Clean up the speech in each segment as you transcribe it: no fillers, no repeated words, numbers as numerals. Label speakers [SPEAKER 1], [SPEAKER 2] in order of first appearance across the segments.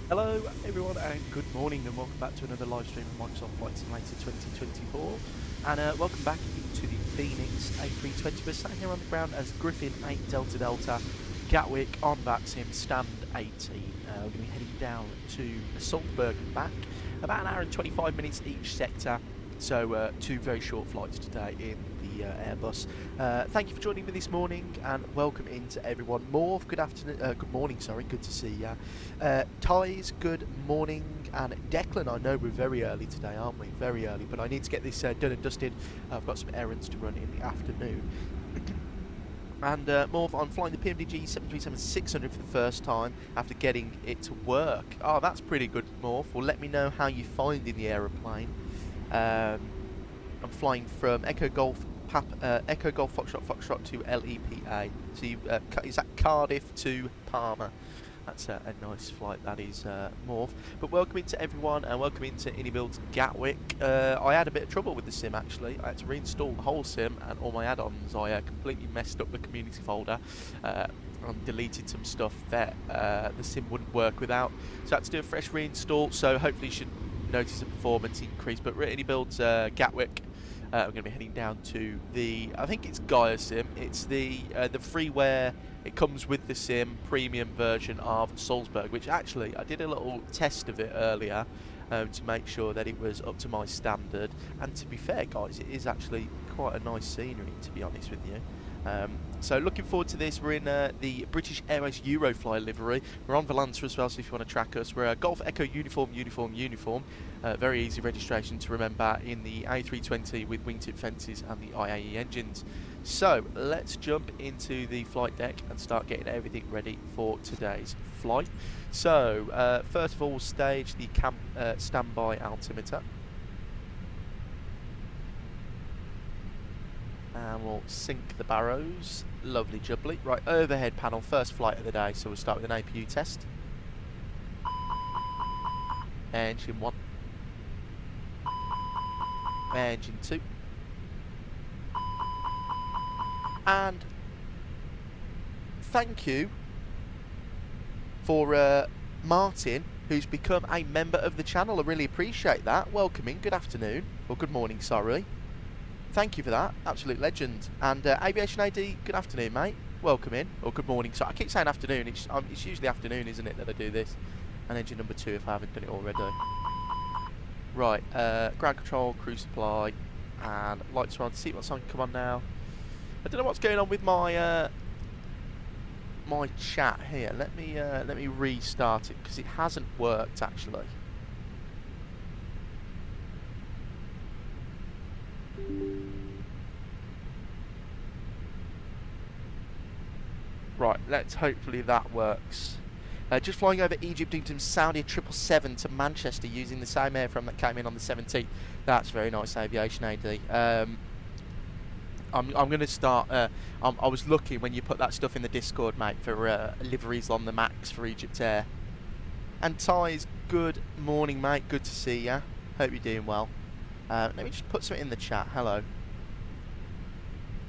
[SPEAKER 1] Hello everyone and good morning and welcome back to another live stream of Microsoft Flight Simulator 2024 and welcome back to the FENIX A320. We're sat here on the ground as Griffin 8 Delta Delta Gatwick on VATSIM stand 18. We're going to be heading down to Salzburg and back, about an hour and 25 minutes each sector, so two very short flights today in the Airbus. Thank you for joining me this morning and welcome into everyone. Morv, good afternoon, good morning, sorry, good to see you. Ties, good morning, and Declan, I know we're very early today, aren't we? Very early, but I need to get this done and dusted. I've got some errands to run in the afternoon. And Morv, I'm flying the PMDG 737-600 for the first time after getting it to work. Oh, that's pretty good, Morv. Well, let me know how you're finding the aeroplane. I'm flying from Echo Golf Foxtrot to LEPA. So you, is that Cardiff to Palma? That's a nice flight, that is, Morph. But welcome into everyone and welcome into Build's Gatwick. I had a bit of trouble with the sim actually. I had to reinstall the whole sim and all my add-ons. I completely messed up the community folder and deleted some stuff that the sim wouldn't work without. So I had to do a fresh reinstall, so hopefully you should notice a performance increase. But Build's Gatwick. We're going to be heading down to the, I think it's Gaia Sim. It's the freeware. It comes with the sim premium version of Salzburg, which actually I did a little test of it earlier to make sure that it was up to my standard. And to be fair, guys, it is actually quite a nice scenery, to be honest with you. So looking forward to this. We're in the British Airways Euroflyer livery. We're on Volanta as well, so if you want to track us, we're Golf Echo Uniform, Uniform, Uniform. Very easy registration to remember in the A320 with wingtip fences and the IAE engines. So let's jump into the flight deck and start getting everything ready for today's flight. So first of all, we'll stage the standby altimeter. And we'll sync the barrows. Lovely jubbly. Right, overhead panel, first flight of the day, so we'll start with an APU test. Engine 1. Engine 2. And thank you for Martin, who's become a member of the channel. I really appreciate that. Welcome in. Good afternoon. Or good morning, sorry. Thank you for that. Absolute legend. And Aviation AD, good afternoon, mate. Welcome in. Or good morning. So I keep saying afternoon. It's usually afternoon, isn't it, that I do this? And engine number 2 if I haven't done it already. Right. Ground control, crew supply, and lights are on. Seatbelt sign come on now. I don't know what's going on with my my chat here. Let me restart it because it hasn't worked actually. Right, hopefully that works. Just flying over Egypt into Saudi 777 to Manchester using the same airframe that came in on the 17th. That's very nice, Aviation AD. I'm going to start. I was looking when you put that stuff in the Discord, mate, for liveries on the Max for Egypt Air. And Ty's, good morning, mate. Good to see ya. Hope you're doing well. Let me just put something in the chat. Hello.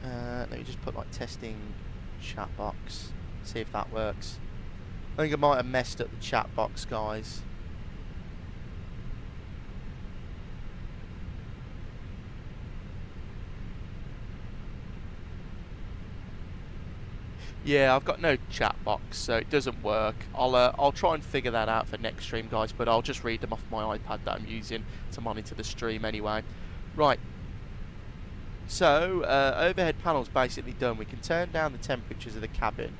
[SPEAKER 1] Let me just put like testing chat box. See if that works. I think I might have messed up the chat box, guys. Yeah, I've got no chat box, so it doesn't work. I'll try and figure that out for next stream, guys, but I'll just read them off my iPad that I'm using to monitor the stream anyway. Right. So, overhead panel's basically done. We can turn down the temperatures of the cabin.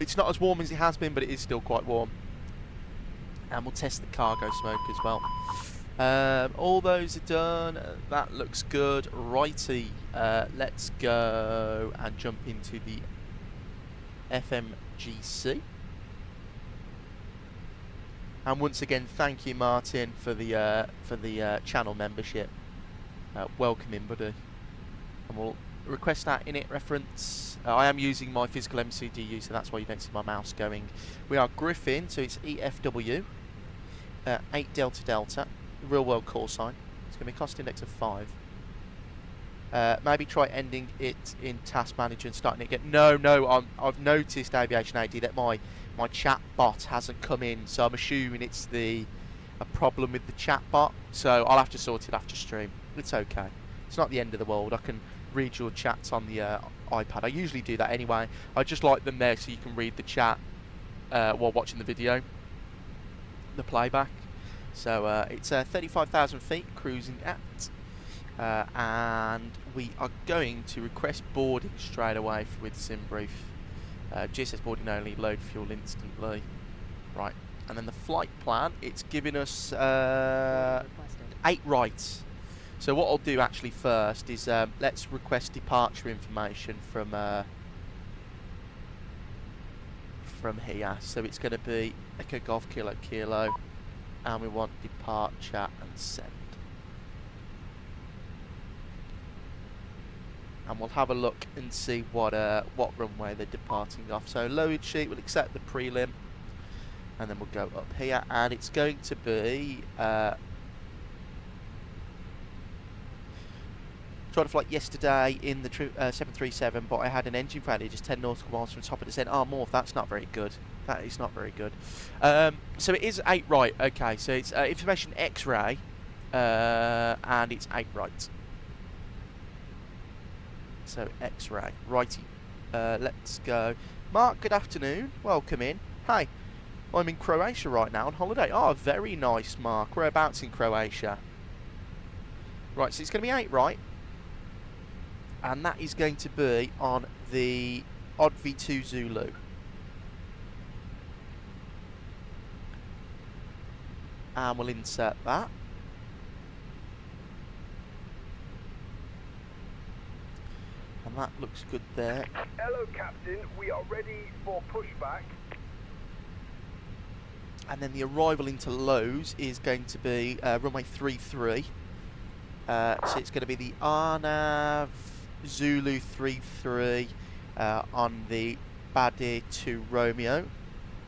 [SPEAKER 1] It's not as warm as it has been, but it is still quite warm. And we'll test the cargo smoke as well. All those are done. That looks good. Righty. Let's go and jump into the FMGC. And once again, thank you, Martin, for the channel membership. Welcome in, buddy. And we'll request that init reference. I am using my physical MCDU, so that's why you don't see my mouse going. We are Griffin, so it's EFW, 8 Delta Delta, real world call sign. It's going to be a cost index of 5. Maybe try ending it in Task Manager and starting it again. No, I've noticed, Aviation AD, that my chat bot hasn't come in, so I'm assuming it's a problem with the chat bot. So I'll have to sort it after stream. It's okay. It's not the end of the world. I can read your chats on the iPad. I usually do that anyway. I just like them there so you can read the chat while watching the video, the playback. So it's 35,000 feet cruising at, and we are going to request boarding straight away with sim brief. GSS boarding only, load fuel instantly. Right, and then the flight plan, it's giving us 8 rights. So what I'll do actually first is let's request departure information from here. So it's going to be Echo Golf Kilo Kilo, and we want departure and send. And we'll have a look and see what runway they're departing off. So load sheet, we'll accept the prelim, and then we'll go up here, and it's going to be tried to fly yesterday in the 737, but I had an engine failure just 10 nautical miles from the top of the descent. Oh, Morph, that's not very good. That is not very good. So it is 8 right. Okay, so it's information X-ray, and it's 8 right. So X-ray, righty. Let's go. Mark, good afternoon. Welcome in. Hi, I'm in Croatia right now on holiday. Oh, very nice, Mark. Whereabouts in Croatia? Right, so it's going to be 8 right. and that is going to be on the odd V2 Zulu. And we'll insert that. And that looks good there.
[SPEAKER 2] Hello, Captain. We are ready for pushback.
[SPEAKER 1] And then the arrival into Lows is going to be runway 33. So it's going to be the RNAV Zulu 33 on the Badir 2 Romeo.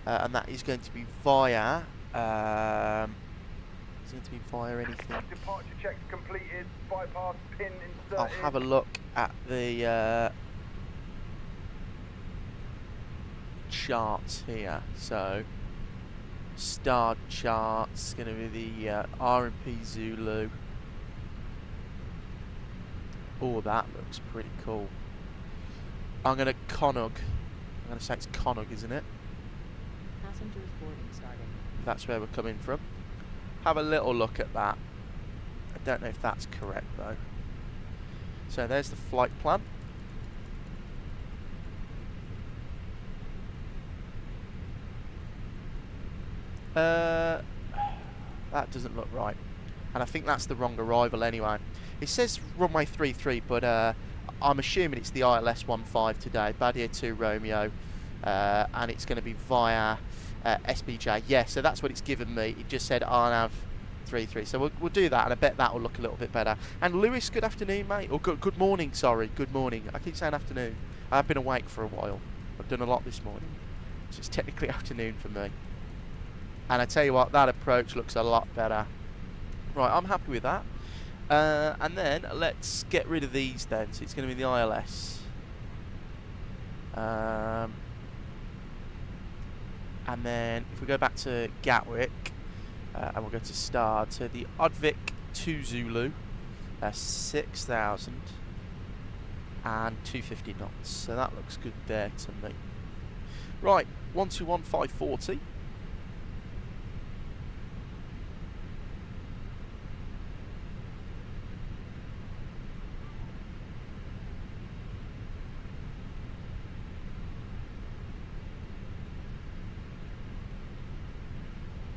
[SPEAKER 1] And that is going to be via... it's going to be via anything.
[SPEAKER 2] Departure checks completed. Bypass pin inserted.
[SPEAKER 1] I'll have a look at the charts here. So, start charts going to be the RMP Zulu. Oh, that looks pretty cool. I'm going to Conug. I'm going to say it's Conug, isn't it?
[SPEAKER 3] Passengers boarding starting.
[SPEAKER 1] That's where we're coming from. Have a little look at that. I don't know if that's correct though. So there's the flight plan. That doesn't look right. And I think that's the wrong arrival anyway. It says runway 33, but I'm assuming it's the ILS 15 today, Badir 2 Romeo, and it's going to be via SBJ. Yeah, so that's what it's given me. It just said RNAV 33. So we'll do that, and I bet that will look a little bit better. And Lewis, good afternoon, mate. Or good morning, sorry. Good morning. I keep saying afternoon. I've been awake for a while. I've done a lot this morning. So it's technically afternoon for me. And I tell you what, that approach looks a lot better. Right, I'm happy with that. And then let's get rid of these then. So it's going to be the ILS. And then if we go back to Gatwick, and we'll go to start, so the Oddvik 2 Zulu, 6,000 and 250 knots. So that looks good there to me. Right, 121540.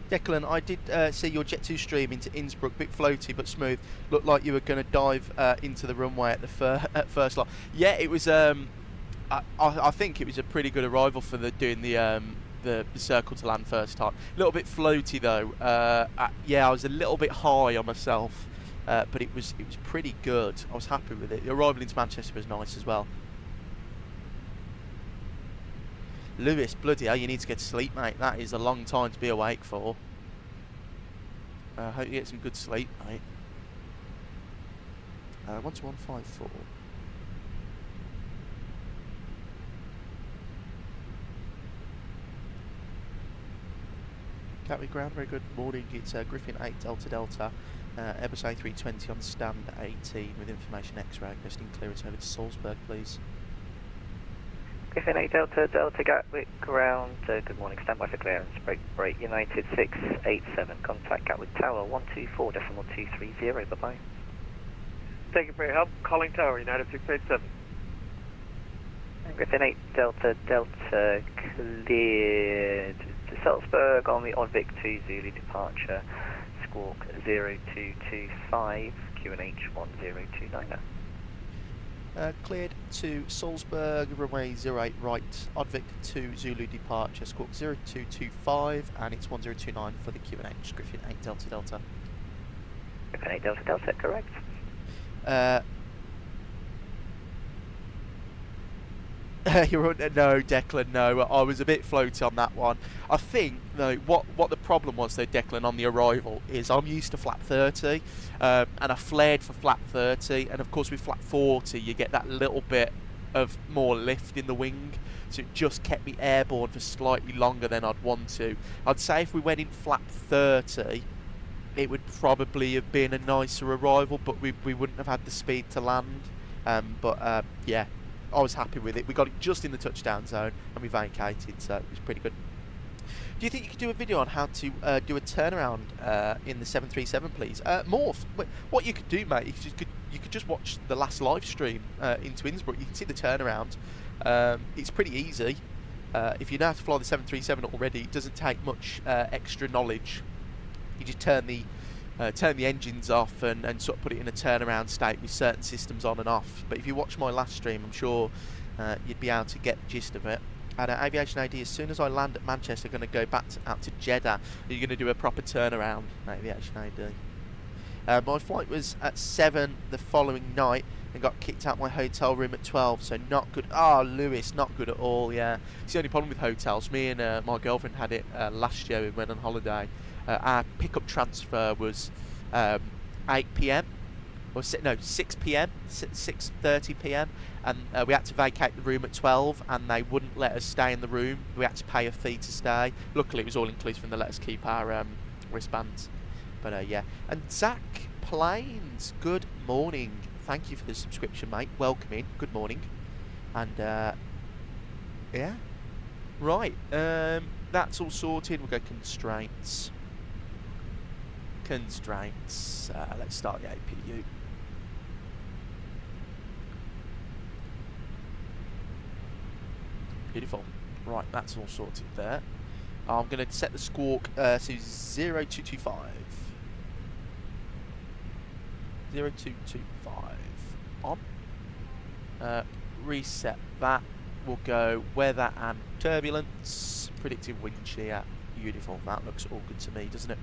[SPEAKER 1] Declan, I did see your Jet2 stream into Innsbruck, bit floaty but smooth. Looked like you were going to dive into the runway at the first lot. Yeah, it was. I think it was a pretty good arrival for doing the circle to land first time. A little bit floaty though. Yeah, I was a little bit high on myself, but it was pretty good. I was happy with it. The arrival into Manchester was nice as well. Lewis, bloody hell, you need to get to sleep, mate. That is a long time to be awake for. Hope you get some good sleep, mate. 12154. Gatwick ground, very good morning. It's Griffin 8 Delta Delta, Airbus A320 on stand 18 with information X-ray. Requesting clearance over to Salzburg, please.
[SPEAKER 4] Griffin 8 Delta Delta Gatwick ground, good morning, standby for clearance, break United 687, contact Gatwick Tower 124.230, bye bye.
[SPEAKER 2] Thank you for your help. Calling Tower, United 687.
[SPEAKER 4] Griffin 8 Delta Delta cleared to Salzburg on the Oddvik 2 Zulu departure, squawk 0225, QNH 1029er.
[SPEAKER 1] Cleared to Salzburg, runway 08 right, Oddvik 2 Zulu departure, squawk 0225, and it's 1029 for the QNH, Griffin 8 Delta Delta.
[SPEAKER 4] Griffin 8 Delta Delta, correct.
[SPEAKER 1] You're no, Declan, no. I was a bit floaty on that one. I think, though, what the problem was, though, Declan, on the arrival is I'm used to flap 30, and I flared for flap 30, and of course with flap 40 you get that little bit of more lift in the wing, so it just kept me airborne for slightly longer than I'd want to. I'd say if we went in flap 30, it would probably have been a nicer arrival, but we wouldn't have had the speed to land. Yeah, I was happy with it. We got it just in the touchdown zone and we vacated, so it was pretty good. Do you think you could do a video on how to do a turnaround in the 737, please? Morph, what you could do, mate, you could you could just watch the last live stream into Innsbruck. You can see the turnaround. It's pretty easy. If you know how to fly the 737 already, it doesn't take much extra knowledge. You just turn the engines off and sort of put it in a turnaround state with certain systems on and off. But if you watch my last stream, I'm sure you'd be able to get the gist of it. And Aviation AD, as soon as I land at Manchester, I'm going to go back out to Jeddah. You're going to do a proper turnaround, Aviation AD. My flight was at 7 the following night and got kicked out my hotel room at 12, so not good. Oh, Lewis, not good at all, yeah. It's the only problem with hotels. Me and my girlfriend had it last year. We went on holiday. Our pickup transfer was 8 p.m. or 6 p.m. 6:30 p.m. and we had to vacate the room at 12, and they wouldn't let us stay in the room. We had to pay a fee to stay. Luckily, it was all inclusive, and they let us keep our wristbands. But yeah. And Zach Plains, good morning. Thank you for the subscription, mate. Welcome in. Good morning. And yeah, right. That's all sorted. We'll go constraints. Constraints. Let's start the APU. Beautiful. Right, that's all sorted there. I'm going to set the squawk to 0225. 0225 on. Reset that. We'll go weather and turbulence. Predicted wind shear. Beautiful. That looks all good to me, doesn't it?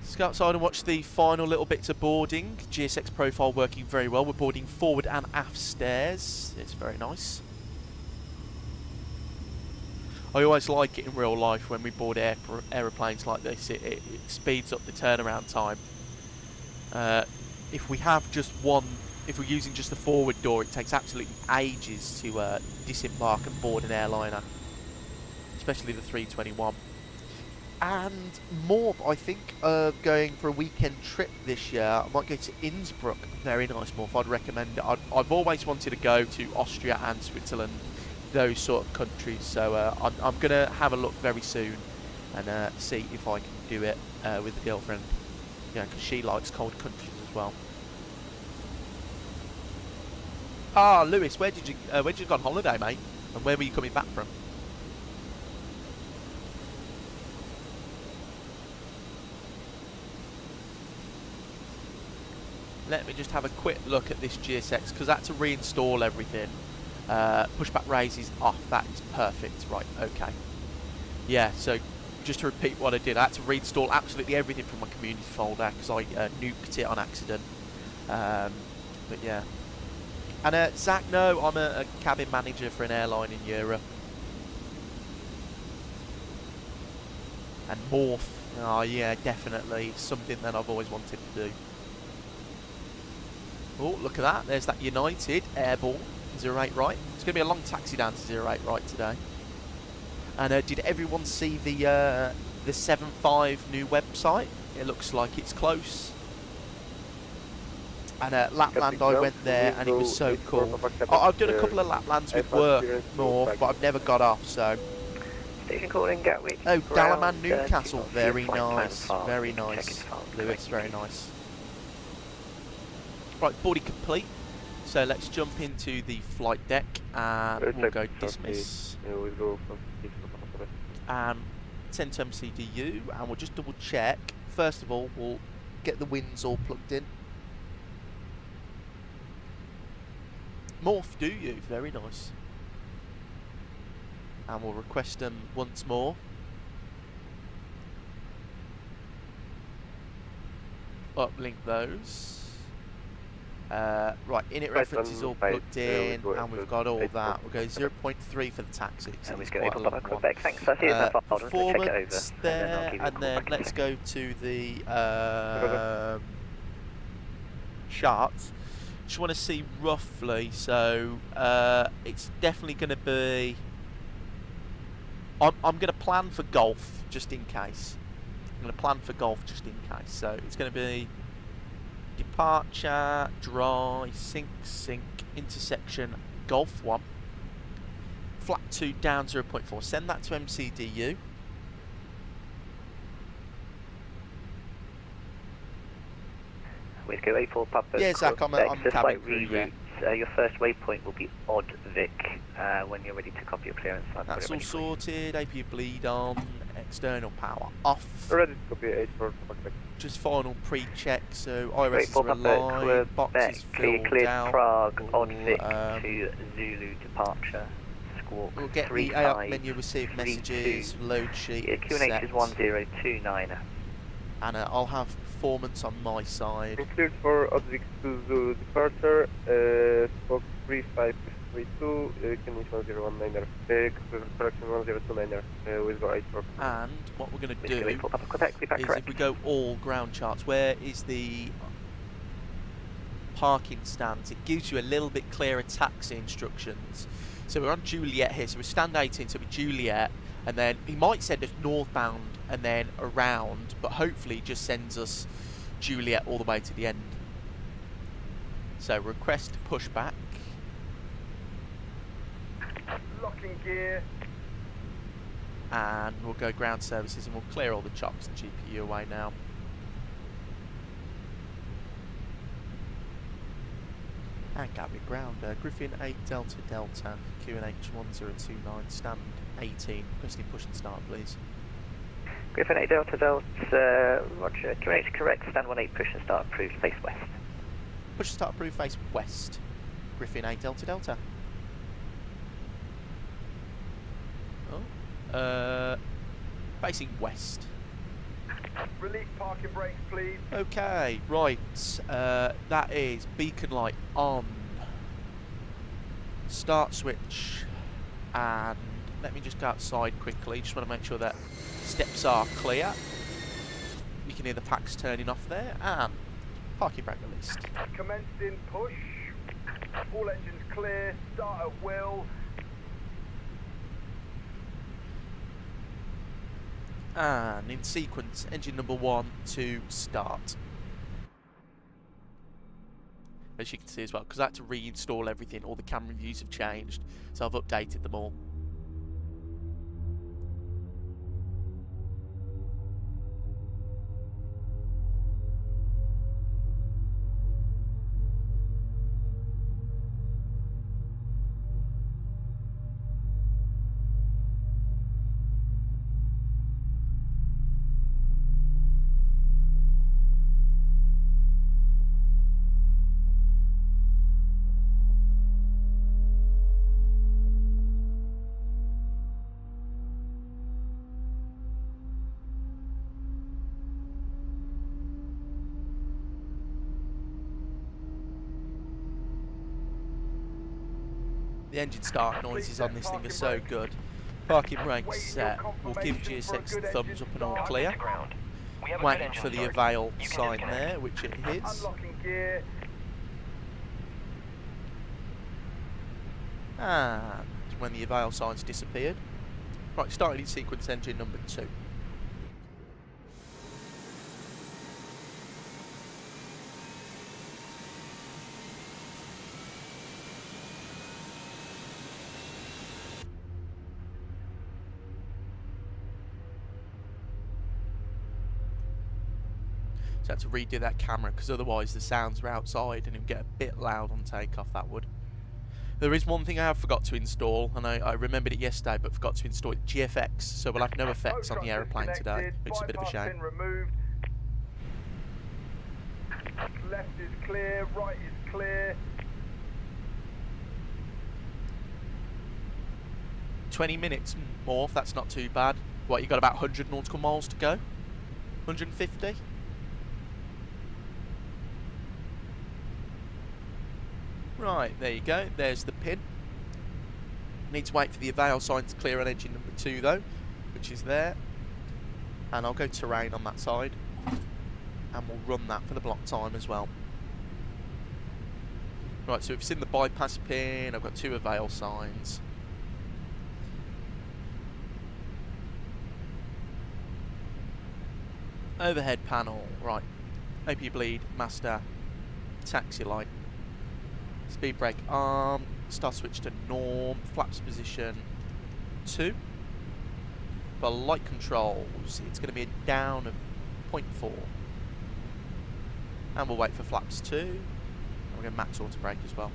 [SPEAKER 1] Let's go outside and watch the final little bits of boarding. GSX profile working very well. We're boarding forward and aft stairs. It's very nice. I always like it in real life when we board aeroplanes like this. It speeds up the turnaround time. If we have just one, if we're using just the forward door, it takes absolutely ages to disembark and board an airliner, especially the 321. And more, I think, of going for a weekend trip this year. I might go to Innsbruck. Very nice, Morph. I'd recommend it. I've always wanted to go to Austria and Switzerland, those sort of countries. So I'm going to have a look very soon and see if I can do it with the girlfriend. You know, because she likes cold countries as well. Ah, Lewis, where did you go on holiday, mate? And where were you coming back from? Let me just have a quick look at this GSX, because I had to reinstall everything. Pushback raises off. That is perfect. Right, okay. Yeah, so just to repeat what I did, I had to reinstall absolutely everything from my community folder because I nuked it on accident. But yeah. And Zach, no, I'm a cabin manager for an airline in Europe. And Morph, oh yeah, definitely something that I've always wanted to do. Oh, look at that. There's that United Airborne 08 right. It's going to be a long taxi down to 08 right today. And did everyone see the 75 new website? It looks like it's close. And Lapland, I went there and it was so cool. I've done a couple of Laplands with work, North, but I've never got off, so.
[SPEAKER 4] Station calling Gatwick.
[SPEAKER 1] Oh, Dalaman Newcastle, very nice, very nice. Lewis, very nice. Right, boarding complete. So let's jump into the flight deck and we'll go dismiss. And send to MCDU, and we'll just double check. First of all, we'll get the winds all plugged in. Morph, do you? Very nice. And we'll request them once more. Uplink those. Right, init reference is all plugged in, and we've got all that. We'll go 0.3 for the taxi.
[SPEAKER 4] And we've got Quebec. Thanks, sir. Here's that file.
[SPEAKER 1] Performance there, and then let's go to the charts. Just want to see roughly. So it's definitely going to be. I'm going to plan for golf just in case. I'm going to plan for golf just in case. So it's going to be departure, dry, sink, intersection, Golf 1, flap 2 down 0.4. Send that to MCDU.
[SPEAKER 4] With Echo 84 Papa.
[SPEAKER 1] Yeah, Zach, I'm
[SPEAKER 4] Just
[SPEAKER 1] cabin
[SPEAKER 4] like
[SPEAKER 1] crew, yeah.
[SPEAKER 4] reroute. Your first waypoint will be Odd Vic when you're ready to copy your clearance.
[SPEAKER 1] That's all sorted. APU bleed on. External power off.
[SPEAKER 2] Ready to copy 84 Papa.
[SPEAKER 1] Just final pre-check. So IRS is
[SPEAKER 4] 84 Papa,
[SPEAKER 1] alive. Box
[SPEAKER 4] Quebec,
[SPEAKER 1] is
[SPEAKER 4] cleared
[SPEAKER 1] filled out.
[SPEAKER 4] Prague, Odd Vic
[SPEAKER 1] Um,
[SPEAKER 4] to Zulu departure. Squawk
[SPEAKER 1] We'll get the AOC menu, receive messages, load sheet,
[SPEAKER 4] QNH
[SPEAKER 1] set.
[SPEAKER 4] is 1029.
[SPEAKER 1] And I'll have performance on my side.
[SPEAKER 2] Cleared for Odd-Vic to Zulu departure, Spock 3532, QNH 1019er, correction 1029er, with go 84.
[SPEAKER 1] And what we're going to do
[SPEAKER 4] Quebec,
[SPEAKER 1] is
[SPEAKER 4] correct.
[SPEAKER 1] if we go all ground charts, where is the parking stance? It gives you a little bit clearer taxi instructions. So we're on Juliet here, so we're stand 18, so we're Juliet, and then he might send us northbound and then around, but hopefully he just sends us Juliet all the way to the end. So request pushback.
[SPEAKER 2] Locking gear.
[SPEAKER 1] And we'll go ground services and we'll clear all the chops and GPU away now. And Gatwick ground, Griffin 8 Delta Delta, QNH 1029, stand 18, requesting push and start please.
[SPEAKER 4] Griffin 8 Delta Delta, roger. QNH correct, stand 18, push and start approved, face west.
[SPEAKER 1] Push and start approved, face west. Griffin 8 Delta Delta. Oh, facing west.
[SPEAKER 2] Release parking brakes, please.
[SPEAKER 1] Okay, right, that is beacon light on. Start switch, and let me just go outside quickly, just want to make sure that steps are clear. You can hear the packs turning off there, and parking brake released.
[SPEAKER 2] Commencing push. All engines clear, start at will.
[SPEAKER 1] And in sequence, engine number 1 to start. As you can see as well, because I had to reinstall everything, all the camera views have changed, so I've updated them all. The engine start noises on this thing are so good. Parking brakes set. We'll give GSX the thumbs up and all clear. Waiting for the avail sign there, which it is. And when the avail sign's disappeared. Right, starting in sequence engine number 2. So I had to redo that camera because otherwise the sounds are outside and it would get a bit loud on takeoff, that would. There is one thing I have forgot to install, and I remembered it yesterday but forgot to install it, GFX, so we'll have no effects on the aeroplane today, which is a bit of a shame.
[SPEAKER 2] Left is clear, right is clear.
[SPEAKER 1] 20 minutes more, that's not too bad. What, you got about 100 nautical miles to go? 150? Right, there you go, there's the pin. Need to wait for the avail sign to clear on engine number 2 though, which is there. And I'll go terrain on that side. And we'll run that for the block time as well. Right, so we've seen the bypass pin, I've got 2 avail signs. Overhead panel, right. AP bleed, master, taxi light. Speed brake arm, start switch to norm, flaps position 2. For light controls, it's going to be a down of 0.4. And we'll wait for flaps 2. And we're going to max auto brake as well.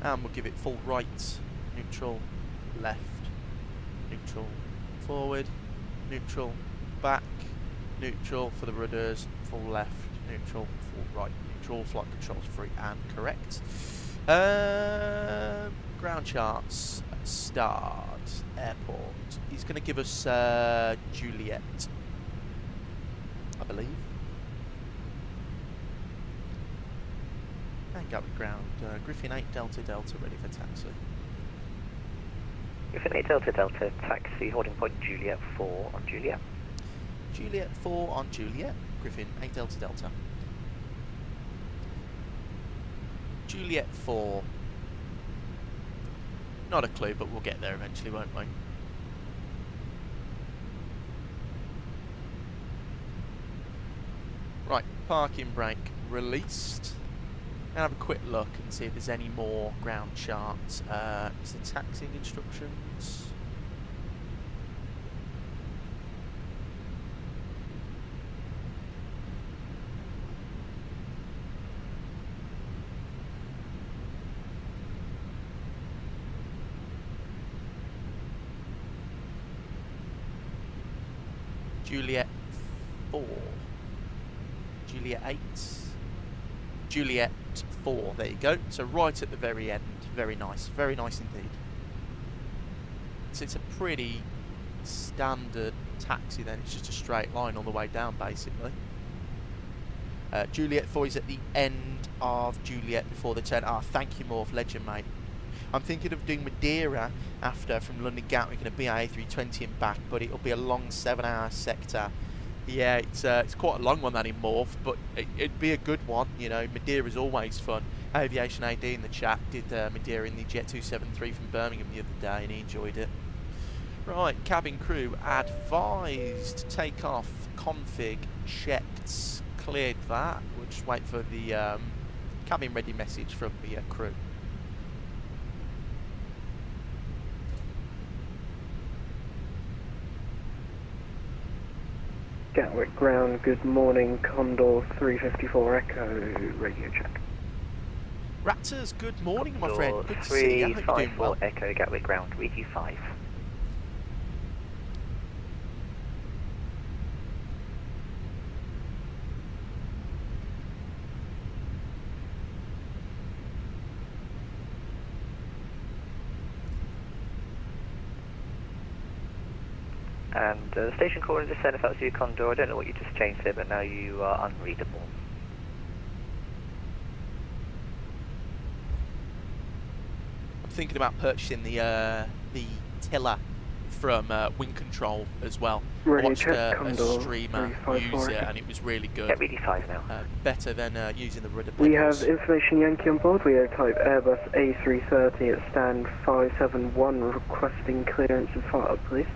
[SPEAKER 1] And we'll give it full right, neutral, left, neutral, forward, neutral, back, neutral for the rudders, full left, neutral, full right, neutral, flight controls free and correct. Ground charts, start, airport. He's going to give us Juliet, I believe. And Gatwick ground, Griffin 8 Delta Delta ready for taxi.
[SPEAKER 4] Griffin 8 Delta Delta, taxi, holding point Juliet 4 on Juliet.
[SPEAKER 1] Juliet 4 on Juliet, Griffin 8 Delta Delta. Juliet 4. Not a clue, but we'll get there eventually, won't we? Right, parking brake released. And have a quick look and see if there's any more ground charts. Is the taxiing instructions? Juliet 4. Juliet 8. Juliet 4, there you go. So right at the very end. Very nice indeed. So it's a pretty standard taxi then, it's just a straight line all the way down basically. Juliet 4 is at the end of Juliet before the turn. Ah, thank you Morph, legend mate. I'm thinking of doing Madeira after from London Gatwick and a BA A320 and back, but it'll be a long 7-hour sector. Yeah, it's quite a long one that in Morph, but it'd be a good one, you know. Madeira's always fun. Aviation AD in the chat did Madeira in the Jet 273 from Birmingham the other day and he enjoyed it. Right, cabin crew advised, take off, config, checked, cleared that. We'll just wait for the cabin ready message from the crew.
[SPEAKER 2] Gatwick ground, good morning, Condor 354 Echo, radio check.
[SPEAKER 1] Raptors, good morning my
[SPEAKER 4] Condor
[SPEAKER 1] friend, good to see you, I hope you're doing
[SPEAKER 4] 354
[SPEAKER 1] well.
[SPEAKER 4] Echo, Gatwick ground, read you 5. And the station caller just said if that was you, Condor, I don't know what you just changed there, but now you are unreadable.
[SPEAKER 1] I'm thinking about purchasing the tiller from Wind Control as well. I
[SPEAKER 2] Radio
[SPEAKER 1] watched
[SPEAKER 2] check,
[SPEAKER 1] a
[SPEAKER 2] Condor
[SPEAKER 1] streamer
[SPEAKER 2] 354
[SPEAKER 1] use it
[SPEAKER 2] Echo.
[SPEAKER 1] and it was really good.
[SPEAKER 4] Yeah, read you 5 now.
[SPEAKER 1] Better than using the rudder
[SPEAKER 2] We
[SPEAKER 1] pedals.
[SPEAKER 2] have information Yankee on board, we are type Airbus A330 at stand 571, requesting clearance and fire up, please.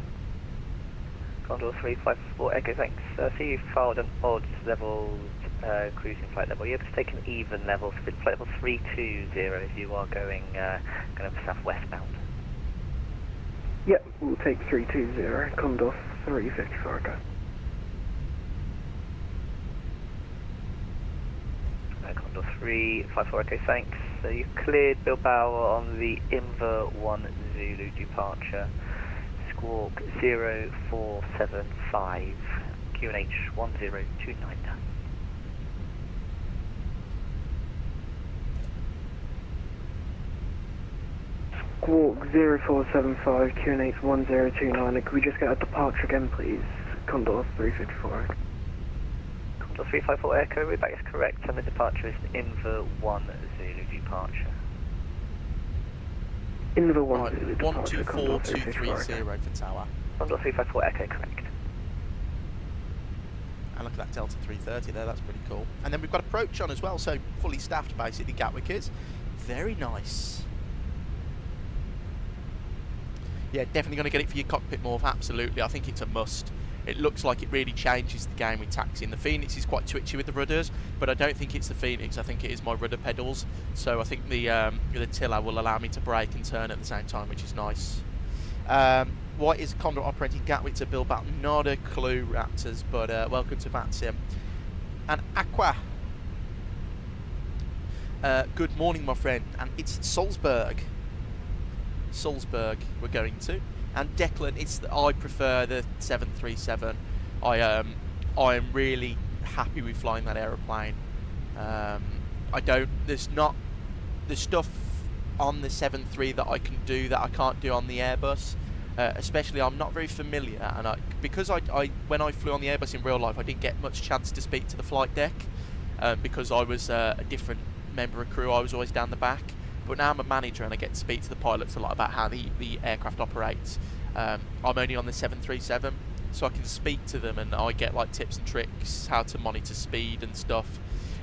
[SPEAKER 4] Condor 354 Echo, thanks. See you filed an odds level cruising flight level. You're able to take an even level, flight level 320 if you are going kind of southwestbound.
[SPEAKER 2] Yep, we'll take 320, Condor 354 Echo.
[SPEAKER 4] Condor 354 Echo, thanks. So you cleared Bilbao on the Inver 1 Zulu departure. Squawk 0475, QNH 1029.
[SPEAKER 2] Squawk 0475, QNH 1029, could we just get a departure again please? Condor 354 Echo.
[SPEAKER 4] Condor 354 Echo, that is correct, and the departure is Inver 1 Zulu departure.
[SPEAKER 2] Inver 1
[SPEAKER 1] Right,
[SPEAKER 2] Zulu departure, Condor 354
[SPEAKER 1] 124230
[SPEAKER 2] Echo.
[SPEAKER 1] for tower.
[SPEAKER 4] Condor 354 Echo, correct.
[SPEAKER 1] And look at that Delta 330 there, that's pretty cool. And then we've got approach on as well, so fully staffed basically, Gatwick is. Very nice. Yeah, definitely going to get it for your cockpit Morph, absolutely. I think it's a must. It looks like it really changes the game with taxiing. The Phoenix is quite twitchy with the rudders, but I don't think it's the Phoenix. I think it is my rudder pedals. So I think the tiller will allow me to brake and turn at the same time, which is nice. Why is Condor operating Gatwick to Bilbao? Not a clue, Raptors, but welcome to VATSIM. and Aqua. Good morning, my friend. And it's Salzburg. Salzburg we're going to. And Declan, I prefer the 737. I am really happy with flying that aeroplane. There's stuff on the 73 that I can do that I can't do on the Airbus. Especially, I'm not very familiar, and because when I flew on the Airbus in real life, I didn't get much chance to speak to the flight deck because I was a different member of crew. I was always down the back, but now I'm a manager and I get to speak to the pilots a lot about how the aircraft operates. I'm only on the 737, so I can speak to them and I get like tips and tricks how to monitor speed and stuff.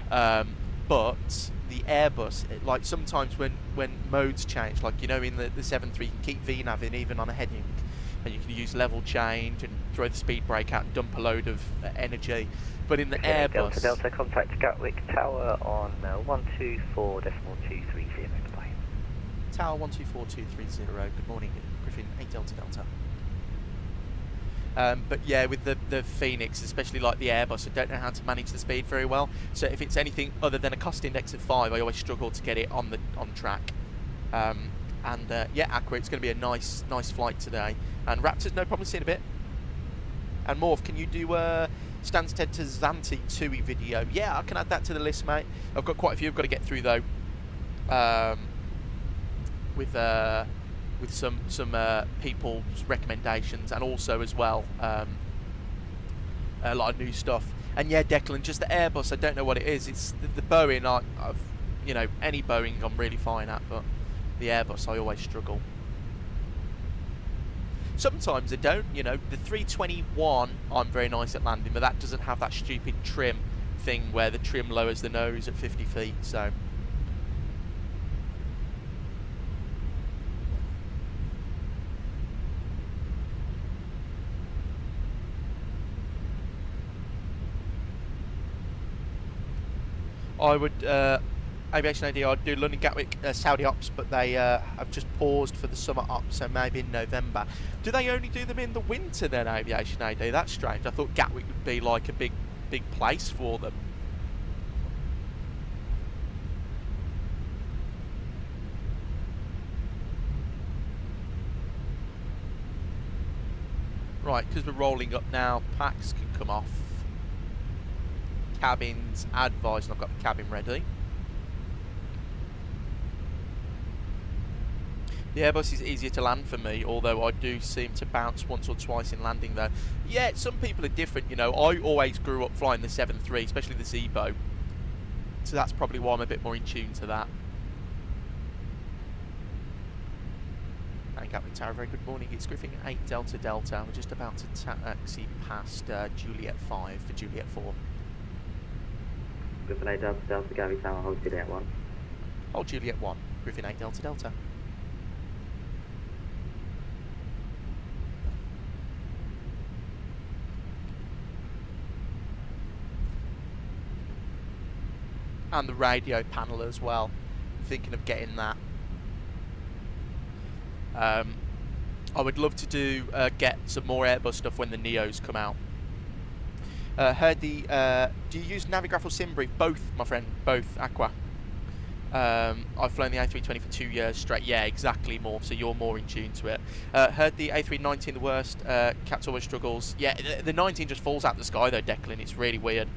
[SPEAKER 1] But the Airbus, like sometimes when modes change, like in the 73 you can keep VNAVing even on a heading, and you can use level change and throw the speed brake out and dump a load of energy. But in the Airbus,
[SPEAKER 4] Delta contact Gatwick Tower on 124.230. Goodbye.
[SPEAKER 1] Tower 124230. Good morning, Griffin 8 Delta Delta. But yeah, with the FENIX, especially like the Airbus, I don't know how to manage the speed very well. So if it's anything other than a cost index of 5, I always struggle to get it on track. Yeah, Aqua, it's going to be a nice flight today. And Raptors, no problem, see you in a bit. And Morph, can you do Stansted to Zante TUI video? Yeah, I can add that to the list, mate. I've got quite a few I've got to get through though. With some people's recommendations, and also as well a lot of new stuff. And yeah, Declan, just the Airbus, I don't know what it is. It's the Boeing. Any Boeing I'm really fine at, but the Airbus I always struggle. Sometimes I don't. The 321 I'm very nice at landing, but that doesn't have that stupid trim thing where the trim lowers the nose at 50 feet. So. I would, Aviation AD, I'd do London Gatwick Saudi ops, but they have just paused for the summer ops, so maybe in November. Do they only do them in the winter then, Aviation AD? That's strange. I thought Gatwick would be like a big place for them. Right, because we're rolling up now, packs can come off. Cabins advised, and I've got the cabin ready. The Airbus is easier to land for me, although I do seem to bounce once or twice in landing though. Yeah, some people are different, I always grew up flying the 7.3, especially the Zebo. So that's probably why I'm a bit more in tune to that. And Gatwick Tower, very good morning. It's Griffin 8 Delta Delta. We're just about to taxi past Juliet 5 for Juliet 4.
[SPEAKER 5] Griffin 8 Delta Delta, Gatwick Tower, hold Juliet 1.
[SPEAKER 1] Hold Juliet 1, Griffin 8 Delta Delta. And the radio panel as well. I'm thinking of getting that. I would love to get some more Airbus stuff when the Neos come out. Do you use Navigraph or SimBrief? Both, my friend, both, Aqua. I've flown the A320 for 2 years straight. Yeah, exactly, Morph, so you're more in tune to it. Heard the A319 the worst, Cats always struggles. Yeah, the 19 just falls out the sky though, Declan, it's really weird.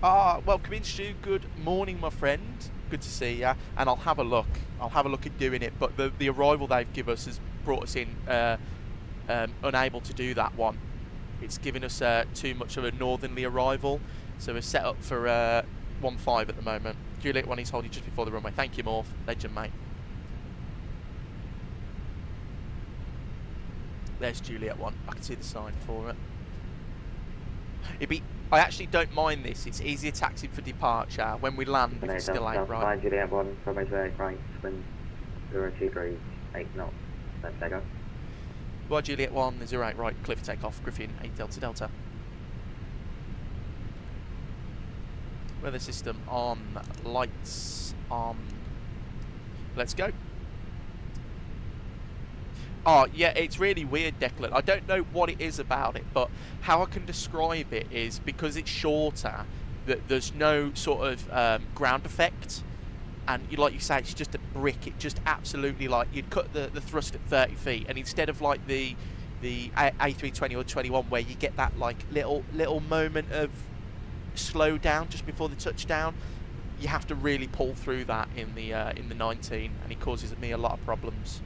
[SPEAKER 1] Welcome in, Stu, good morning, my friend. Good to see ya, and I'll have a look at doing it, but the arrival they've given us has brought us in unable to do that one. It's given us too much of a northerly arrival, so we're set up for 1-5 at the moment. Juliet 1 is holding just before the runway. Thank you, Morph. Legend, mate. There's Juliet 1. I can see the sign for it. I actually don't mind this. It's easier taxiing for departure. When we land, if it's still ain't right.
[SPEAKER 5] Juliet 1, runway 28 right, wind 0-2 degrees, 8 knots. Let's take off.
[SPEAKER 1] Well, Juliet 1, 08 right, clear for takeoff. Griffin 8 Delta Delta. Weather system on, lights on. Let's go. Oh, yeah, it's really weird, Declan. I don't know what it is about it, but how I can describe it is because it's shorter, that there's no sort of ground effect. And like you say, it's just a brick. It just absolutely, like, you'd cut the thrust at 30 feet, and instead of like the A320 or 21 where you get that like little moment of slow down just before the touchdown, you have to really pull through that in the 19, and it causes me a lot of problems.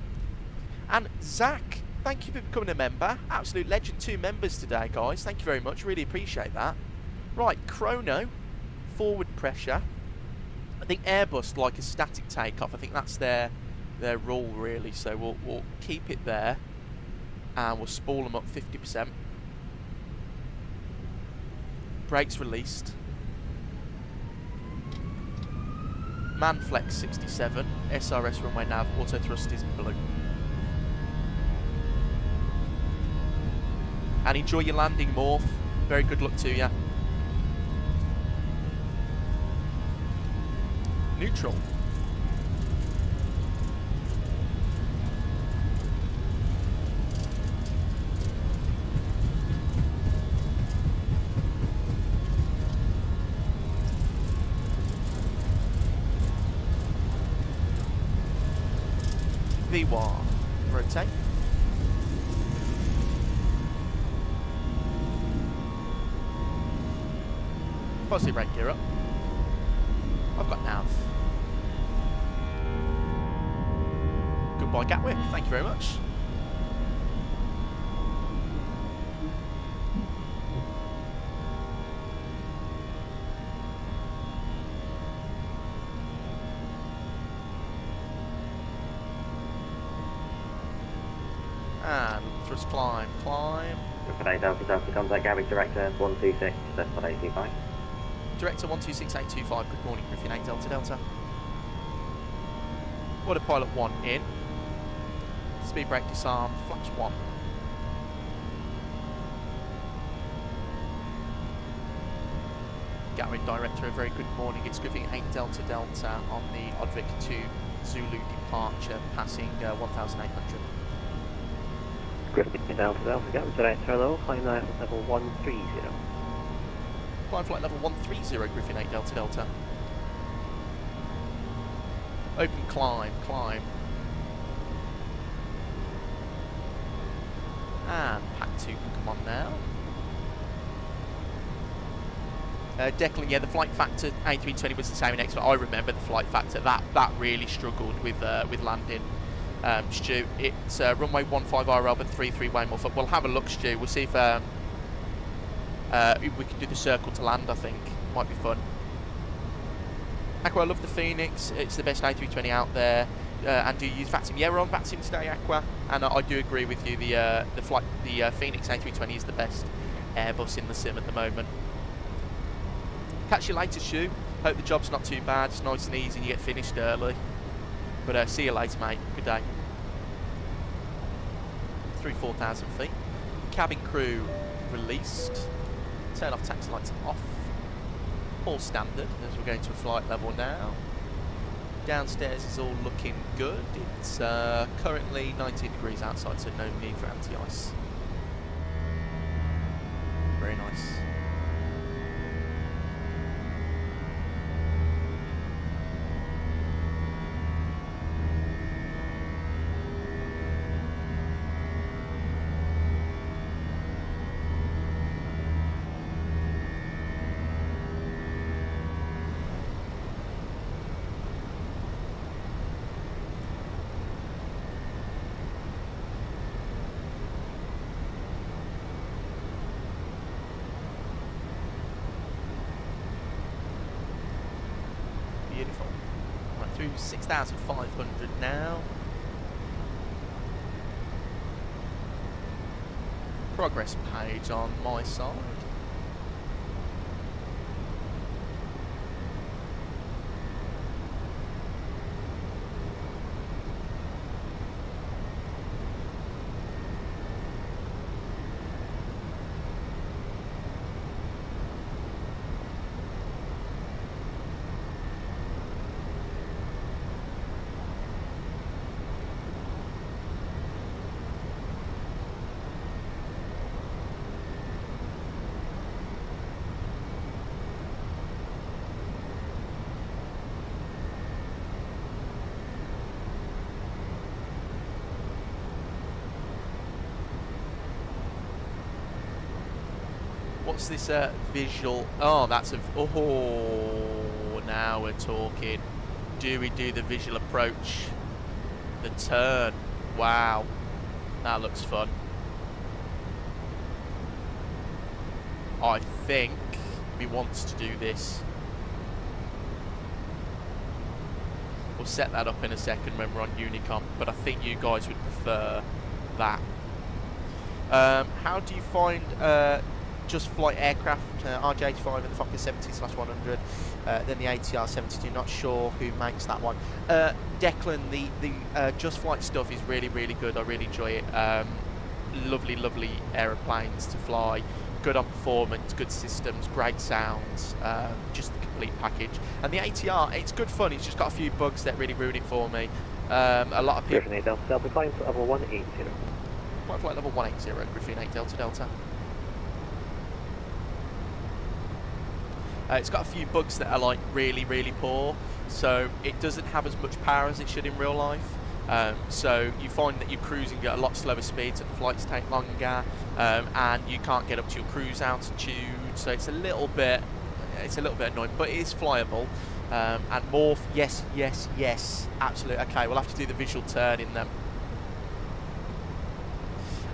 [SPEAKER 1] And Zach, thank you for becoming a member. Absolute legend. 2 members today, guys. Thank you very much. Really appreciate that. Right, chrono, forward pressure. I think Airbus like a static takeoff. I think that's their rule, really. So we'll keep it there, and we'll spool them up 50%. Brakes released. Man flex 67. SRS runway nav. Auto thrust is blue. And enjoy your landing, Morph. Very good luck to you. Neutral. V1. Rotate. Positive brake gear up. I've got nav. Goodbye Gatwick, thank you very much. And thrust climb.
[SPEAKER 5] Okay, Delta contact Gatwick Director 126, that's what 825.
[SPEAKER 1] Director 126825, good morning, Griffin 8 Delta Delta. Autopilot 1 in. Speed brake disarm, flaps 1. Gatwick Director, a very good morning. It's Griffin 8 Delta Delta on the Odvik 2 Zulu departure, passing 1,800.
[SPEAKER 4] Griffin Delta Delta, Gatwick Director, hello, climb level 130.
[SPEAKER 1] Climb flight level 130, Griffin 8 Delta Delta. Open climb. And Pack 2 can come on now. Declan, yeah, the flight factor A320 was the same in X, but I remember the flight factor. That really struggled with landing. Stu, it's runway 15 RL but 33 way more foot. We'll have a look, Stu. We'll see if we can do the circle to land, I think. Might be fun. Aqua, I love the Phoenix. It's the best A320 out there. And do you use VATSIM? Yeah, we're on VATSIM today, Aqua. And I do agree with you. The Phoenix A320 is the best Airbus in the sim at the moment. Catch you later, Shu. Hope the job's not too bad. It's nice and easy and you get finished early. But see you later, mate. Good day. Through 4,000 feet. Cabin crew released. Turn off taxi lights off. All standard as we're going to a flight level now. Downstairs is all looking good. It's currently 19 degrees outside, so no need for anti-ice. Very nice. Beautiful. Right, through 6,500 now. Progress page on my side. What's this visual? Oh, that's a... Oh, now we're talking. Do we do the visual approach? The turn. Wow. That looks fun. I think he wants to do this. We'll set that up in a second when we're on Unicom, but I think you guys would prefer that. How do you find just flight aircraft, RJ85 and the Fokker 70/100, then the ATR 72, not sure who makes that one. Declan, the just flight stuff is really, really good. I really enjoy it. Lovely, lovely aeroplanes to fly. Good on performance, good systems, great sounds, just the complete package. And the ATR, it's good fun. It's just got a few bugs that really ruin it for me. A lot of people...
[SPEAKER 4] Griffin 8 Delta, they'll be flying level 180.
[SPEAKER 1] Flight level 180, Griffin 8 Delta Delta. It's got a few bugs that are like really, really poor, so it doesn't have as much power as it should in real life. So you find that you're cruising at a lot slower speeds, and flights take longer, and you can't get up to your cruise altitude. So it's a little bit annoying, but it is flyable. And morph, yes, yes, yes, absolutely. Okay, we'll have to do the visual turn in them.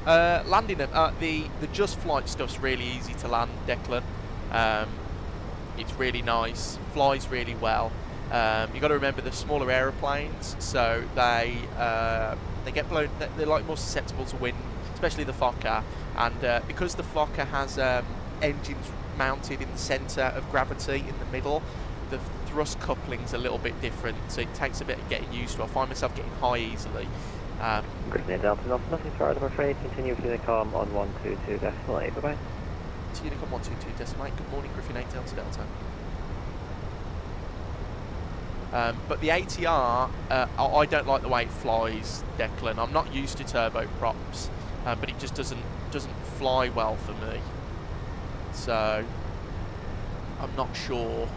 [SPEAKER 1] Landing them, the just flight stuff's really easy to land, Declan. It's really nice, flies really well. You've got to remember the smaller aeroplanes, so they get blown. They're like more susceptible to wind, especially the Fokker. And because the Fokker has engines mounted in the centre of gravity in the middle, the thrust coupling's a little bit different, so it takes a bit of getting used to. I find myself getting high easily.
[SPEAKER 4] Griffin 8 Delta, nothing further, I'm afraid. Continue with Unicom on 122.8. Bye bye.
[SPEAKER 1] To Unicom 122.8. Good morning, Griffin 8 Delta Delta. But the ATR, I don't like the way it flies, Declan. I'm not used to turboprops, but it just doesn't fly well for me. So I'm not sure,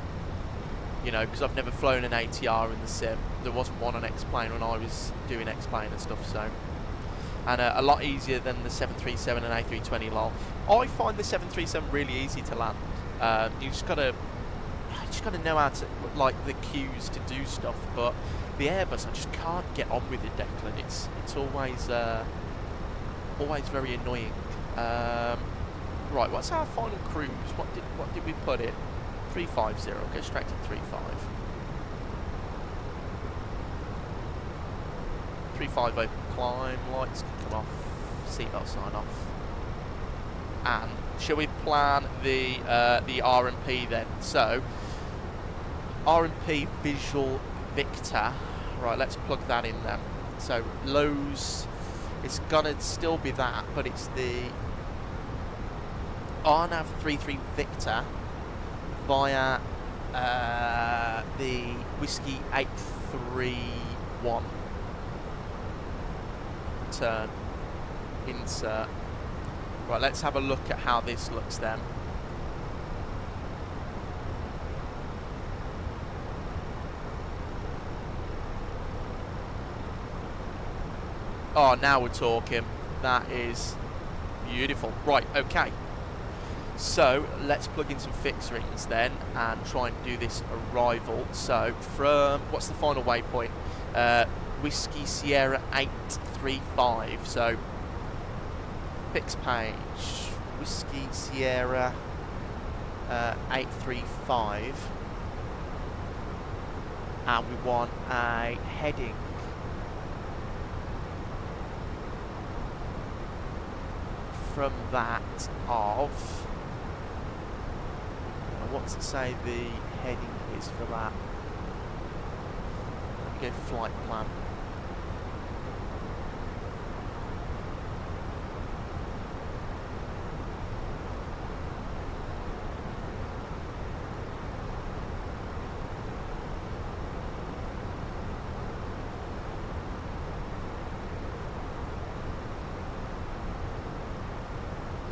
[SPEAKER 1] you know, because I've never flown an ATR in the sim. There wasn't one on X-Plane when I was doing X-Plane and stuff. So, and a lot easier than the 737 and A320 lol. I find the 737 really easy to land. You just gotta know how to, like, the cues to do stuff, but the Airbus, I just can't get on with it, Declan. It's always very annoying. Right, what's our final cruise? What did we put it? 350. Go straight to 35. 35 open climb. Lights can come off. Seatbelt sign off. And shall we plan the R&P then? So R&P Visual Victor. Right, let's plug that in then. So lows, it's gonna still be that, but it's the RNAV 33 Victor via the Whiskey 831. Turn, insert. Right, let's have a look at how this looks then. Oh, now we're talking. That is beautiful. Right, okay. So let's plug in some fix rings then and try and do this arrival. So from, what's the final waypoint? Whiskey Sierra 835. So fix page, Whiskey Sierra 835. And we want a heading from that of, what does it say the heading is for that? Let me go flight plan.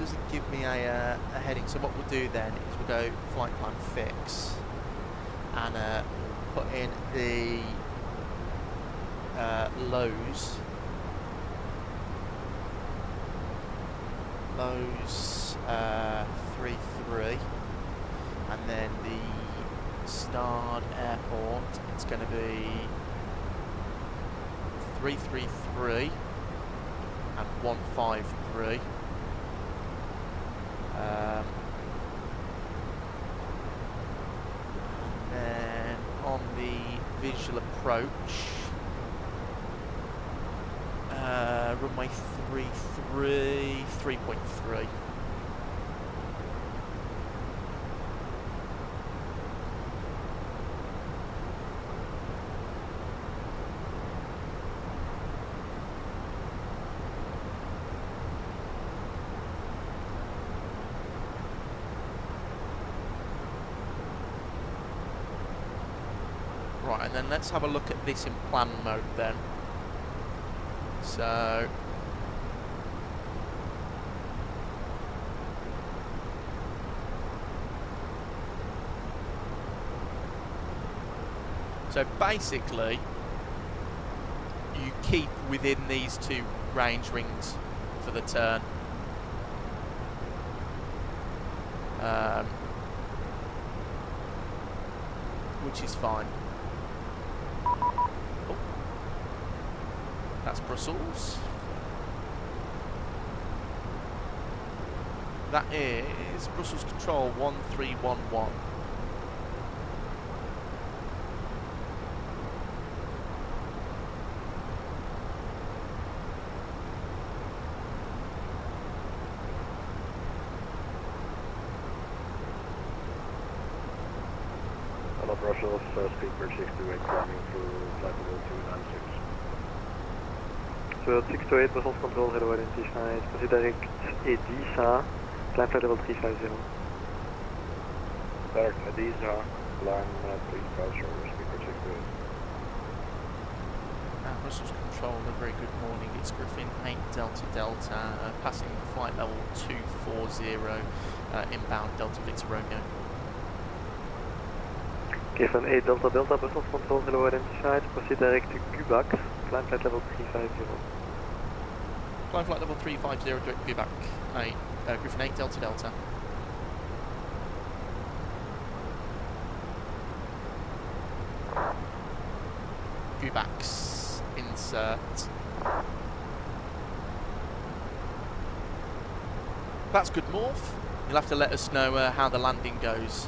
[SPEAKER 1] Doesn't give me a heading, so what we'll do then is we'll go flight plan fix and put in the lows 333, and then the starred airport, it's going to be 333 and 153. And then on the visual approach, runway 33, 3.3. Right, and then let's have a look at this in plan mode then. So basically you keep within these two range rings for the turn. Which is fine. Oh. That's Brussels. That is Brussels Control 1311.
[SPEAKER 2] Hello Brussels, speaker 628 climbing through flight level 296. So 628 Brussels Control, hello identified, proceed direct Edisa, climb flight level 350. Direct Edisa, climb 350, speaker 628.
[SPEAKER 1] Brussels Control, a very good morning. It's Griffin 8 Delta Delta, passing flight level 240, inbound Delta Victor Romeo.
[SPEAKER 2] Griffin 8 Delta Delta, Brussels Control, hello identified, proceed direct to Quebec, climb flight level 350.
[SPEAKER 1] Climb flight level 350, direct Quebec, Griffin 8 Delta Delta. Quebec's insert. That's good morph. You'll have to let us know how the landing goes.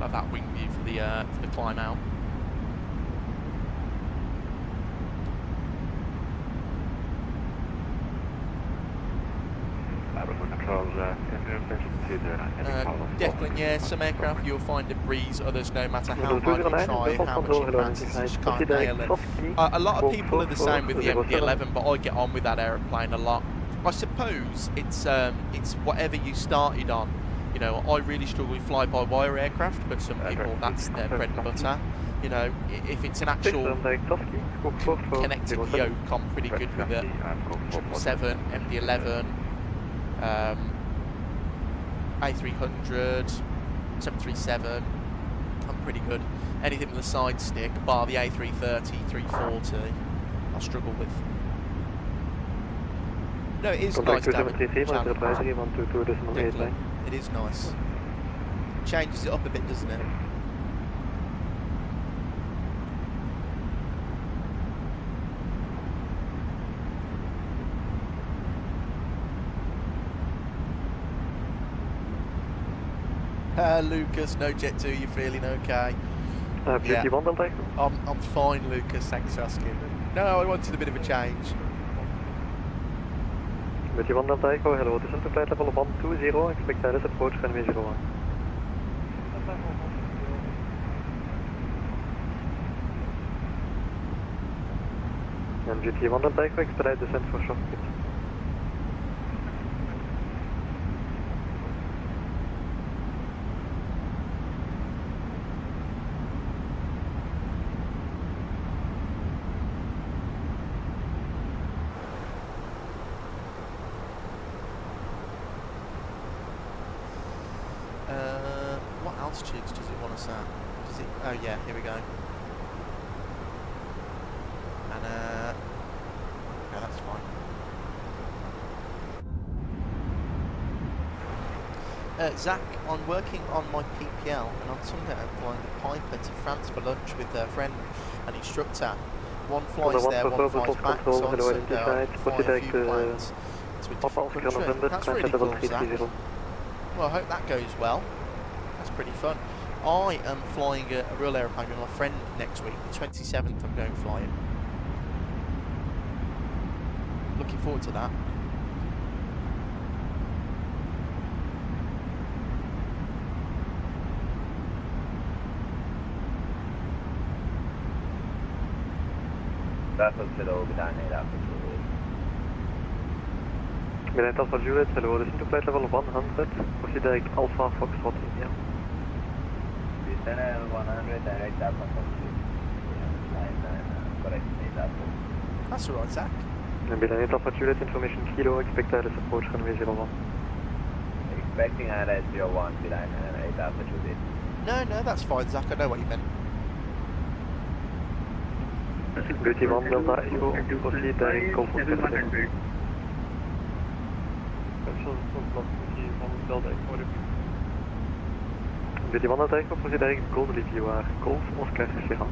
[SPEAKER 1] Have that wing view for the climb out. Declan, yeah, some aircraft you'll find a breeze, others no matter how hard you try, how much you practice, you just can't nail it. A lot of people are the same with the MD-11, but I get on with that aeroplane a lot. I suppose it's whatever you started on. You know, I really struggle with fly-by-wire aircraft, but some people, that's their bread and butter. You know, if it's an actual connected yoke, I'm pretty good with it. 777, MD-11, A300, 737, I'm pretty good. Anything with a side stick, bar the A330, 340, I'll struggle with. No, it is nice to have a challenge. It is nice. Changes it up a bit, doesn't it? Lucas, no Jet 2, you feeling okay?
[SPEAKER 2] Yeah.
[SPEAKER 1] I'm fine, Lucas, thanks for asking. No, I wanted a bit of a change.
[SPEAKER 2] Beauty 1 Delta Echo, hello, descent to flight level 120, expect ILS approach runway 01. And GT 1 Delta Echo, expedite descent for short pitch.
[SPEAKER 1] altitudes does it want us at? Does it? Oh yeah, here we go. And yeah, that's fine. Zach, I'm working on my PPL, and on Sunday I'm flying the Piper to France for lunch with a friend and instructor. One flies there, one flies back, so on Sunday I fly a few planes to a different country. That's really cool, Zach. Well, I hope that goes well. That's pretty fun. I am flying a real aeroplane with my friend next week, the 27th I'm going flying. Looking forward to that.
[SPEAKER 6] That was hello, good night, after
[SPEAKER 2] Midnight Alpha Juliet, hello, this is to flight level 100, proceed direct Alpha Foxtrot India.
[SPEAKER 6] Channel 100, direct Alpha Foxtrot. Correct,
[SPEAKER 1] That's alright, Zach.
[SPEAKER 2] Midnight Alpha Juliet, information Kilo, expect ILS approach runway 01.
[SPEAKER 6] Expecting ILS 01, Midnight Alpha Juliet.
[SPEAKER 1] No, that's fine, Zach, I know what you meant.
[SPEAKER 2] Beauty 1 Delta Echo, proceed direct Golf of Pacific. Beauty 1 Delta Echo, proceed direct Golf Review, Golf Oscar Sierra.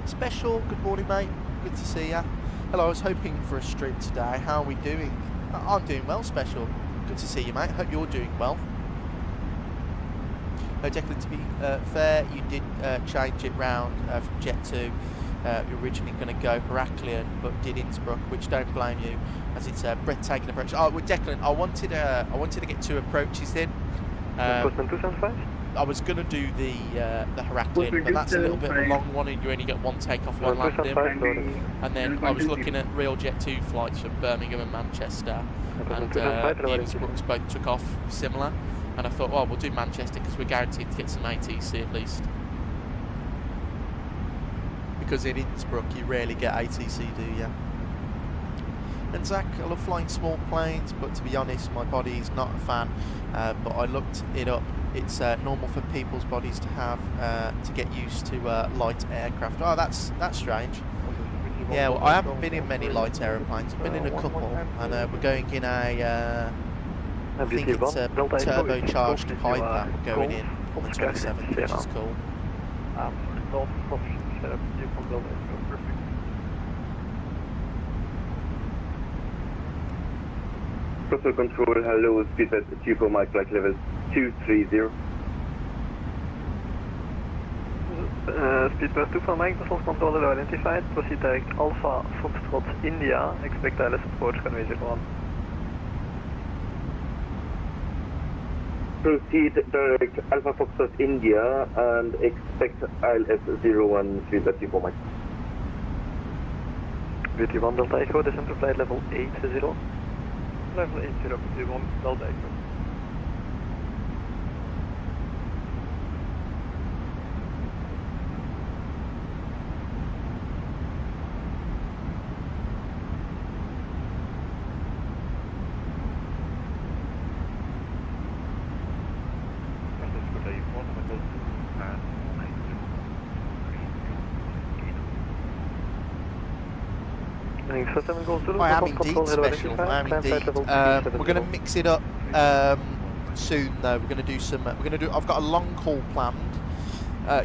[SPEAKER 1] Special, good morning mate, good to see ya. Hello, I was hoping for a stream today. How are we doing? I'm doing well, Special. Good to see you, mate. Hope you're doing well. Declan, to be fair, you did change it round from Jet 2. You were originally going to go Heraklion, but did Innsbruck, which don't blame you, as it's a breathtaking approach. Oh, well, Declan, I wanted to get 2 approaches in.
[SPEAKER 2] Postman 275?
[SPEAKER 1] I was going to do the Heraklion, but that's a little bit of a long one, and you only get 1 takeoff, 1 landing. And then I was looking at real Jet 2 flights from Birmingham and Manchester, and the Innsbrucks both took off similar. And I thought, well, we'll do Manchester because we're guaranteed to get some ATC at least. Because in Innsbruck you rarely get ATC, do you? And Zach, I love flying small planes, but to be honest, my body's not a fan. But I looked it up. It's normal for people's bodies to have to get used to light aircraft. Oh, that's strange. Yeah, well, I haven't been in many light airplanes. I've been in a couple, and we're going in a. I think it's a turbocharged Piper going in on the 27th, which is cool.
[SPEAKER 7] Protocol control, hello, speedbird 24 Mike, flight level 230.
[SPEAKER 2] Speedbird 24 Mike, vessels controller identified, proceed direct Alpha Foxtrot India, expect ILS approach runway 01.
[SPEAKER 7] Proceed direct Alpha Foxtrot India and expect ILS 01, speedbird 24 Mike.
[SPEAKER 2] Beauty 1 Delta Echo, descend to flight level 80. Level 80, Beauty 1 Delta Echo.
[SPEAKER 1] I am indeed, Special. I am indeed. We're going to mix it up soon, though. We're going to do some. I've got a long haul planned.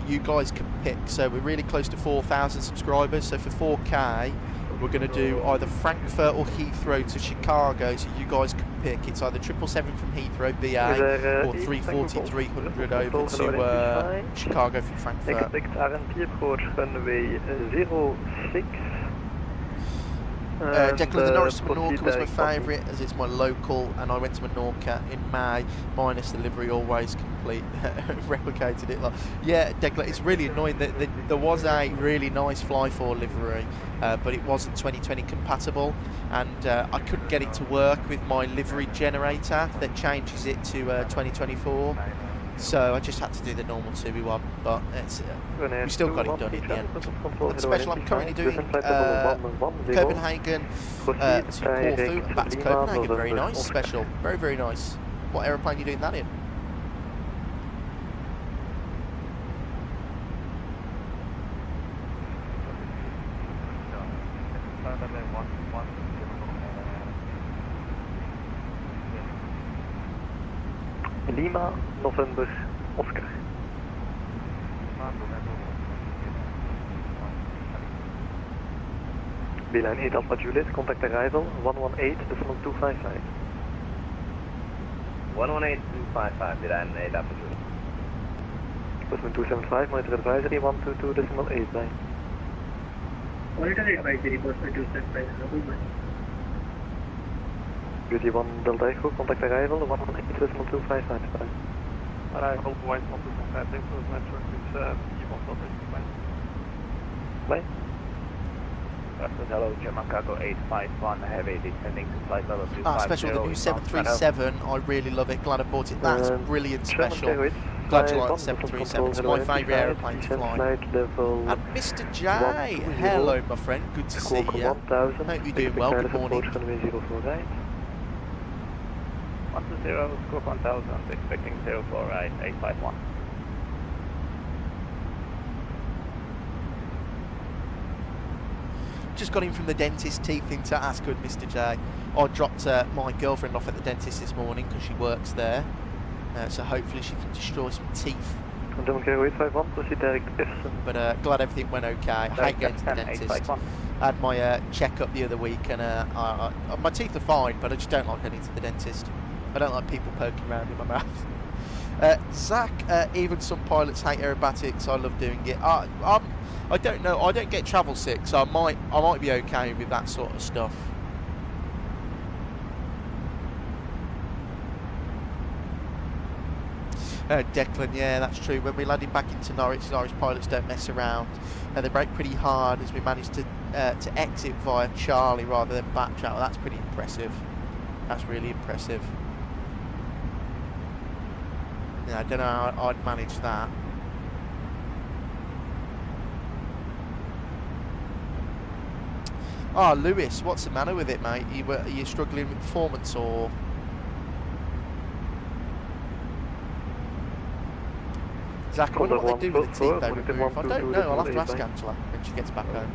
[SPEAKER 1] You guys can pick. So we're really close to 4,000 subscribers. So for 4K, we're going to do either Frankfurt or Heathrow to Chicago. So you guys can pick. It's either 777 from Heathrow BA or 340-300 over to Chicago from Frankfurt.
[SPEAKER 2] Expect RNP approach runway 06.
[SPEAKER 1] Declan, the Norris to Menorca was my favourite as it's my local, and I went to Menorca in May, minus the livery always complete, replicated it. Yeah, Declan, it's really annoying that there was a really nice Fly4 livery, but it wasn't 2020 compatible, and I couldn't get it to work with my livery generator that changes it to 2024. So I just had to do the normal 2v1, but it's, we still got it done in the end. The special I'm currently doing Copenhagen to Corfu and back to Copenhagen. Very nice special, very, very nice. What aeroplane are you doing that in?
[SPEAKER 2] Lima, November, Oscar. Beeline 8 Alpha Juliet, contact arrival 118.255.
[SPEAKER 6] 118.255, Beeline 8 Alpha Juliet.
[SPEAKER 2] Cosmo 275, monitor advisory 122.8.
[SPEAKER 8] Monitor advisory, Cosmo 275, good.
[SPEAKER 2] Beauty 1 Delta Echo, contact arrival 118.255.
[SPEAKER 9] Arrival White 125, close network is
[SPEAKER 2] Bye.
[SPEAKER 6] Hello, German Cargo 851, heavy descending to flight level 250.
[SPEAKER 1] Special, the new 737, I really love it, glad I bought it. That's brilliant special. Glad you like the 737, it's my favourite aeroplane to fly. And Mr. J, hello my friend, good to see you. Hope you're doing well, good morning.
[SPEAKER 6] 120, score 1000, expecting 04 right, 851.
[SPEAKER 1] Just got in from the dentist, teeth into ask good Mr. J. I dropped my girlfriend off at the dentist this morning because she works there. So hopefully she can destroy some teeth. But glad everything went okay. I hate going to the dentist. I had my check-up the other week and my teeth are fine, but I just don't like going to the dentist. I don't like people poking around in my mouth. Zach, even some pilots hate aerobatics. I love doing it. I don't know. I don't get travel sick, so I might be okay with that sort of stuff. Declan, yeah, that's true. When we landed back into Norwich pilots don't mess around. They brake pretty hard as we managed to exit via Charlie rather than backtrack. That's pretty impressive. That's really impressive. Yeah, I don't know how I'd manage that. Ah, Lewis, what's the matter with it, mate? Are you struggling with performance or? Zach, I wonder what they do with the team though. I don't know. I'll have to ask Angela when she gets back home.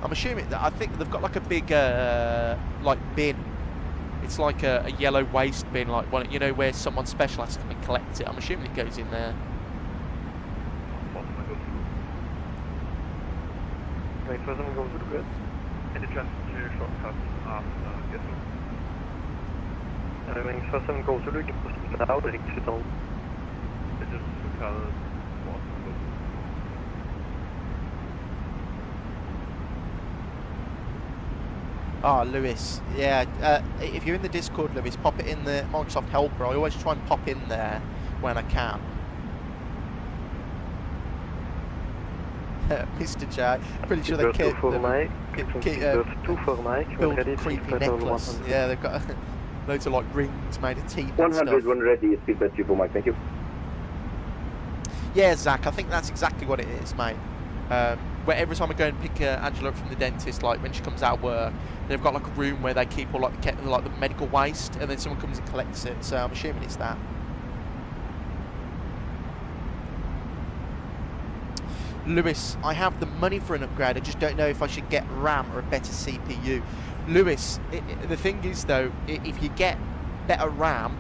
[SPEAKER 1] I'm assuming that I think they've got like a big like bin. It's like a yellow waste bin, like one, you know, where someone special has to come and collect it. I'm assuming it goes in there.
[SPEAKER 2] Right, first I'm going to the grid.
[SPEAKER 9] In the transfer shortcut after Gessel.
[SPEAKER 2] Remaining first I'm going to the grid. Now the ring sit on.
[SPEAKER 9] It is called
[SPEAKER 1] Ah, Lewis, yeah, if you're in the Discord, Lewis, pop it in the Microsoft helper. I always try and pop in there when I can. Mr. J, pretty sure they killed build a creepy necklace. Yeah, they've got loads of like rings made of teeth and stuff.
[SPEAKER 7] 101 ready, speed by 3 for Mike, thank you.
[SPEAKER 1] Yeah, Zach, I think that's exactly what it is, mate. Where every time I go and pick Angela up from the dentist, like when she comes out of work, they've got like a room where they keep all like the medical waste, and then someone comes and collects it. So I'm assuming it's that. Lewis, I have the money for an upgrade. I just don't know if I should get RAM or a better CPU. Lewis, the thing is though, if you get better RAM,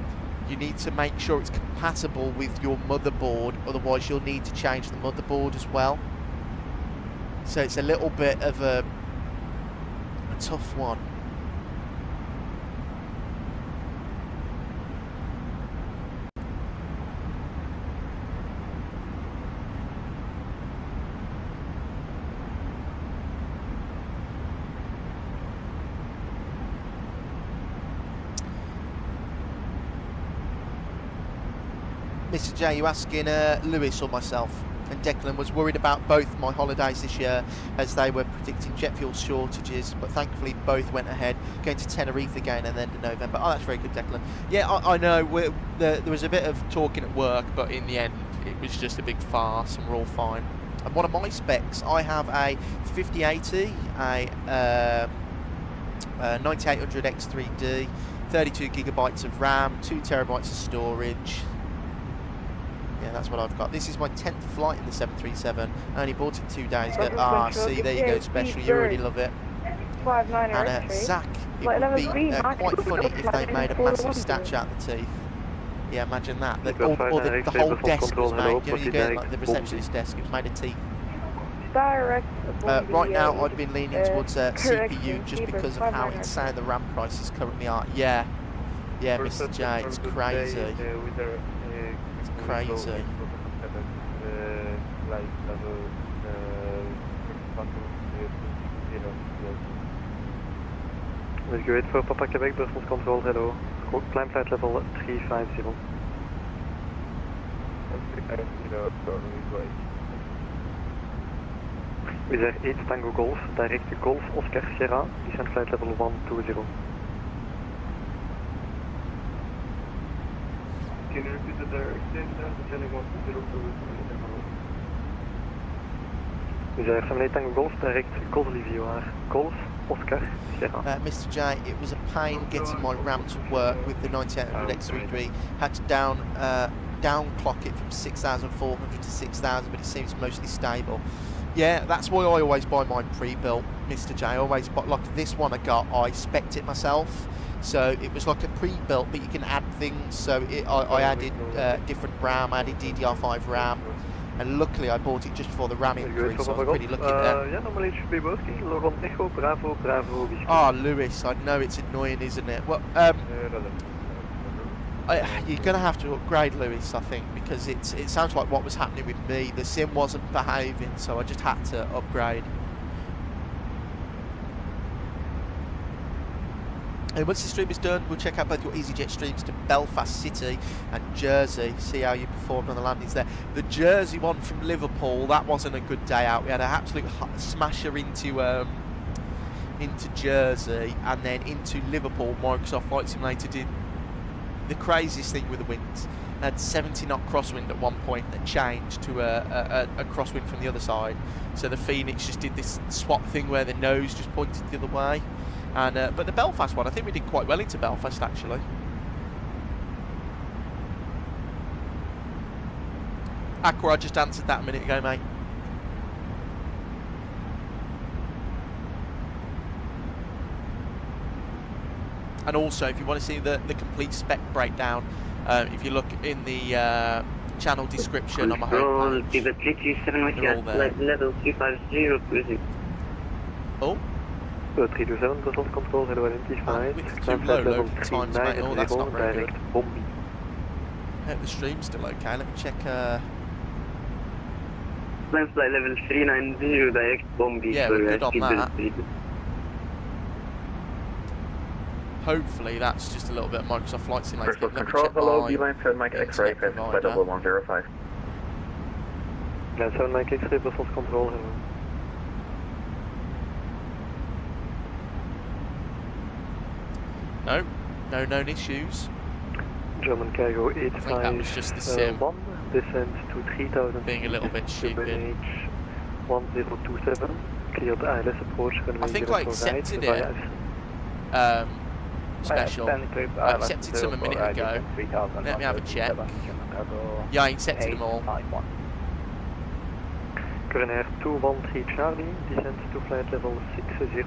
[SPEAKER 1] you need to make sure it's compatible with your motherboard. Otherwise, you'll need to change the motherboard as well. So it's a little bit of a tough one. Mr. J, you asking Lewis or myself? and Declan was worried about both my holidays this year as they were predicting jet fuel shortages, but thankfully both went ahead, going to Tenerife again and then to November. Oh, that's very good, Declan. Yeah, I know there was a bit of talking at work, but in the end it was just a big farce and we're all fine. And one of my specs, I have a 5080, a 9800 X3D, 32 gigabytes of RAM, 2 terabytes of storage. Yeah, that's what I've got. This is my 10th flight in the 737. I only bought it 2 days ago. Ah, see, there you go, special. You already love it. And Zach, it would be quite funny if they made a massive statue out of the teeth. Yeah, imagine that. Or the whole desk was made. You know, you get like the receptionist desk. It was made of teeth. Right now, I've been leaning towards CPU just because of how insane the RAM prices currently are. Yeah, Mr. J, it's crazy. It's crazy.
[SPEAKER 9] Let's go for Papa Quebec, Brussels control, hello. Climb flight level 350. Is there 8 Tango Golf, direct Golf Oscar Sierra, descent flight level 120.
[SPEAKER 2] Can you repeat the direction? Descending 120.
[SPEAKER 9] Is there 78 Tango Golf, direct Golf Livioir, Golf Oscar Sierra.
[SPEAKER 1] Mr. J, it was a pain getting my RAM to work with the 9800 X3D. Had to down clock it from 6,400 to 6,000, but it seems mostly stable. Yeah, that's why I always buy mine pre-built, Mr. J. I always buy, like this one I got, I spec'd it myself. So it was like a pre-built, but you can add things. So I added different RAM, added DDR5 RAM. And luckily I bought it just before the RAM increase, so I was pretty lucky there.
[SPEAKER 9] Yeah, normally it should be working. Laurent Echo, Bravo, Bravo, Whiskey.
[SPEAKER 1] Ah, Lewis, I know it's annoying, isn't it? Well, you're going to have to upgrade, Lewis, I think, because it sounds like what was happening with me. The sim wasn't behaving, so I just had to upgrade. And once the stream is done, we'll check out both your EasyJet streams to Belfast City and Jersey, see how you performed on the landings there. The Jersey one from Liverpool, that wasn't a good day out. We had an absolute smasher into Jersey, and then into Liverpool. Microsoft Flight Simulator did the craziest thing with the winds. They had 70 knot crosswind at one point that changed to a crosswind from the other side. So the Phoenix just did this swap thing where the nose just pointed the other way. And but the Belfast one, I think we did quite well into Belfast actually. Aqua, I just answered that a minute ago, mate. And also, if you want to see the complete spec breakdown, if you look in the channel description on my homepage, they're all there.
[SPEAKER 5] Level 350
[SPEAKER 1] Oh.
[SPEAKER 9] 327 Brussels control, hello, identified.
[SPEAKER 1] It's too low, low times, mate. Oh, that's not very good. I hope the stream's still okay. Let me check.
[SPEAKER 5] Climb flight level 390, direct Bombi.
[SPEAKER 1] Yeah, we're good on that. Hopefully that's just a little bit of Microsoft Flight Simulator.
[SPEAKER 7] Brussels control, hello, B-line 7 Mike X-ray, flight level 105.
[SPEAKER 9] Line 7 Mike X-ray, Brussels control, hello.
[SPEAKER 1] No known issues.
[SPEAKER 9] German cargo 85.
[SPEAKER 1] I think that was just the sim.
[SPEAKER 9] Descent to 3000.
[SPEAKER 1] Being a little bit stupid.
[SPEAKER 9] 1027. Cleared ILS approach.
[SPEAKER 1] I think I accepted it. Special. I accepted some a minute ago. Let me have a check. Yeah, I accepted them all.
[SPEAKER 9] Corner 213 Charlie. Descent to flight level 60.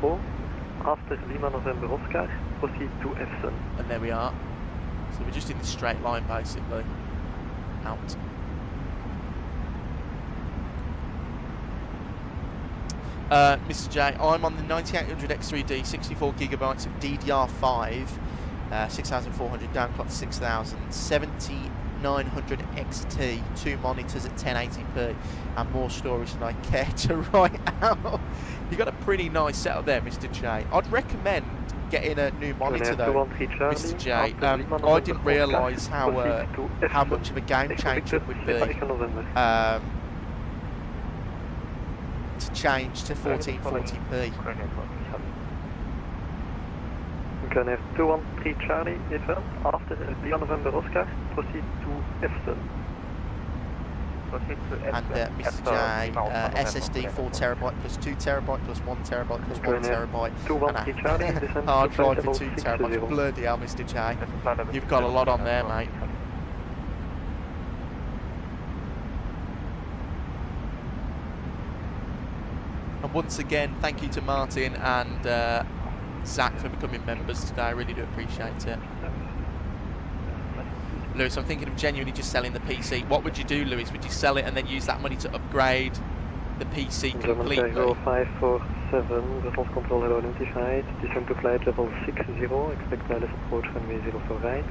[SPEAKER 9] After Lima November Oscar, proceed to Epson.
[SPEAKER 1] And there we are. So we're just in the straight line basically. Out. Mr. J, I'm on the 9800 X3D, 64 gigabytes of DDR5, 6400 down clock to 6000, 7900 XT, 2 monitors at 1080p, and more storage than I care to write out. You got a pretty nice setup there, Mr. J. I'd recommend getting a new monitor though, Mr. J. I didn't realise how much of a game changer it would be. change to 1440p.
[SPEAKER 9] Gunner 213 Charlie, return. After Lima November Oscar, proceed to Epson.
[SPEAKER 1] And Mr. J, SSD 4TB plus 2TB plus 1TB plus 1TB.
[SPEAKER 9] 213 Charlie,
[SPEAKER 1] And a hard drive for 2TB. Bloody hell, Mr. J. You've got a lot on there, mate. And once again, thank you to Martin and Zach for becoming members today. I really do appreciate it. Lewis, I'm thinking of genuinely just selling the PC. What would you do, Lewis? Would you sell it and then use that money to upgrade the PC completely?
[SPEAKER 9] 547, reference control hello identified. Descend to flight level 60, expect wireless approach runway 04 right.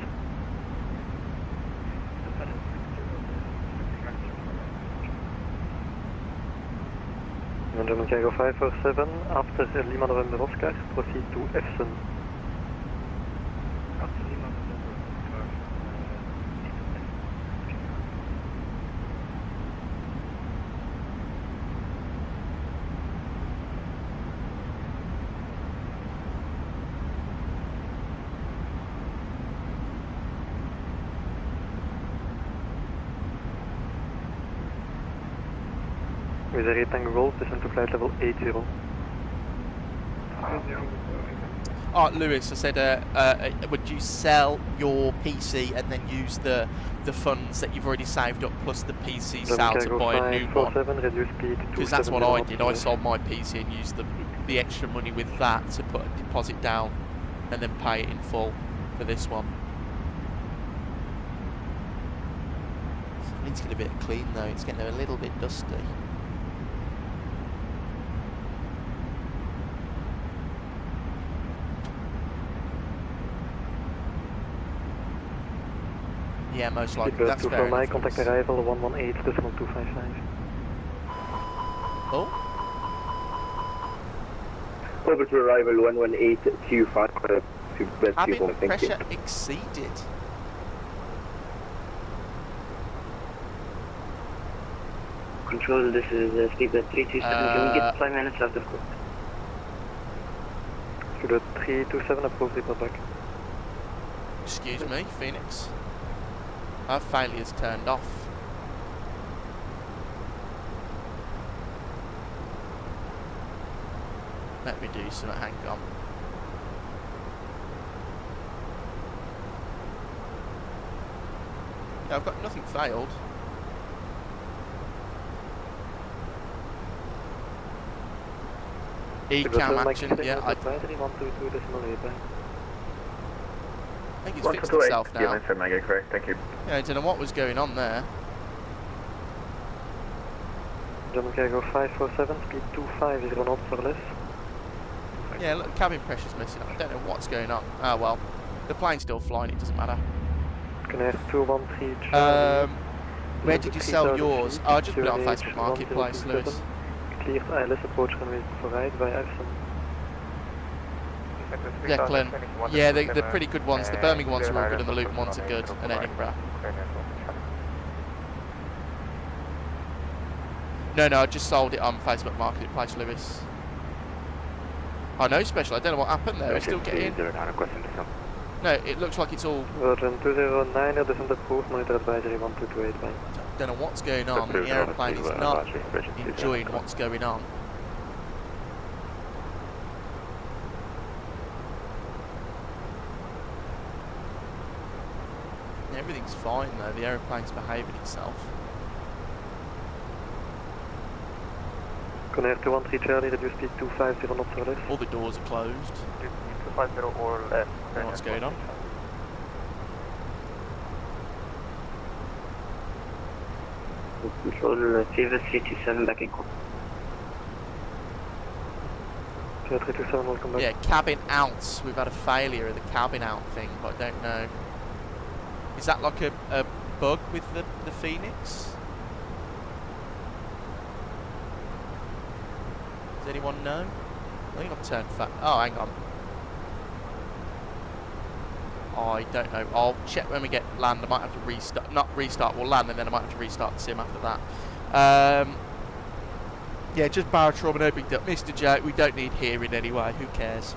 [SPEAKER 9] German Cargo 547, after Lima November Oscar, proceed to Epson. With a rectangle Golf, descend to flight level 80.
[SPEAKER 1] Oh, Lewis, I said, would you sell your PC and then use the funds that you've already saved up plus the PC sale to buy a new one? Because that's what I did. I sold my PC and used the extra money with that to put a deposit down and then pay it in full for this one. It needs to get a bit clean though. It's getting a little bit dusty. Yeah, most likely. That's fair enough.
[SPEAKER 9] Contact arrival 118.255.
[SPEAKER 1] Oh?
[SPEAKER 7] Over to arrival 11825.
[SPEAKER 1] Cabin pressure exceeded.
[SPEAKER 5] Control, this is speedbird 327. Can we get 5 minutes out of course?
[SPEAKER 9] Speedbird 327, approve report back.
[SPEAKER 1] Excuse me, Phoenix. Our failure's turned off. Let me do something, hang on. Yeah, I've got nothing failed. ECAM action, yeah, I think it's fixed itself now.
[SPEAKER 6] Yeah, correct, thank you.
[SPEAKER 1] Yeah, I don't know what was going on there.
[SPEAKER 9] German Cargo 547, speed 25, 0 knots or less.
[SPEAKER 1] Yeah, look, cabin pressure's missing. I don't know what's going on. Ah, well, the plane's still flying, it doesn't matter.
[SPEAKER 9] Connect 213.
[SPEAKER 1] Where did you sell yours? Oh, I just put it on Facebook Marketplace, Lewis.
[SPEAKER 9] Cleared ILS approach runway for right by Epson.
[SPEAKER 1] Yeah, Glenn. Yeah, they're pretty good ones. The Birmingham ones are all good and the Luton ones are good, and Edinburgh. No, I just sold it on Facebook Marketplace, Lewis. Oh, no special. I don't know what happened there. We're still getting... No, it looks like it's all...
[SPEAKER 9] Virgin 209, descent approved, monitor advisory 1228 by.
[SPEAKER 1] Don't know what's going on. The aeroplane is not enjoying what's going on. Everything's fine though, the aeroplane's behaving itself.
[SPEAKER 9] Conair 213 Charlie, reduce speed 250 knots or less.
[SPEAKER 1] All the doors are closed.
[SPEAKER 6] 250 or less.
[SPEAKER 1] What's going on?
[SPEAKER 5] Control, Fever 327 back in call.
[SPEAKER 9] Fever 327, welcome back.
[SPEAKER 1] Yeah, cabin out. We've had a failure of the cabin out thing, but I don't know. Is that like a bug with the Phoenix? Does anyone know? I think I've turned fat. Oh, hang on. I don't know. I'll check when we get land. I might have to restart. Not restart, we'll land and then I might have to restart the sim after that. Yeah, just barrel trauma, no big deal. Mr. J, we don't need hearing anyway, who cares?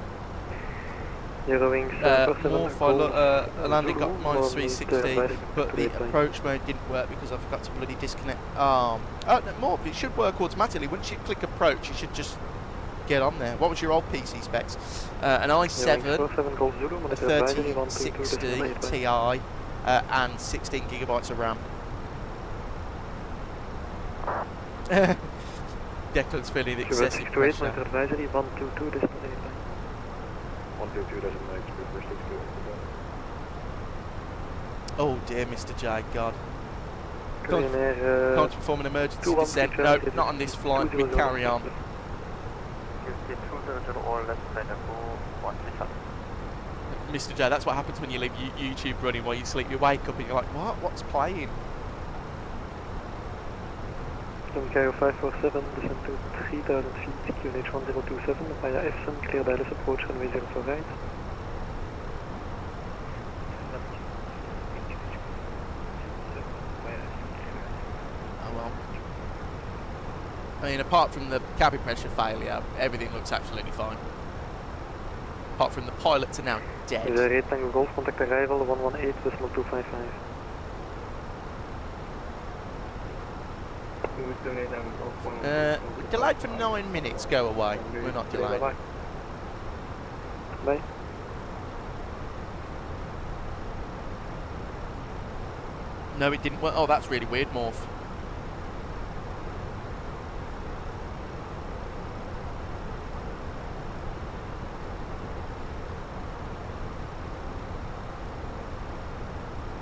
[SPEAKER 9] Eurowings
[SPEAKER 1] Morph, landing got minus 360, but the approach mode didn't work because I forgot to bloody disconnect arm. Oh, no, Morph, it should work automatically. Once you click approach, you should just get on there. What was your old PC specs? An i7, a 3060 Ti, and 16 gigabytes of RAM. Declan's feeling excessive pressure.
[SPEAKER 9] advisory 122.
[SPEAKER 2] 122 doesn't make it.
[SPEAKER 1] Oh dear, Mr. J, God. Can't
[SPEAKER 9] Can't
[SPEAKER 1] perform an emergency descent. No, not on this flight. We carry on. Mr. J, that's what happens when you leave YouTube running while you sleep. You wake up and you're like, what? What's playing?
[SPEAKER 9] Cairo 547, descend to 3000 feet, QNH 1027, via FSIM, clear Dallas approach, runway 04 right.
[SPEAKER 1] Oh well. I mean, apart from the cabin pressure failure, everything looks absolutely fine. Apart from the pilots are now dead.
[SPEAKER 9] Red Tango Golf, contact arrival 118.255.
[SPEAKER 1] We're delayed for 9 minutes, go away. We're not delayed.
[SPEAKER 9] Bye.
[SPEAKER 1] No, it didn't work. Oh, that's really weird, Morph.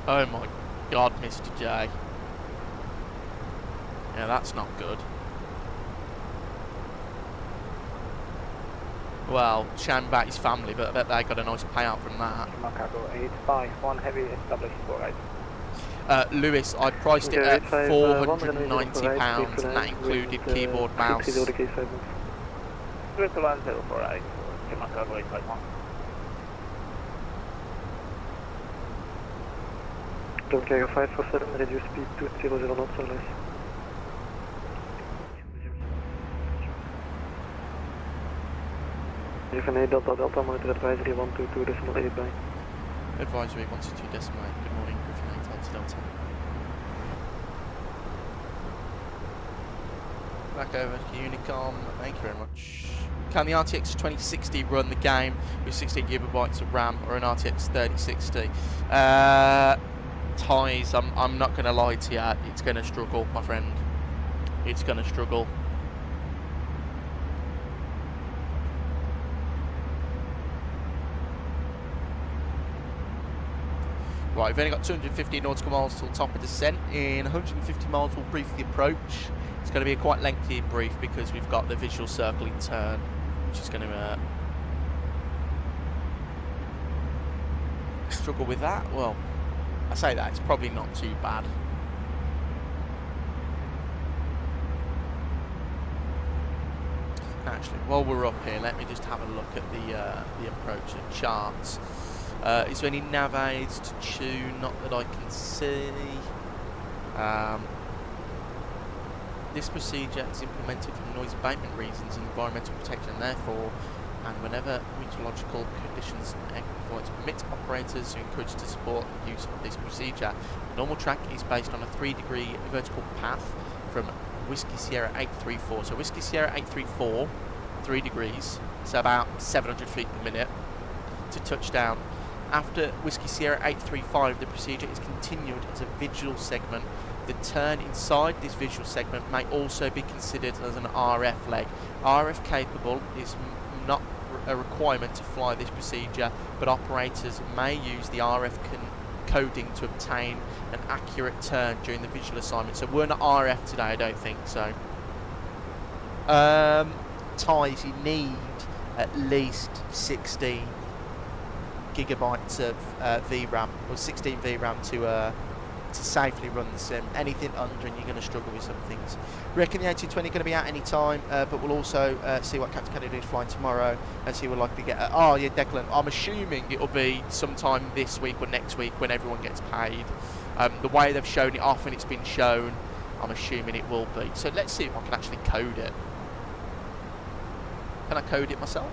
[SPEAKER 1] Oh my God, Mr. J. Yeah, that's not good. Well, shame about his family, but I bet they got a nice payout from that.
[SPEAKER 6] Chicago 851 heavy established for right.
[SPEAKER 1] Lewis, I priced it at £490, and that included keyboard, mouse.
[SPEAKER 6] Crystal 104 right. Chicago 851.
[SPEAKER 9] Cairo 547, reduce speed to 00 knots or less. FNA Delta Delta, monitor advisory 122.8 by.
[SPEAKER 1] Advisory 122.8. Good morning, Griffin 8 Delta Delta. Back over to Unicom. Thank you very much. Can the RTX 2060 run the game with 16 gigabytes of RAM or an RTX 3060? Ties, I'm not going to lie to you. It's going to struggle, my friend. It's going to struggle. Right, we've only got 250 nautical miles till top of descent. In 150 miles, we'll brief the approach. It's going to be a quite lengthy brief because we've got the visual circle in turn, which is going to struggle with that. Well, I say that, it's probably not too bad. Actually, while we're up here, let me just have a look at the approach and charts. Is there any nav aids to tune? Not that I can see. This procedure is implemented for noise abatement reasons and environmental protection, and therefore, and whenever meteorological conditions and equipoints permit operators who encourage to support the use of this procedure. The normal track is based on a 3-degree vertical path from Whiskey Sierra 834. So Whiskey Sierra 834, 3 degrees, so about 700 feet per minute to touchdown. After Whiskey Sierra 835, the procedure is continued as a visual segment. The turn inside this visual segment may also be considered as an RF leg. RF capable is not a requirement to fly this procedure, but operators may use the RF coding to obtain an accurate turn during the visual assignment. So we're not RF today, I don't think so. Ties, you need at least 16 gigabytes of VRAM, or 16 VRAM to safely run the sim. Anything under and you're going to struggle with some things. Reckon the A320 going to be out any time, but we'll also see what Captain Kennedy is flying tomorrow and see what we're likely to get. Oh yeah, Declan, I'm assuming it'll be sometime this week or next week when everyone gets paid. The way they've shown it off and it's been shown, I'm assuming it will be. So let's see if I can actually code it. Can I code it myself?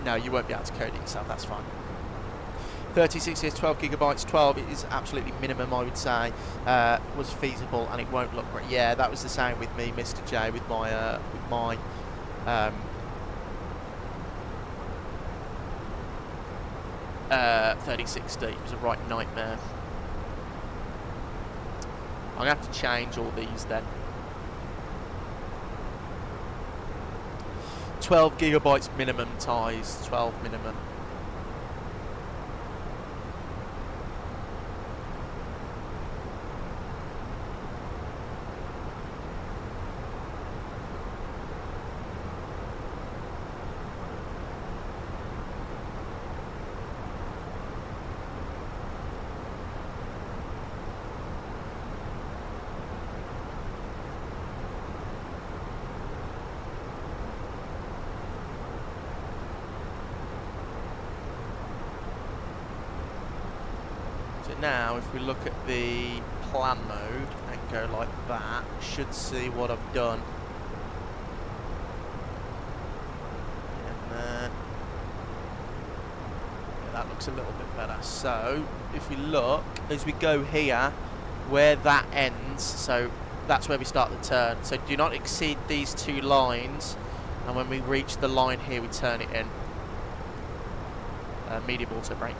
[SPEAKER 1] No, you won't be able to code it yourself, that's fine. 3060 is 12 gigabytes, 12 is absolutely minimum, I would say, was feasible, and it won't look great. Yeah, that was the same with me, Mr. J, with my 3060. It was a right nightmare. I'm going to have to change all these then. 12 gigabytes minimum ties, 12 minimum. Now, if we look at the plan mode and go like that, should see what I've done. And yeah, that looks a little bit better. So, if we look, as we go here, where that ends, so that's where we start the turn. So do not exceed these two lines, and when we reach the line here, we turn it in. Medium auto brake.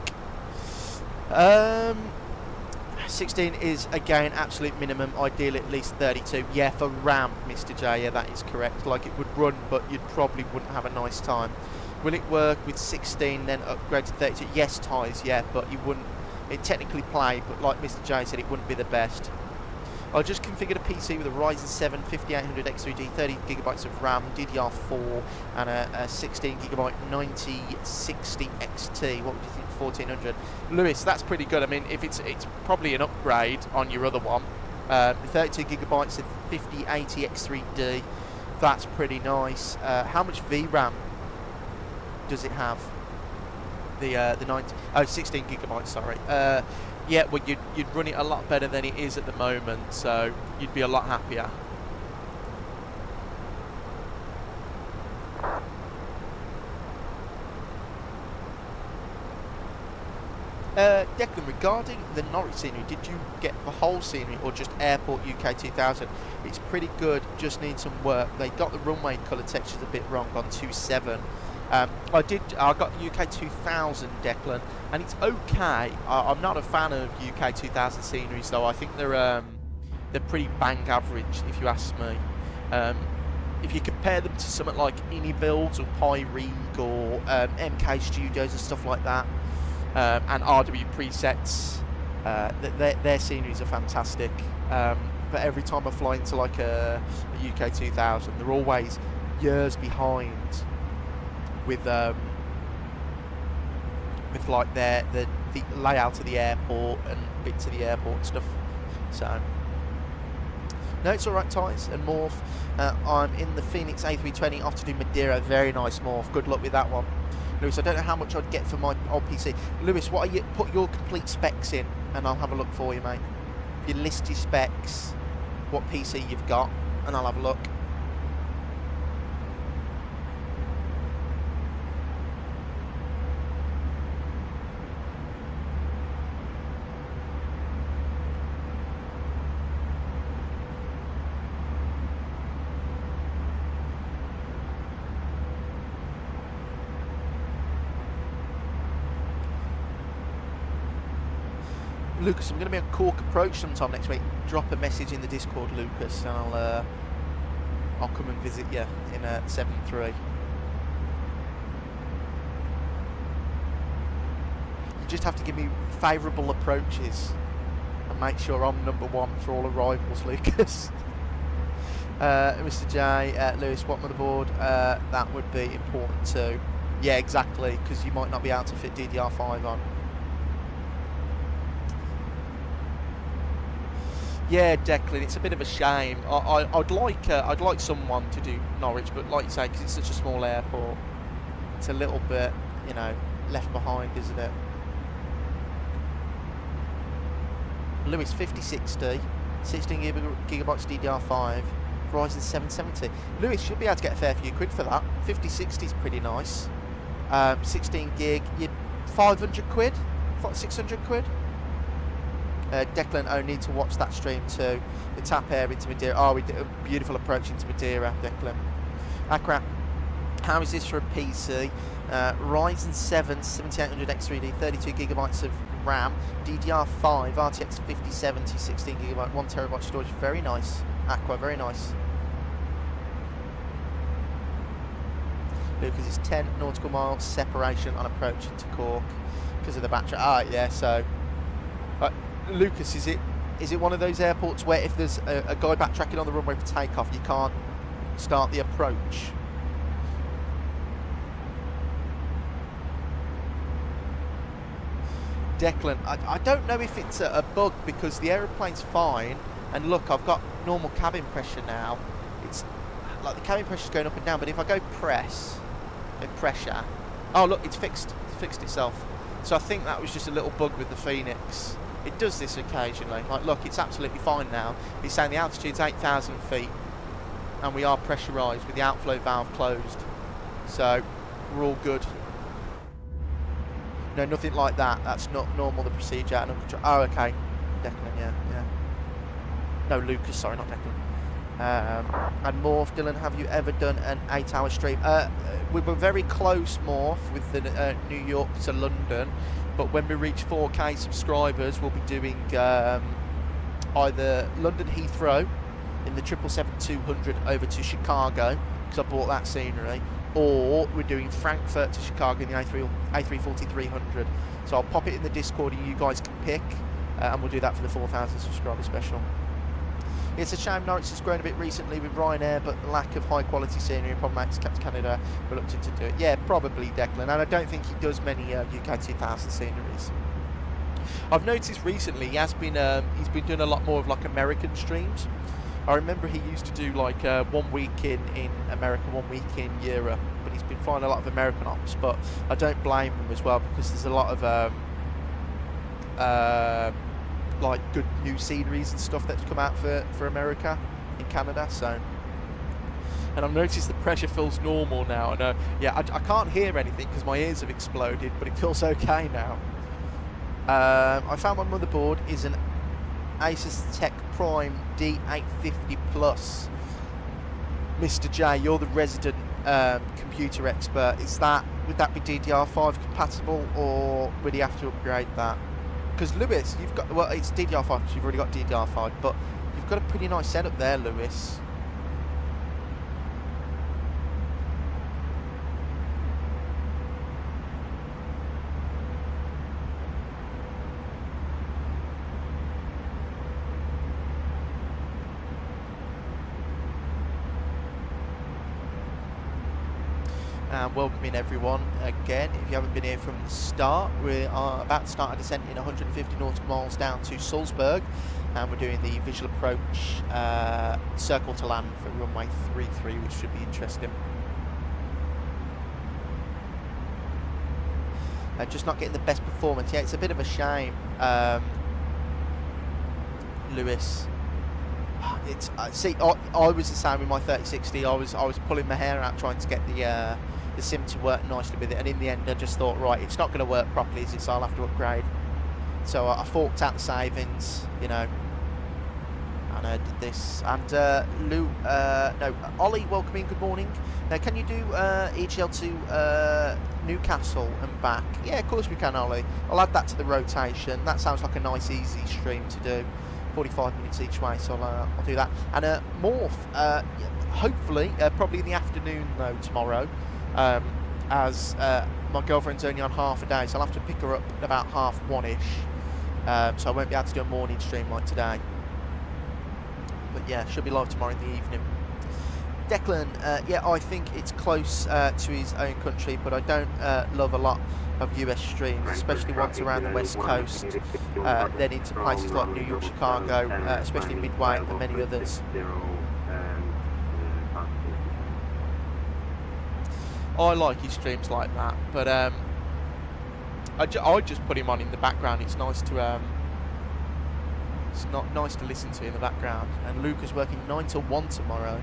[SPEAKER 1] 16 is again absolute minimum, ideal at least 32. Yeah, for RAM, Mr. J, yeah, that is correct. Like, it would run, but you probably wouldn't have a nice time. Will it work with 16 then upgrade to 32? Yes, ties, yeah, but you wouldn't. It technically play, but like Mr. J said, it wouldn't be the best. I just configured a PC with a Ryzen 7 5800 X3D, 30 gigabytes of RAM, DDR4, and a 16 gigabyte 9060 XT. What would you think? 1400. Lewis, that's pretty good. I mean, if it's probably an upgrade on your other one. 32 gigabytes of 5080 X3D. That's pretty nice. How much VRAM does it have? The 16 gigabytes. Sorry. Yeah, well, you'd run it a lot better than it is at the moment, so you'd be a lot happier. Declan, regarding the Norwich scenery, did you get the whole scenery or just Airport UK 2000? It's pretty good, just needs some work. They got the runway colour textures a bit wrong on 27. I got UK 2000, Declan, and it's okay. I'm not a fan of UK 2000 sceneries, though. I think they're pretty bang average, if you ask me. If you compare them to something like Ini Builds or Pyrig or MK Studios and stuff like that, and RW Presets, their sceneries are fantastic. But every time I fly into like a UK 2000, they're always years behind with like the layout of the airport and bits of the airport and stuff. So no, it's alright, Ties and Morph. I'm in the FENIX A320 off to do Madeira. Very nice, Morph. Good luck with that one. Lewis, I don't know how much I'd get for my old PC. Lewis, what are you? Put your complete specs in and I'll have a look for you, mate. If you list your specs, what PC you've got, and I'll have a look. Lucas, I'm going to be on Cork Approach sometime next week. Drop a message in the Discord, Lucas, and I'll come and visit you in 7-3. You just have to give me favourable approaches and make sure I'm #1 for all arrivals, Lucas. Mr. J, Lewis, what motherboard? That would be important too. Yeah, exactly, because you might not be able to fit DDR5 on. Yeah, Declan, it's a bit of a shame. I'd like someone to do Norwich, but like you say, because it's such a small airport, it's a little bit, you know, left behind, isn't it? Lewis 5060, 16 gigabytes DDR5, Ryzen 770. Lewis should be able to get a fair few quid for that. 5060 is pretty nice. 16 gig, you're 500 quid, 600 quid. Declan, oh, need to watch that stream too. The tap air into Madeira. Oh, we did a beautiful approach into Madeira, Declan. Crap. How is this for a PC? Ryzen 7 7800 X3D, 32 gigabytes of RAM, DDR5, RTX 5070, 16 gigabyte, 1 terabyte storage. Very nice. Aqua, very nice. Because it's 10 nautical miles separation on approach into Cork because of the battery. Ah, yeah. So, Lucas, is it one of those airports where if there's a guy backtracking on the runway for takeoff, you can't start the approach? Declan, I don't know if it's a bug because the aeroplane's fine, and look, I've got normal cabin pressure now. It's like the cabin pressure's going up and down, but if I go pressure, oh look, it's fixed itself. So I think that was just a little bug with the Phoenix. It does this occasionally. Like, look, it's absolutely fine now. It's saying the altitude's 8,000 feet, and we are pressurised with the outflow valve closed. So we're all good. No, nothing like that. That's not normal, the procedure. And oh, okay. Declan, yeah. No, Lucas, sorry, not Declan. And Morph, Dillon, have you ever done an 8-hour stream? We were very close, Morph, with the New York to London. But when we reach 4K subscribers, we'll be doing either London Heathrow in the 777-200 over to Chicago, because I bought that scenery, or we're doing Frankfurt to Chicago in the A340-300. So I'll pop it in the Discord and you guys can pick, and we'll do that for the 4,000 subscriber special. It's a shame Norwich has grown a bit recently with Ryanair, but the lack of high quality scenery probably makes Captain Canada reluctant to do it. Yeah, probably Declan, and I don't think he does many UK 2000 sceneries. I've noticed recently he's been doing a lot more of like American streams. I remember he used to do like 1 week in America, 1 week in Europe, but he's been flying a lot of American ops. But I don't blame him as well, because there's a lot of like good new sceneries and stuff that's come out for America in Canada. So, and I've noticed the pressure feels normal now, and yeah, I can't hear anything because my ears have exploded, but it feels okay now. I found my motherboard is an Asus Tech Prime D850 Plus. Mr. J, you're the resident computer expert. Would that be DDR5 compatible, or would you have to upgrade that? Because Lewis, you've got, well, it's DDR5 because you've already got DDR5, but you've got a pretty nice setup there, Lewis. And welcoming everyone again. If you haven't been here from the start, we are about to start a descent in 150 nautical miles down to Salzburg, and we're doing the visual approach circle to land for runway 33, which should be interesting. Just not getting the best performance. Yeah, it's a bit of a shame, Lewis. It's see, I was the same with my 3060. I was pulling my hair out trying to get the sim to work nicely with it, and in the end I just thought, right, it's not going to work properly, is it? So I'll have to upgrade. So I forked out the savings, you know, and I did this. And Ollie, welcome in, good morning. Can you do EGL to Newcastle and back? Yeah, of course we can, Ollie. I'll add that to the rotation. That sounds like a nice easy stream to do. 45 minutes each way, so I'll do that. And Morph, hopefully, probably in the afternoon though tomorrow, as my girlfriend's only on half a day, so I'll have to pick her up at about 1:30ish, so I won't be able to do a morning stream like today. But yeah, should be live tomorrow in the evening. Declan, yeah, I think it's close to his own country, but I don't love a lot of US streams, especially ones around the west coast, then into places like New York, Chicago, especially Midway and many others. I like his streams like that, but I just put him on in the background. It's nice to It's not nice to listen to in the background. And Lucas working 9 till 1 tomorrow.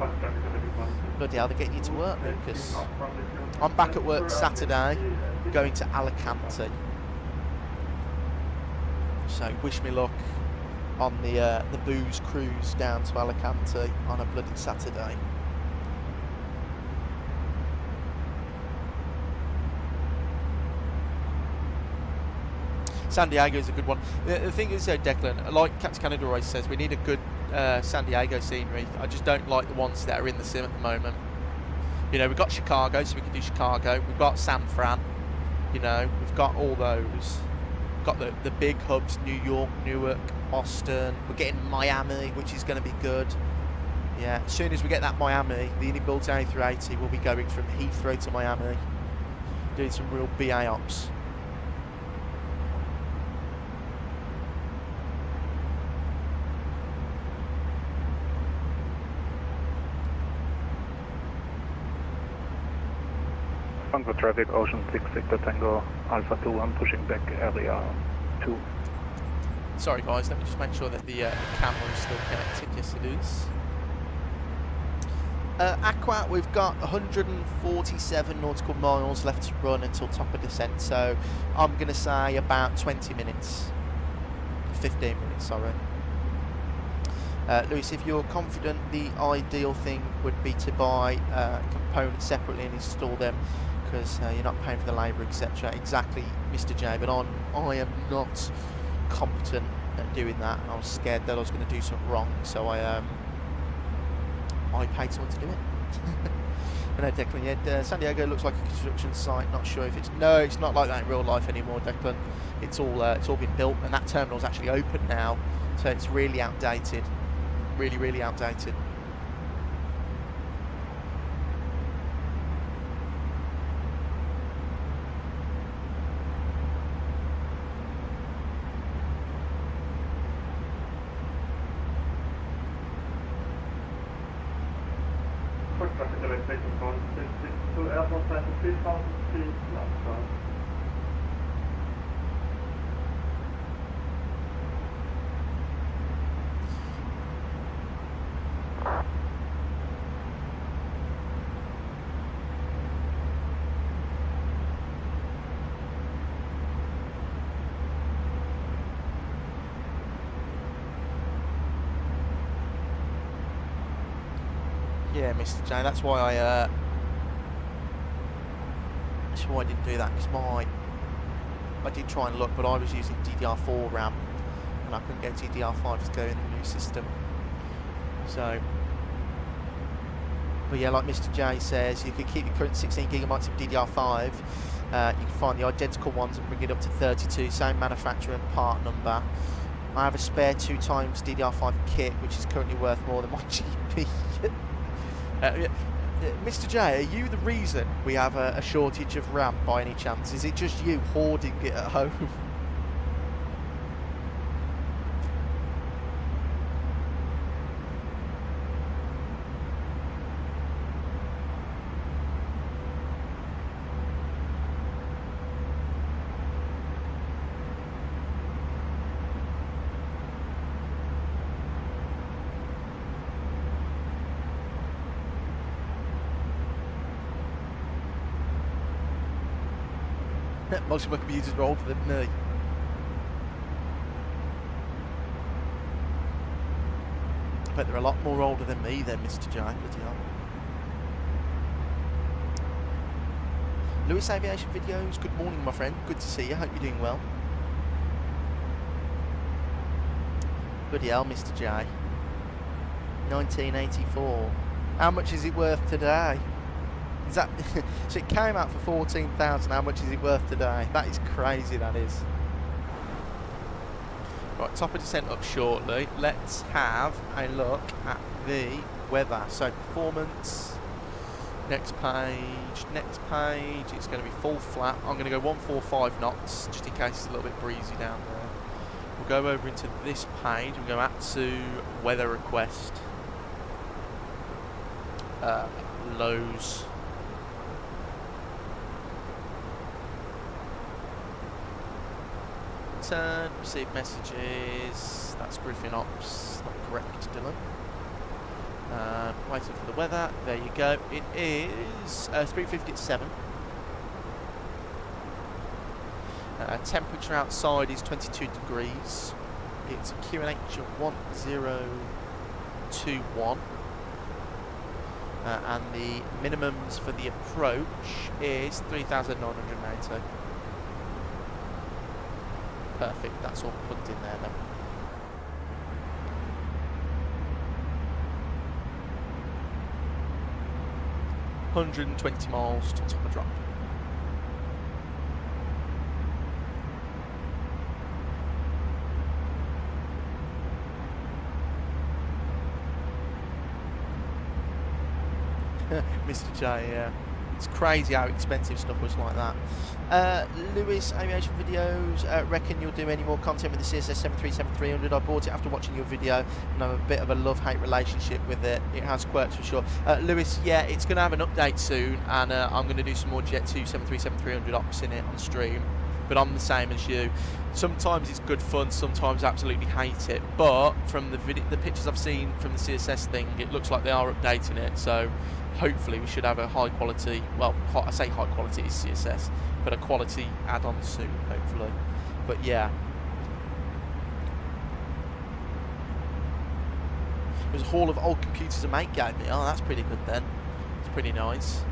[SPEAKER 1] Bloody hell, they're getting you to work, Lucas. I'm back at work Saturday, going to Alicante. So wish me luck on the booze cruise down to Alicante on a bloody Saturday. San Diego is a good one. The thing is, though, Declan, like Captain Canada always says, we need a good San Diego scenery. I just don't like the ones that are in the sim at the moment. You know, we've got Chicago, so we can do Chicago. We've got San Fran. You know, we've got all those. Got the big hubs, New York, Newark, Boston. We're getting Miami, which is going to be good. Yeah, as soon as we get that Miami, the Unibuild A380 will be going from Heathrow to Miami, doing some real BA ops.
[SPEAKER 6] Frankfurt traffic, Ocean 6, Victor Tango, Alpha 2, I'm pushing back area 2.
[SPEAKER 1] Sorry guys, let me just make sure that the camera is still connected. Yes it is. Aqua, we've got 147 nautical miles left to run until top of descent, so I'm going to say about 20 minutes. 15 minutes, sorry. Lewis, if you're confident, the ideal thing would be to buy components separately and install them, because you're not paying for the labour, etc. Exactly, Mr. J, but I am not competent at doing that. I was scared that I was going to do something wrong, so I paid someone to do it. But no, Declan, yeah, San Diego looks like a construction site. Not sure if it's... No, it's not like that in real life anymore, Declan. It's all been built, and that terminal's actually open now, so it's really outdated. Really, really outdated. Yeah, Mr. J, that's why I didn't do that, because I did try and look, but I was using DDR4 RAM and I couldn't get DDR5 to go in the new system. So, but yeah, like Mr. J says, you can keep your current 16 gigabytes of DDR5. You can find the identical ones and bring it up to 32, same manufacturer and part number. I have a spare 2 times DDR5 kit, which is currently worth more than my GP. Mr. J, are you the reason we have a shortage of RAM by any chance? Is it just you hoarding it at home? Most of my computers are older than me. I bet they're a lot more older than me then, Mr. J. Bloody hell. Lewis Aviation Videos, good morning my friend. Good to see you, hope you're doing well. Bloody hell, Mr. J. 1984. How much is it worth today? Is that so it came out for 14,000. How much is it worth today? That is crazy, that is. Right, top of descent up shortly. Let's have a look at the weather. So performance, next page, it's going to be full flat. I'm going to go 145 knots just in case it's a little bit breezy down there. We'll go over into this page and go out to weather request. Lows. turn, receive messages. That's Griffin Ops, not correct, Dillon. Waiting for the weather. There you go. It is 3:50 at 7. Temperature outside is 22 degrees. It's a QNH of 1021. And the minimums for the approach is 3,980. Perfect, that's all plugged in there then. $120 miles to top of drop. Mr. J, yeah. It's crazy how expensive stuff was like that. Lewis, Aviation Videos, reckon you'll do any more content with the CSS 737-300? I bought it after watching your video, and I'm a bit of a love-hate relationship with it. It has quirks for sure. Lewis, yeah, it's going to have an update soon, and I'm going to do some more Jet 2 737-300 ops in it on stream. But I'm the same as you. Sometimes it's good fun, sometimes I absolutely hate it. But from the pictures I've seen from the CSS thing, it looks like they are updating it. So hopefully we should have a high quality, well, I say high quality is CSS, but a quality add-on soon, hopefully. But yeah. There's a haul of old computers a mate gave me. Oh, that's pretty good then. It's pretty nice.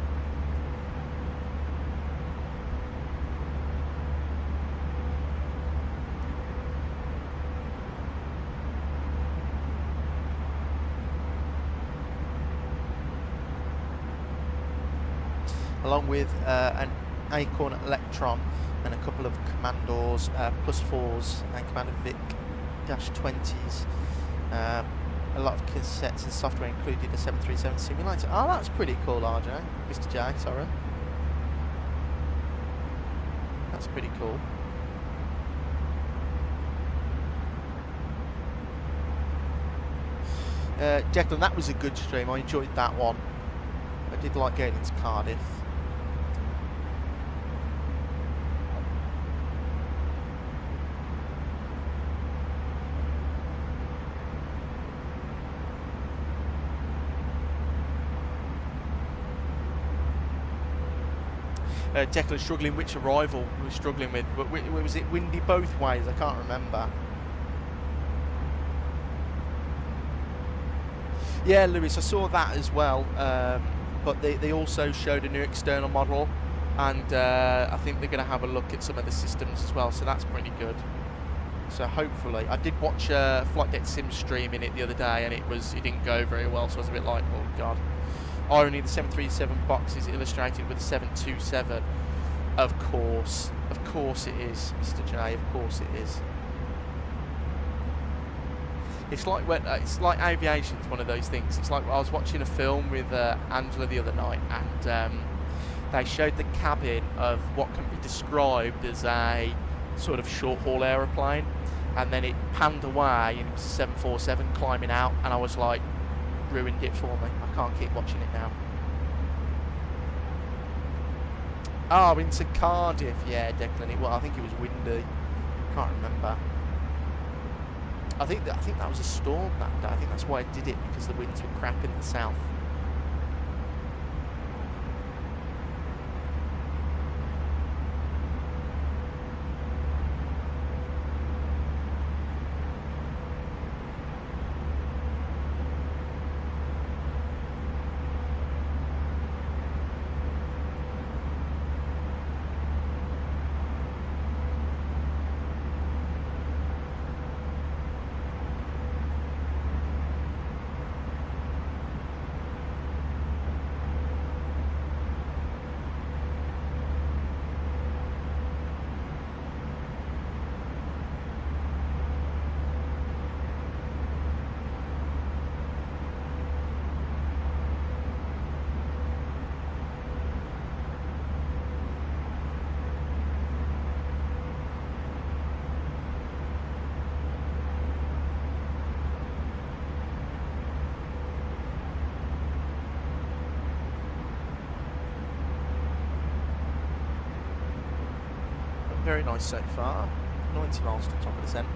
[SPEAKER 1] Along with an Acorn Electron and a couple of Commandors, +4s and Commander Vic-20s. A lot of cassettes and software included a 737 simulator. Oh, that's pretty cool, RJ. Mr. J, sorry. That's pretty cool. Declan, that was a good stream. I enjoyed that one. I did like getting into Cardiff. Declan struggling, which arrival we were struggling with, but was it windy both ways? I can't remember. Yeah, Lewis, I saw that as well, but they also showed a new external model, and I think they're going to have a look at some of the systems as well, so that's pretty good. So hopefully, I did watch Flight Deck Sim stream in it the other day, and it didn't go very well, so I was a bit like, oh god. Irony, the 737 box is illustrated with a 727. Of course it is, Mr. J. Of course it is. It's like aviation. It's one of those things. It's like I was watching a film with Angela the other night, and they showed the cabin of what can be described as a sort of short-haul aeroplane, and then it panned away, and it was a 747 climbing out, and I was like, ruined it for me. I can't keep watching it now. Oh, into Cardiff, yeah, Declan. Well, I think it was windy. Can't remember. I think that was a storm that day. I think that's why I did it, because the winds were crap in the south. Very nice so far. 90 miles to the top of descent.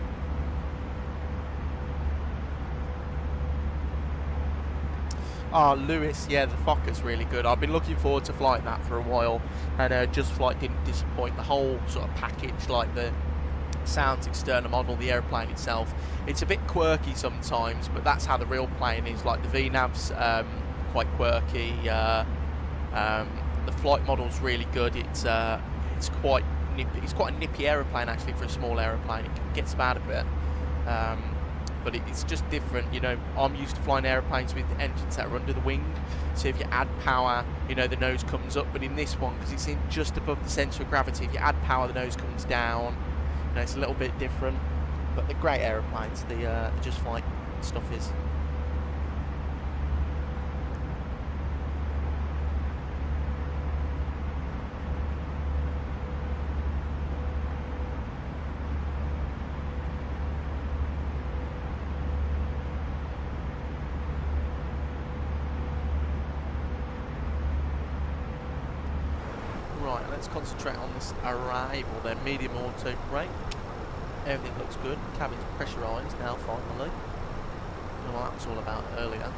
[SPEAKER 1] Oh, Lewis, yeah, the Fokker's really good. I've been looking forward to flying that for a while, and Just Flight didn't disappoint. The whole sort of package, like the sounds external model, the airplane itself, it's a bit quirky sometimes, but that's how the real plane is. Like the VNAV's quite quirky. The flight model's really good. It's quite nippy. It's quite a nippy aeroplane actually for a small aeroplane. It gets about a bit. But it's just different, you know. I'm used to flying airplanes with engines that are under the wing, so if you add power, you know, the nose comes up. But in this one, because it's in just above the centre of gravity, if you add power, the nose comes down. You know, it's a little bit different. But they're great airplanes. The Just Flight stuff is. Right, let's concentrate on this arrival then. Medium auto brake. Everything looks good. Cabin's pressurised now, finally. I don't know what that was all about earlier.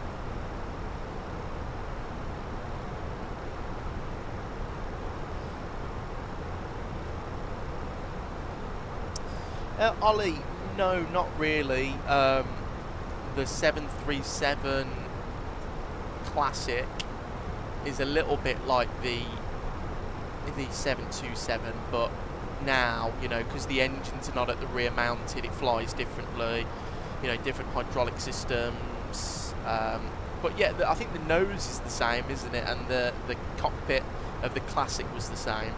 [SPEAKER 1] Ollie, no, not really. The 737 Classic is a little bit like the 727, but now, you know, because the engines are not at the rear mounted, it flies differently, you know, different hydraulic systems. But yeah, I think the nose is the same, isn't it? And the cockpit of the Classic was the same.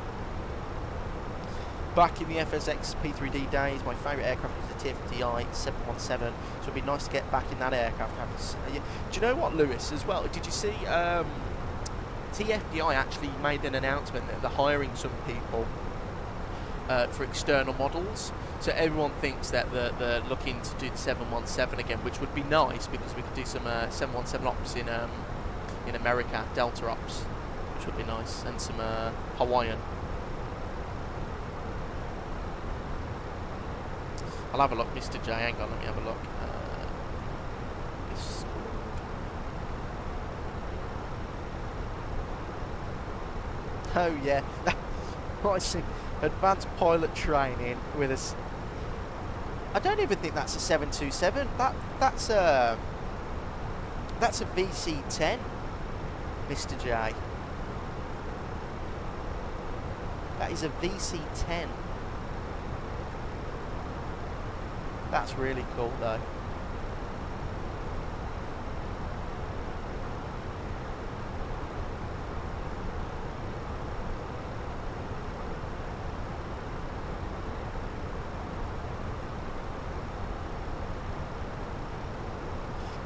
[SPEAKER 1] Back in the FSX P3D days, my favourite aircraft was the TFDI 717, so it'd be nice to get back in that aircraft. Do you know what, Lewis, as well? Did you see TFDI actually made an announcement that they're hiring some people for external models? So everyone thinks that they're looking to do the 717 again, which would be nice because we could do some 717 ops in America, Delta ops, which would be nice, and some Hawaiian. I'll have a look, Mr. J. Hang on, let me have a look. Oh yeah, I see. Advanced pilot training with us. I don't even think that's a 727. That's a VC-10, Mr. J. That is a VC-10. That's really cool though.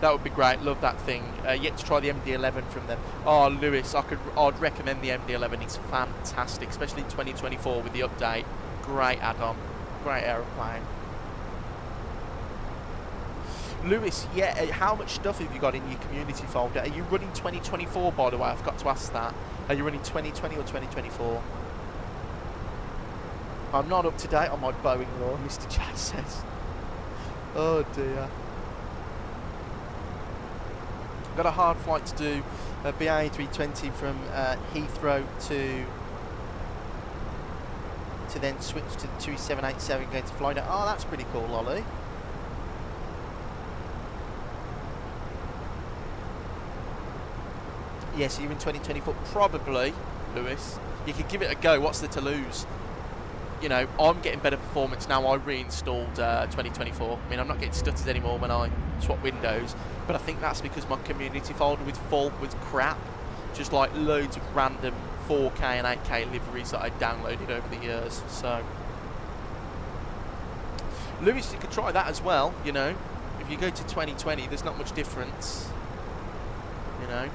[SPEAKER 1] That would be great. Love that thing. Yet to try the MD-11 from them. Oh, Lewis, I'd recommend the MD-11. It's fantastic, especially in 2024 with the update. Great add-on. Great aeroplane. Lewis, yeah, how much stuff have you got in your community folder? Are you running 2024, by the way? I forgot to ask that. Are you running 2020 or 2024? I'm not up to date on my Boeing law, Mr. J says. Oh dear. I've got a hard flight to do, a BA 320 from Heathrow to then switch to the 2787 going to Florida. Oh, that's pretty cool, Ollie. Yes, you're in 2024, probably, Lewis. You could give it a go. What's there to lose? You know, I'm getting better performance now. I reinstalled 2024. I mean, I'm not getting stutters anymore when I swap windows, but I think that's because my community folder was full with crap, just like loads of random 4K and 8K liveries that I downloaded over the years. So, Lewis, you could try that as well. You know, if you go to 2020, there's not much difference. You know.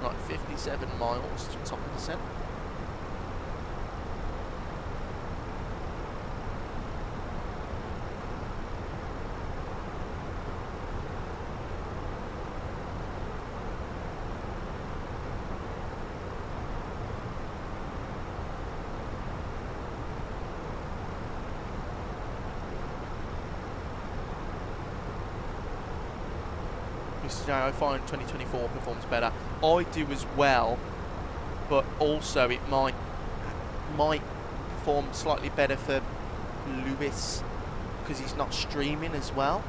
[SPEAKER 1] Right, 57 miles to the top of the descent. Lewis today, I find 2024 performs better. I do as well, but also it might perform slightly better for Lewis because he's not streaming as well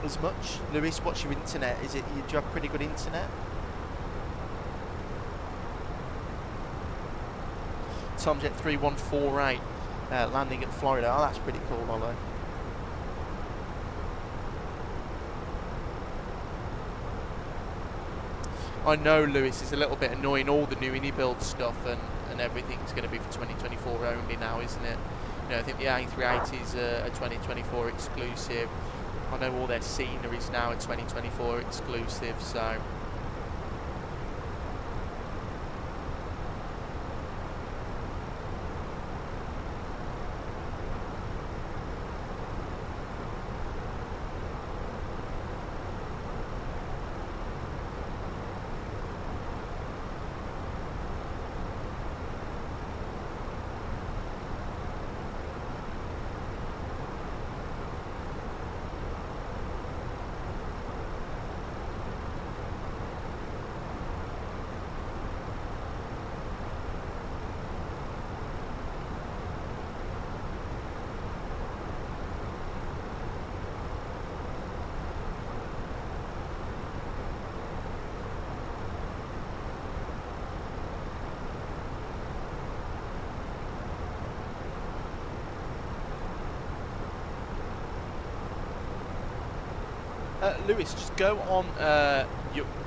[SPEAKER 1] as much. Lewis, what's your internet? Do you have pretty good internet? Tomjet 3148 landing at Florida. Oh, that's pretty cool, Ollie. I know, Lewis, is a little bit annoying, all the new INI-build stuff and everything's going to be for 2024 only now, isn't it? You know, I think the A380 is a 2024 exclusive. I know all their scenery's now a 2024 exclusive, so... Lewis, just go on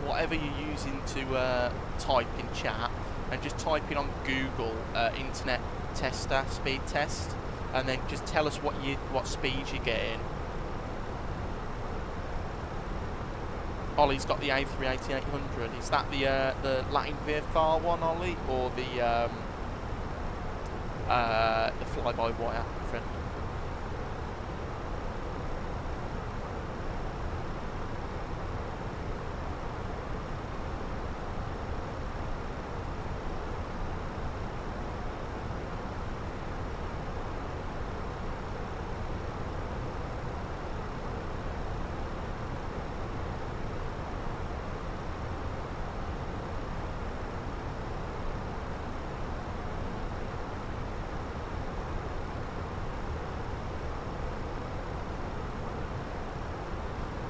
[SPEAKER 1] whatever you're using to type in chat and just type in on Google internet tester, speed test, and then just tell us what speed you're getting. Ollie's got the A380-800. Is that the Latin VFR one, Ollie, or the fly-by-wire, friend?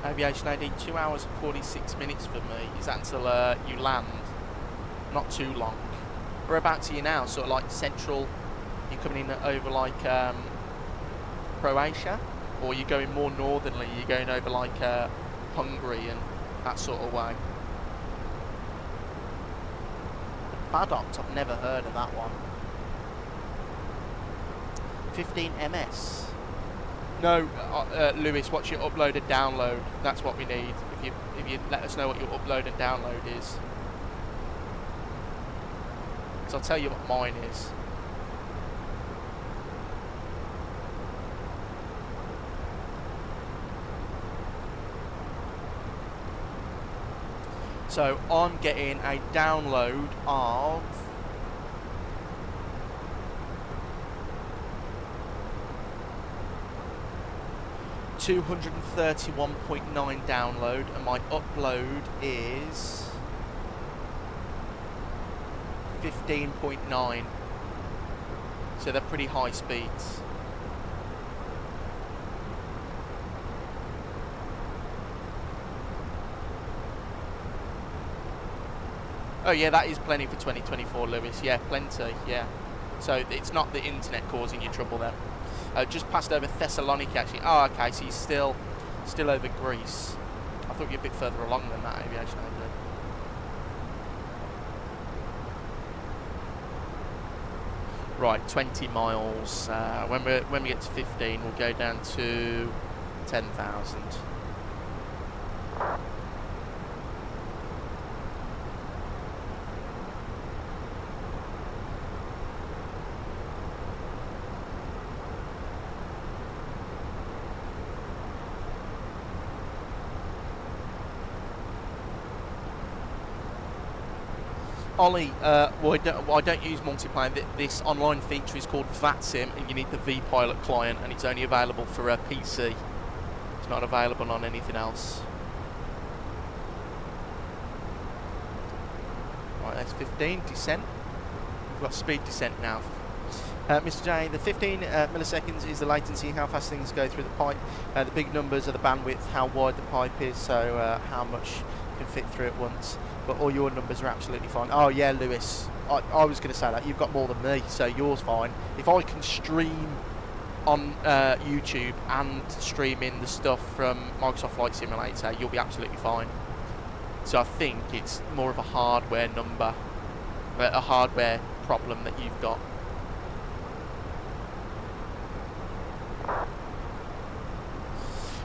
[SPEAKER 1] Aviation AD, 2 hours and 46 minutes for me. Is that until you land? Not too long. Whereabouts are you now? Sort of like central, you're coming in over like Croatia? Or you're going more northernly, you're going over like Hungary and that sort of way? Badox, I've never heard of that one. 15 MS. No, Lewis, what's your upload and download? That's what we need. If you let us know what your upload and download is, because I'll tell you what mine is. So I'm getting a download of 231.9 download, and my upload is 15.9. So they're pretty high speeds. Oh yeah, that is plenty for 2024, Lewis. Yeah, plenty, yeah. So it's not the internet causing you trouble then. Just passed over Thessaloniki actually. Oh, okay, so you're still over Greece. I thought you were a bit further along than that, Aviation AD. Right, 20 miles. When we get to 15, we'll go down to 10,000. Ollie, well, I don't use multiplayer. This online feature is called VATSIM, and you need the vPilot client, and it's only available for a PC. It's not available on anything else. Right, that's 15, descent. We've got speed descent now. Mr. J, the 15 milliseconds is the latency, how fast things go through the pipe. The big numbers are the bandwidth, how wide the pipe is, so how much you can fit through at once. But all your numbers are absolutely fine. Oh yeah, Lewis, I was going to say that. You've got more than me, so yours fine. If I can stream on YouTube and stream in the stuff from Microsoft Flight Simulator, you'll be absolutely fine. So I think it's more of a hardware number, a hardware problem that you've got.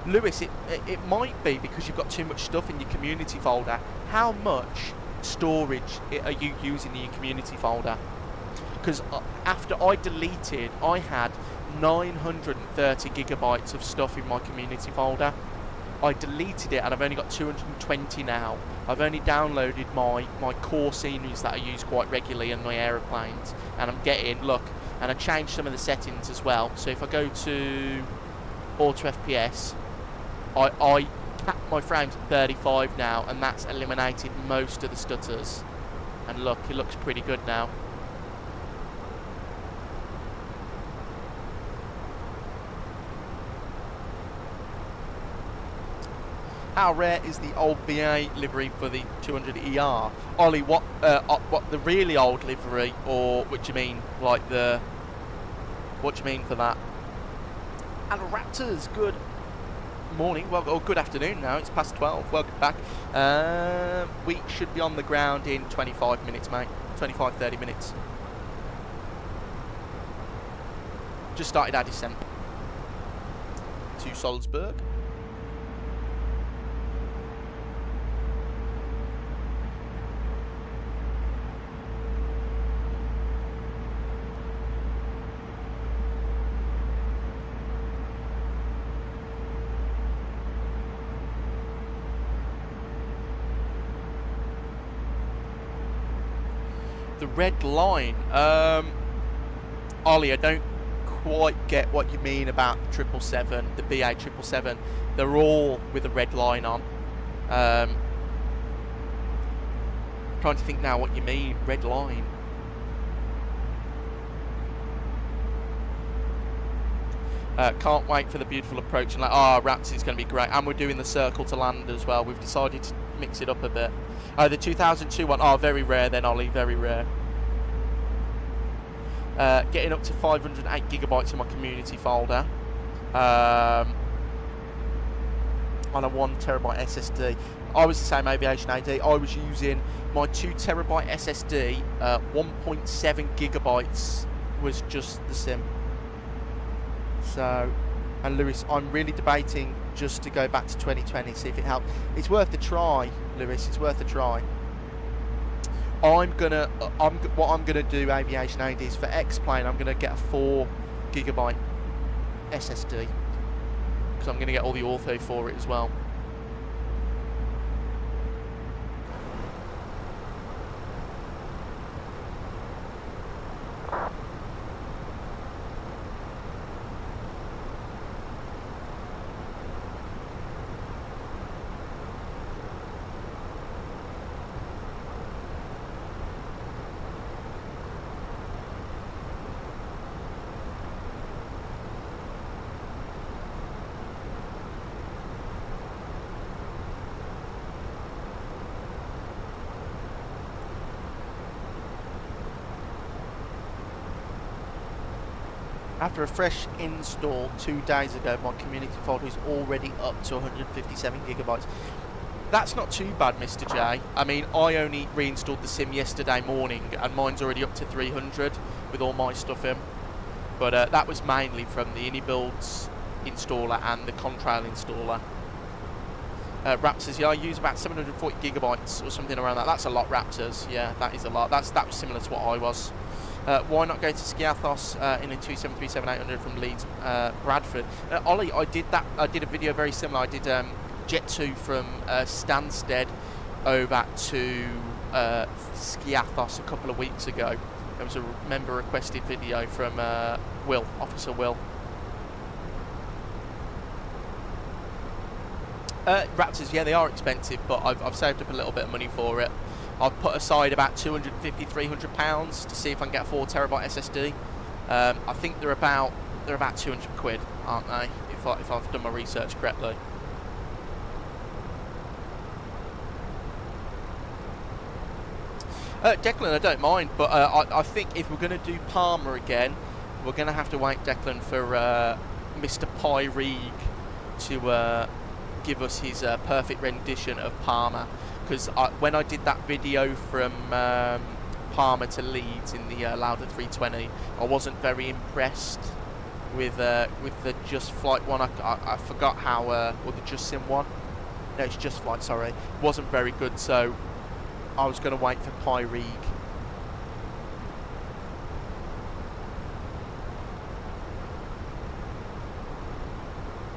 [SPEAKER 1] Lewis, it might be because you've got too much stuff in your community folder. How much storage are you using in your community folder? Because after I deleted, I had 930 gigabytes of stuff in my community folder. I deleted it and I've only got 220 now. I've only downloaded my core sceneries that I use quite regularly in my aeroplanes, and I'm getting, look, and I changed some of the settings as well. So if I go to Auto FPS, I cap my frames at 35 now, and that's eliminated most of the stutters. And look, it looks pretty good now. How rare is the old BA livery for the 200ER? Ollie, what the really old livery, or what do you mean, like the, what do you mean for that? And Raptors, good morning, well, or good afternoon now, it's past 12, welcome back. We should be on the ground in 25 minutes, mate, 25-30 minutes. Just started our descent to Salzburg. The red line, Ollie, I don't quite get what you mean about the 777, the BA 777. They're all with a red line on. Trying to think now what you mean, red line. Can't wait for the beautiful approach and like, Raptors is going to be great, and we're doing the circle to land as well. We've decided to mix it up a bit. The 2002 one, very rare then, Ollie, very rare. Getting up to 508 gigabytes in my community folder on a 1 terabyte SSD. I was the same, Aviation AD. I was using my 2 terabyte SSD. 1.7 gigabytes was just the sim. So, and Lewis, I'm really debating just to go back to 2020, see if it helps. It's worth a try, Lewis. It's worth a try. What I'm gonna do, Aviation AD, is for X-Plane, I'm gonna get a 4 gigabyte SSD because I'm gonna get all the ortho for it as well. After a fresh install 2 days ago, my community folder is already up to 157 gigabytes. That's not too bad, Mr. J. I mean, I only reinstalled the sim yesterday morning, and mine's already up to 300 with all my stuff in. But that was mainly from the InnyBuilds installer and the Contrail installer. Raptors, yeah, I use about 740 gigabytes or something around that. That's a lot, Raptors. Yeah, that is a lot. That was similar to what I was. Why not go to Skiathos in a 273-7800 from Leeds, Bradford? Ollie, I did that. I did a video very similar. I did Jet 2 from Stansted over to Skiathos a couple of weeks ago. There was a member requested video from Will, Officer Will. Raptors, yeah, they are expensive, but I've saved up a little bit of money for it. I've put aside about 250, 300 pounds to see if I can get a 4 terabyte SSD. I think they're about 200 quid, aren't they? If I've done my research correctly. Declan, I don't mind, but I think if we're going to do Palmer again, we're going to have to wait, Declan, for Mr. Pyrig to give us his perfect rendition of Palmer. Because when I did that video from Palmer to Leeds in the Lauda 320, I wasn't very impressed with the Just Flight one. I forgot how, or the Just Sim one. No, it's Just Flight, sorry. Wasn't very good, so I was going to wait for Pyrig.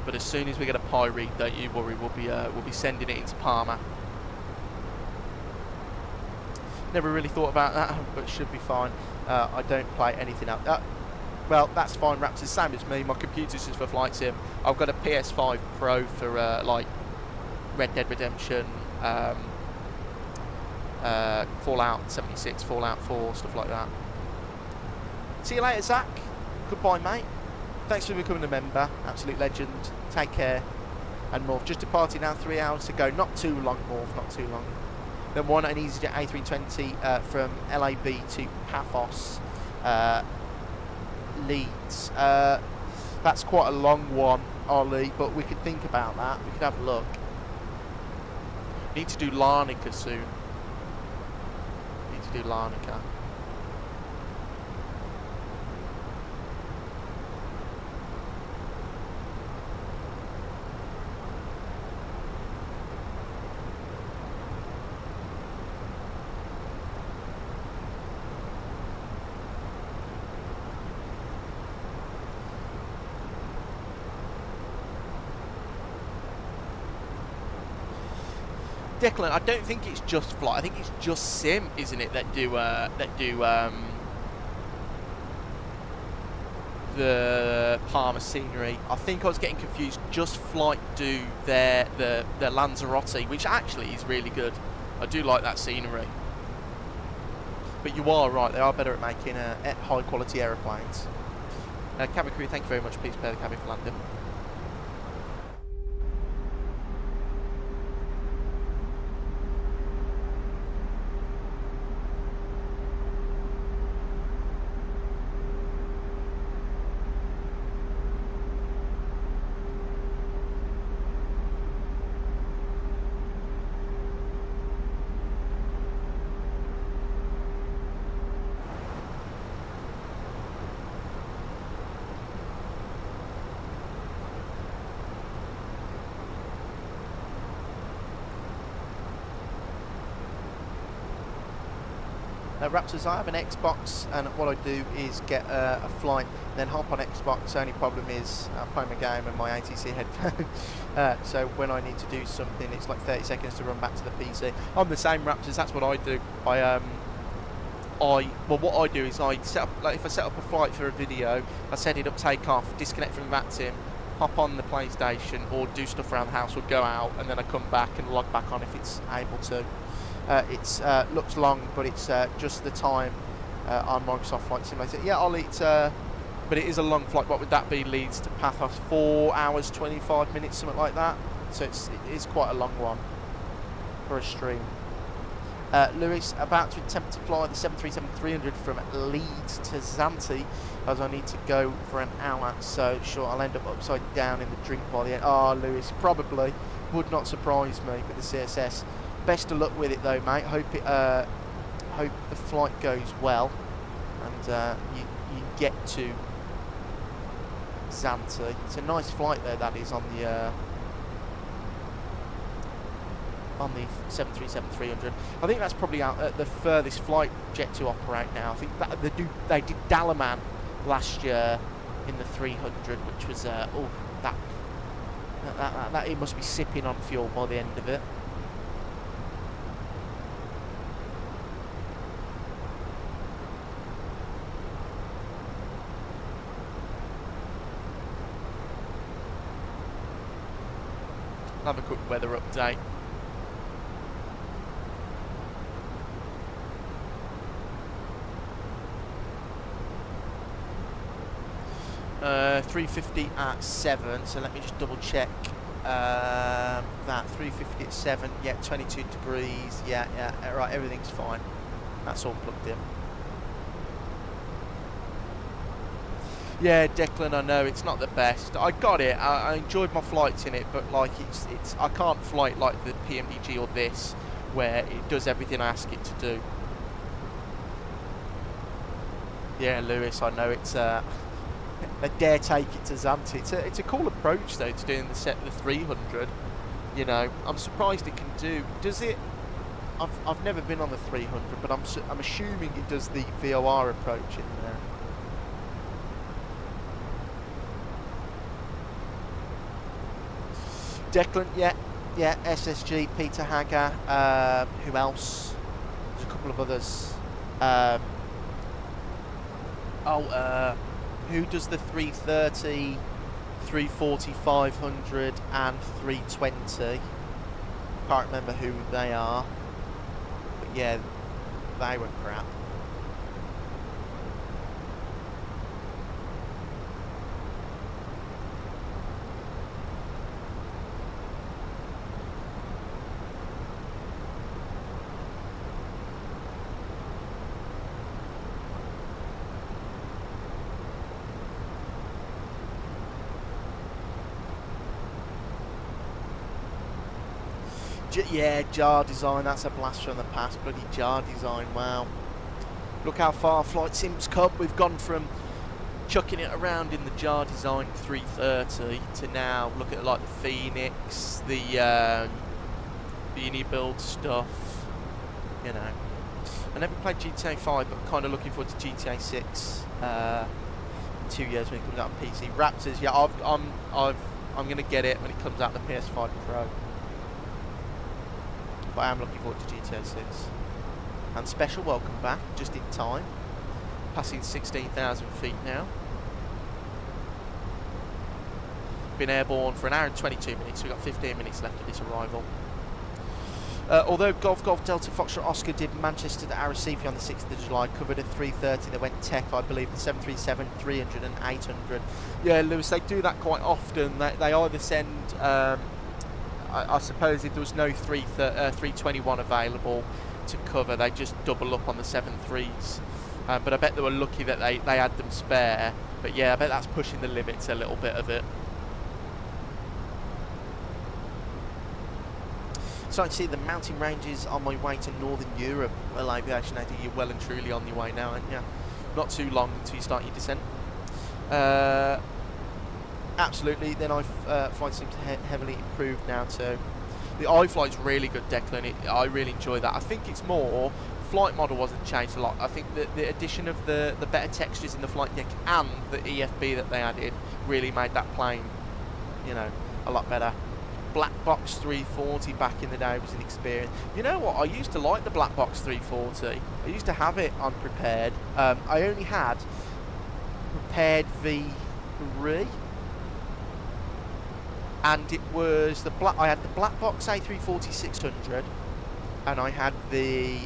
[SPEAKER 1] But as soon as we get a Pyrig, don't you worry, we'll be sending it into Palmer. Never really thought about that, but should be fine. I don't play anything else. Well, that's fine, Raptors. Same as me. My computer's just for flight sim. I've got a PS5 Pro for like Red Dead Redemption, Fallout 76, Fallout 4, stuff like that. See you later, Zach. Goodbye, mate. Thanks for becoming a member. Absolute legend. Take care. And Morph. Just departing now, 3 hours to go. Not too long, Morph. Not too long. Then one, an EasyJet A320 from LAB to Paphos, Leeds. That's quite a long one, Ollie, but we could think about that. We could have a look. Need to do Larnaca soon. Need to do Larnaca. Declan, I don't think it's Just Flight. I think it's Just Sim, isn't it? That do the Palmer scenery. I think I was getting confused. Just Flight do the Lanzarote, which actually is really good. I do like that scenery. But you are right; they are better at making high quality aeroplanes. Cabin crew, thank you very much. Please prepare the cabin for landing. Raptors, I have an Xbox, and what I do is get a flight, then hop on Xbox. The only problem is I'm playing my game and my ATC headphone. So when I need to do something, it's like 30 seconds to run back to the PC. I'm the same, Raptors. That's what I do. Well, what I do is I set up, like if I set up a flight for a video, I set it up, take off, disconnect from VATSIM, hop on the PlayStation, or do stuff around the house, or go out, and then I come back and log back on if it's able to. It's looks long, but it's just the time on Microsoft Flight Simulator. Yeah, Ollie, but it is a long flight. What would that be? Leeds to Paphos, 4 hours 25 minutes, something like that. So it is quite a long one for a stream. Lewis, about to attempt to fly the 737-300 from Leeds to Zante, as I need to go for an hour. So sure, I'll end up upside down in the drink by the end. Oh, Lewis, probably would not surprise me with the CSS. Best of luck with it though, mate. Hope the flight goes well, and you get to Zante. It's a nice flight there, that is, on the 737-300. I think that's probably out the furthest flight jet to operate now. I think that they did Dalaman last year in the 300, which was that it must be sipping on fuel by the end of it. Have a quick weather update. 350 at 7, so let me just double check that. 350 at 7, yeah, 22 degrees, yeah, right, everything's fine. That's all plugged in. Yeah, Declan, I know it's not the best. I got it. I enjoyed my flights in it, but like it's I can't fly it like the PMDG or this, where it does everything I ask it to do. Yeah, Lewis, I know it's they dare take it to Zante. It's a cool approach though to doing the 300. You know, I'm surprised it can do. Does it? I've never been on the 300, but I'm assuming it does the VOR approach in there. Declan, yeah, SSG, Peter Hagger, who else? There's a couple of others. Who does the 330, 340, 500 and 320? Can't remember who they are. But yeah, they were crap. Yeah, jar design, that's a blast from the past. Bloody jar design, wow. Look how far Flight Sim's come. We've gone from chucking it around in the jar design 330 to now look at like the Phoenix, the Unibuild stuff, you know. I never played GTA 5, but kind of looking forward to GTA 6 in 2 years when it comes out on PC. Raptors, yeah, I'm going to get it when it comes out on the PS5 Pro. But I am looking forward to GTA 6. And special welcome back, just in time. Passing 16,000 feet now. Been airborne for an hour and 22 minutes. We've got 15 minutes left of this arrival. Although Golf Delta Foxtrot Oscar did Manchester to Arrecife on the 6th of July, covered a 330 that went tech, I believe, the 737, 300 and 800. Yeah, Lewis, they do that quite often. They either send... I suppose if there was no 321 available to cover, they just double up on the 73s. But I bet they were lucky that they had them spare. But yeah, I bet that's pushing the limits a little bit of it. So I see the mountain ranges on my way to Northern Europe. Well, Aviation AD, you're well and truly on your way now, aren't you? Not too long until you start your descent. Absolutely. Then flight seems heavily improved now too. The iFlight's really good, Declan. I really enjoy that. I think it's more flight model wasn't changed a lot. I think that the addition of the better textures in the flight deck and the EFB that they added really made that plane, you know, a lot better. Black box 340 back in the day was an experience. You know what? I used to like the black box 340. I used to have it on prepared. I only had prepared V3. And it was the black. I had the black box A340 600, and I had the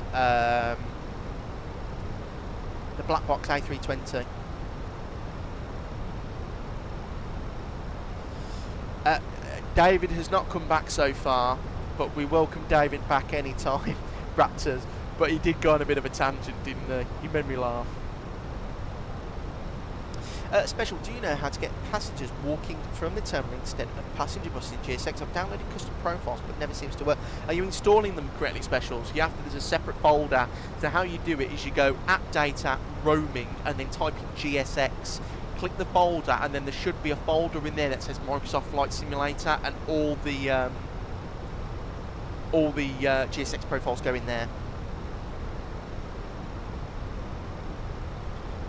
[SPEAKER 1] black box A320. David has not come back so far, but we welcome David back anytime. Raptors, but he did go on a bit of a tangent, didn't he? He made me laugh. Special, do you know how to get passengers walking from the terminal instead of passenger buses in GSX? I've downloaded custom profiles, but never seems to work. Are you installing them correctly, Special? So there's a separate folder. So how you do it is you go app data, roaming, and then type in GSX. Click the folder, and then there should be a folder in there that says Microsoft Flight Simulator, and all the GSX profiles go in there.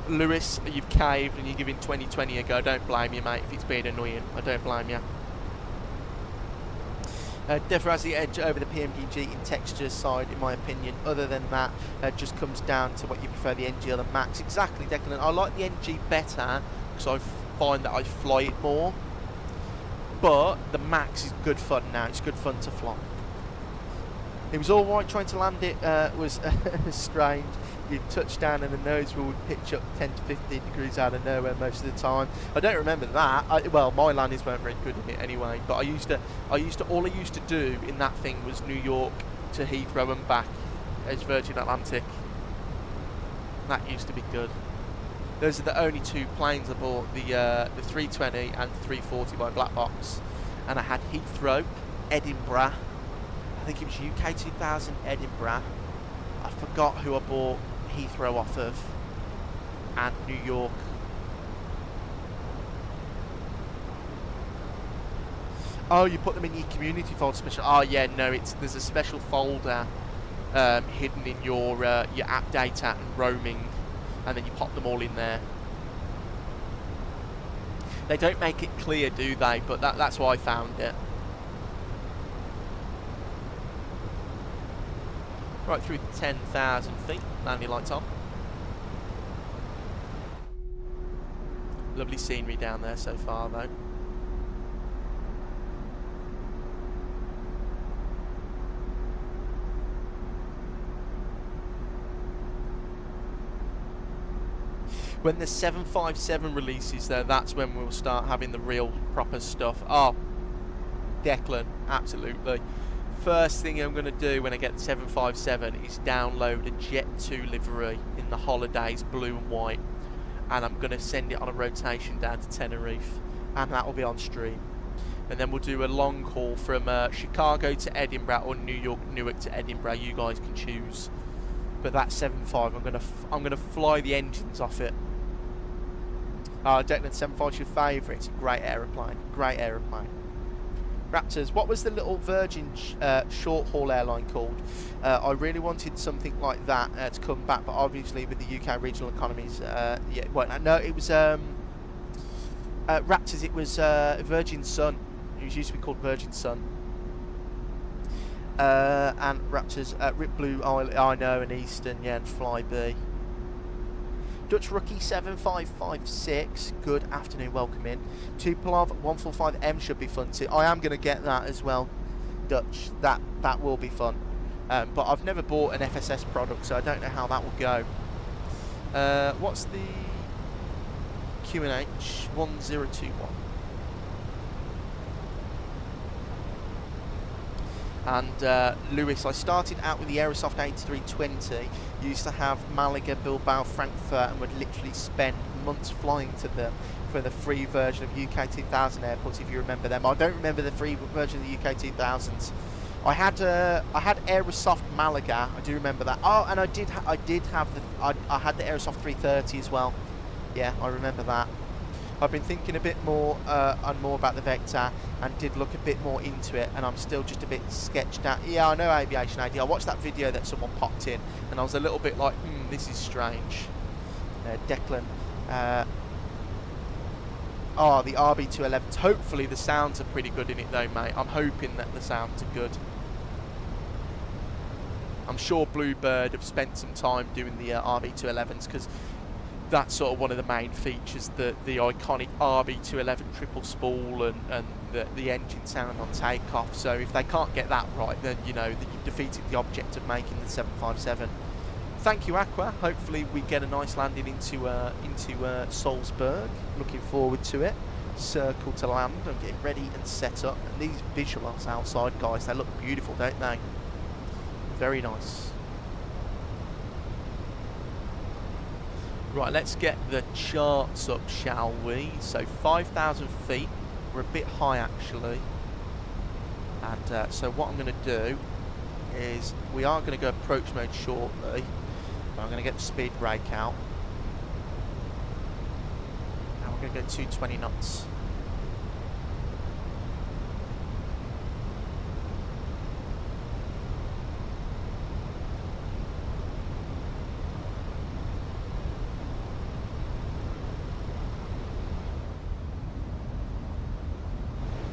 [SPEAKER 1] Lewis, you've caved and you're giving 2020 a go. Don't blame you, mate, if it's been annoying. I don't blame you. Definitely has the edge over the PMDG in texture side, in my opinion. Other than that, just comes down to what you prefer, the NG or the Max. Exactly, Declan. I like the NG better because I find that I fly it more. But the Max is good fun now. It's good fun to fly. It was all right trying to land it. Was strange. You'd touch down and the nose would pitch up 10 to 15 degrees out of nowhere most of the time. I don't remember that. Well, my landings weren't very good in it anyway. But all I used to do in that thing was New York to Heathrow and back as Virgin Atlantic. That used to be good. Those are the only two planes I bought, the 320 and 340 by Black Box. And I had Heathrow, Edinburgh. I think it was UK 2000 Edinburgh. I forgot who I bought Heathrow off of, and New York. Oh, you put them in your community folder special. Oh yeah, no, there's a special folder hidden in your app data and roaming, and then you pop them all in there. They don't make it clear, do they? But that's why I found it. Right through 10,000 feet, landing lights on. Lovely scenery down there so far though. When the 757 releases though, that's when we'll start having the real proper stuff. Oh, Declan, absolutely. First thing I'm going to do when I get the 757 is download a Jet 2 livery in the Holidays blue and white, and I'm going to send it on a rotation down to Tenerife, and that will be on stream. And then we'll do a long haul from Chicago to Edinburgh or New York, Newark to Edinburgh. You guys can choose. But that 75, I'm going to fly the engines off it. Declan, 75 is your favourite. It's a great aeroplane. Great aeroplane. Raptors, what was the little Virgin short-haul airline called? I really wanted something like that to come back, but obviously with the UK regional economies, yeah, well, no, it was Raptors. It was Virgin Sun. It used to be called Virgin Sun. And Raptors, Rip Blue, I know, and Eastern, yeah, and Flybe. Dutch Rookie 7556, good afternoon, welcome in. Tupolev 145M should be fun too. I am going to get that as well, Dutch, that will be fun. But I've never bought an FSS product, so I don't know how that will go. What's the QNH 1021? And Lewis, I started out with the Aerosoft A320, used to have Malaga, Bilbao, Frankfurt, and would literally spend months flying to them for the free version of UK 2000 airports, if you remember them. I don't remember the free version of the UK 2000s. I had Aerosoft Malaga, I do remember that. Oh, and I had the Aerosoft 330 as well. Yeah, I remember that. I've been thinking a bit more and more about the Vector, and did look a bit more into it, and I'm still just a bit sketched out. Yeah, I know Aviation AD. I watched that video that someone popped in, and I was a little bit like, this is strange. Declan. Oh, the RB211s. Hopefully the sounds are pretty good in it though, mate. I'm hoping that the sounds are good. I'm sure Bluebird have spent some time doing the RB211s, because that's sort of one of the main features, the iconic RB211 triple spool and the engine sound on takeoff. So if they can't get that right, then you know that you've defeated the object of making the 757. Thank you, Aqua. Hopefully we get a nice landing into Salzburg. Looking forward to it. Circle to land and get ready and set up. And these visuals outside, guys, they look beautiful, don't they? Very nice. Right, let's get the charts up, shall we? So 5,000 feet, we're a bit high actually. And so what I'm going to do is, we are going to go approach mode shortly. I'm going to get the speed brake out. And we're going to go 220 knots.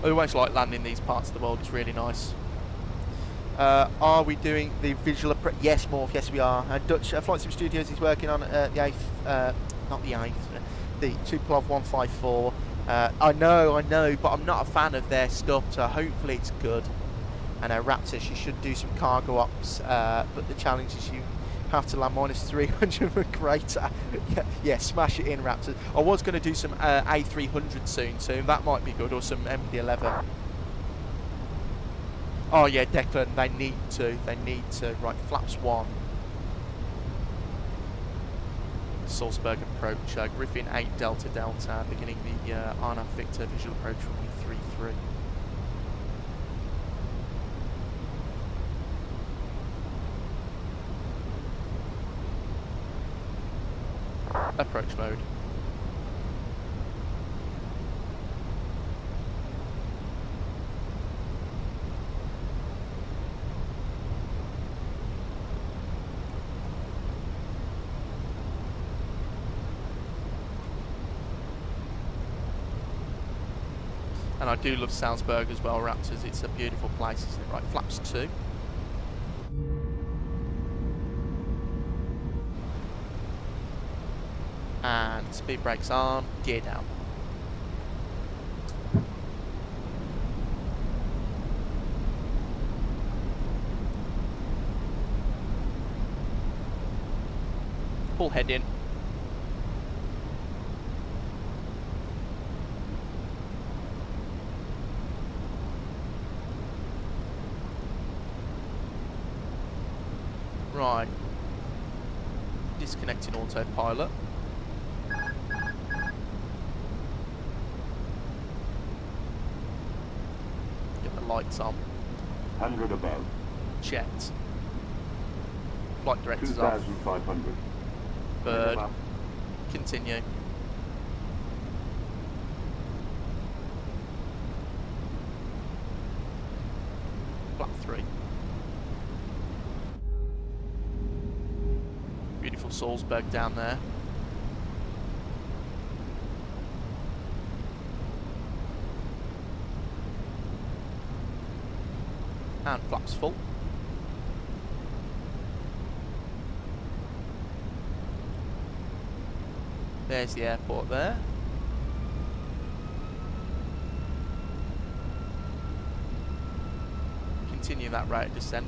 [SPEAKER 1] I always like landing these parts of the world, it's really nice. Are we doing the visual approach? Yes, Morph, yes we are. Dutch Flight Sim Studios is working on the 8th, not the 8th, the Tupolev 154. I know, but I'm not a fan of their stuff, so hopefully it's good. And Raptors, you should do some cargo ops, but the challenge is you have to land minus 300 or greater. Yeah, smash it in, Raptors. I was going to do some A300 soon, so that might be good, or some MD-11. Oh yeah, Declan, they need to. Right, flaps 1. Salzburg approach, Griffin 8 Delta Delta, beginning the RNAV Victor visual approach from 33. Approach mode. And I do love Salzburg as well, Raptors. It's a beautiful place, isn't it? Right, flaps 2. And speed brakes on, gear down. Pull head in. Right. Disconnecting autopilot. Get the lights on.
[SPEAKER 10] 100 above.
[SPEAKER 1] Checked. Flight directors off.
[SPEAKER 10] 2,500.
[SPEAKER 1] Bird. Continue. Flap 3. Beautiful Salzburg down there. And flaps full. There's the airport there. Continue that rate of descent.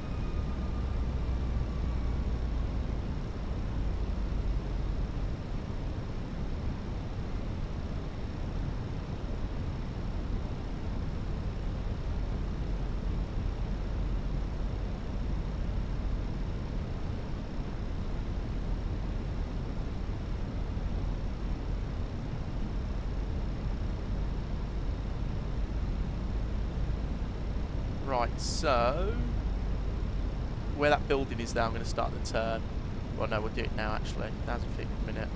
[SPEAKER 1] Right, so where that building is there, I'm going to start the turn. Well, no, we'll do it now actually. 1,000 feet per minute.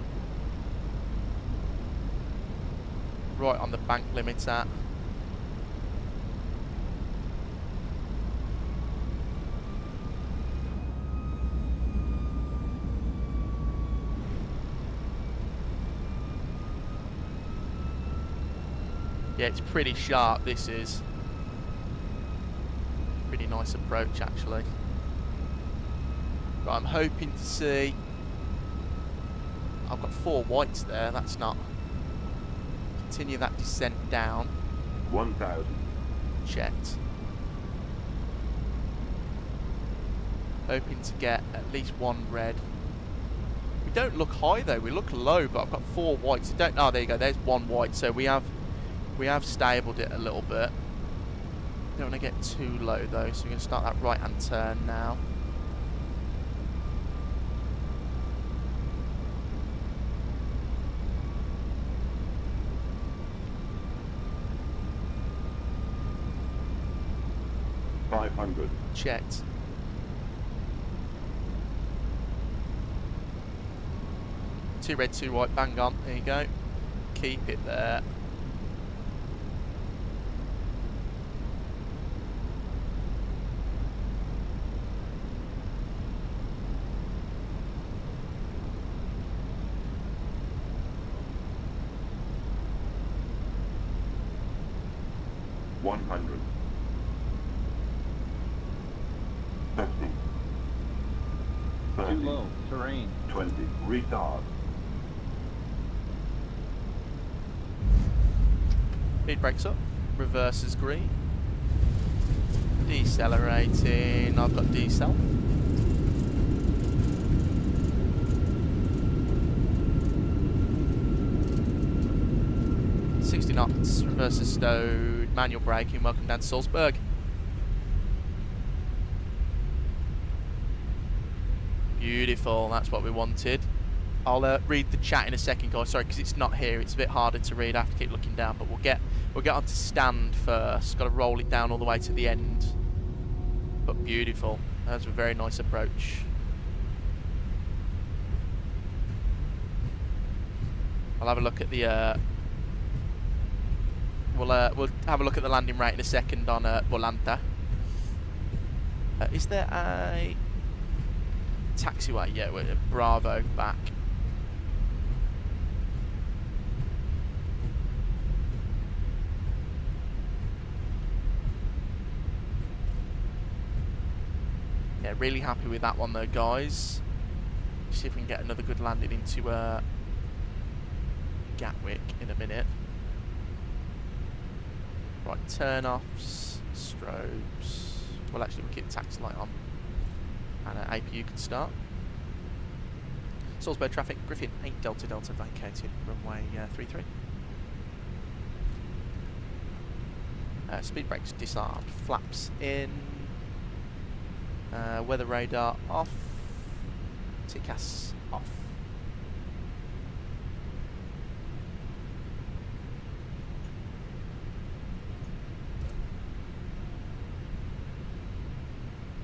[SPEAKER 1] Right on the bank limiter. Yeah, it's pretty sharp, this is. Pretty nice approach actually. Right, I'm hoping to see. I've got 4 whites there, that's not. Continue that descent down.
[SPEAKER 10] 1,000.
[SPEAKER 1] Checked. Hoping to get at least 1 red. We don't look high though, we look low, but I've got 4 whites. Oh, there you go, there's 1 white, so we have stabled it a little bit. Don't want to get too low though, so we're going to start that right hand turn now.
[SPEAKER 10] $500.
[SPEAKER 1] Checked. Two red, 2 white, bang on, there you go. Keep it there.
[SPEAKER 10] $100. 50. 30.
[SPEAKER 11] Too low. Terrain.
[SPEAKER 10] 20. Retard.
[SPEAKER 1] Speed brakes up. Reverse is green. Descend. Decelerating. I've got decel. .60 knots, reverses stowed, manual braking. Welcome down to Salzburg. Beautiful, that's what we wanted. I'll read the chat in a second, guys. Sorry, because it's not here. It's a bit harder to read. I have to keep looking down, but we'll get onto stand first. Got to roll it down all the way to the end. But beautiful. That's a very nice approach. I'll have a look at the. We'll have a look at the landing rate in a second on Volanta. Is there a taxiway? Yeah, we're at Bravo back. Yeah, really happy with that one though, guys. See if we can get another good landing into Gatwick in a minute. Right, turn-offs, strobes. Well, actually, we'll keep the taxi light on. And APU can start. Salzburg traffic, Griffin 8 Delta Delta vacated, runway 33. Speed brakes disarmed, flaps in. Weather radar off. TCAS off.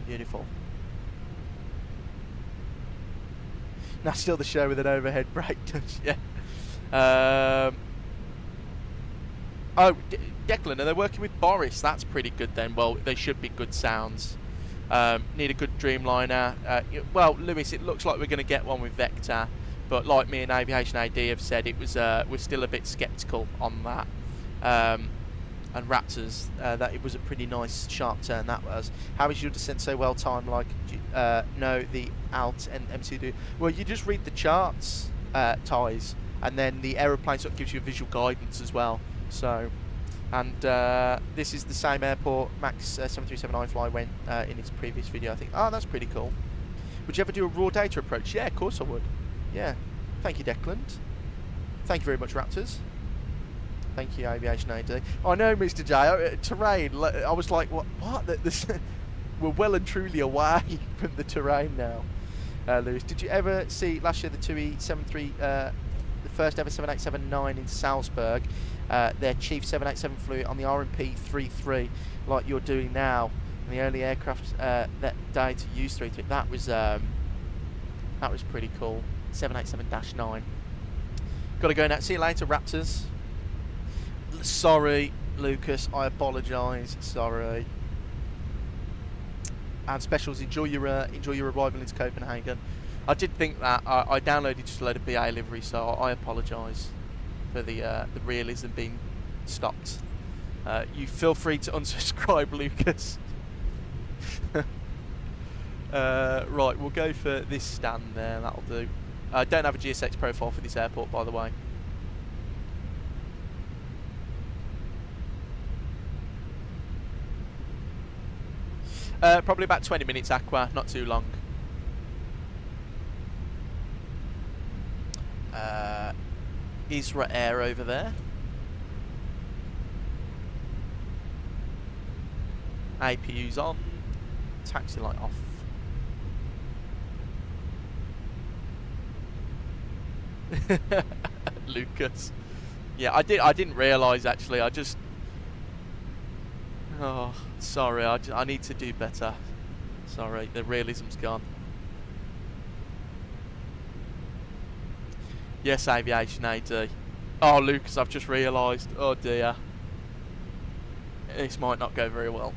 [SPEAKER 1] Beautiful. Now still the show with an overhead brake touch, yeah. Oh, Declan, are they working with Boris? That's pretty good then. Well, they should be good sounds. Need a good Dreamliner. Well, Lewis, it looks like we're going to get one with Vector, but like me and Aviation AD have said, it was we're still a bit sceptical on that. And Raptors, that it was a pretty nice sharp turn that was. How is your descent so well timed? Like, no, the alt and MC do. Well, you just read the charts, ties, and then the aeroplane sort of gives you a visual guidance as well. So, and this is the same airport Max 737 iFly went in its previous video, I think. Oh, that's pretty cool. Would you ever do a raw data approach? Yeah, of course I would. Yeah. Thank you, Declan. Thank you very much, Raptors. Thank you, Aviation AD. I know, Mr. J. Terrain. I was like, what? We're well and truly away from the terrain now. Lewis, did you ever see last year the TUI 73, the first ever 787-9 in Salzburg? Their chief 787 flew on the RMP 33, like you're doing now. And the only aircraft that day to use 33. That was pretty cool. 787-9. Got to go now. See you later, Raptors. Sorry, Lucas. I apologise. Sorry. And specials. Enjoy your arrival into Copenhagen. I did think that. I downloaded just a load of BA livery, so I apologise for the realism being stopped. You feel free to unsubscribe, Lucas. Right, we'll go for this stand there. That'll do. I don't have a GSX profile for this airport, by the way. Probably about 20 minutes, Aqua, not too long. Isra Air over there. APU's on. Taxi light off. Lucas. Yeah, I didn't realise actually. I just. Oh, sorry. I need to do better. Sorry, the realism's gone. Yes, Aviation AD. Oh, Lucas, I've just realised. Oh dear. This might not go very well.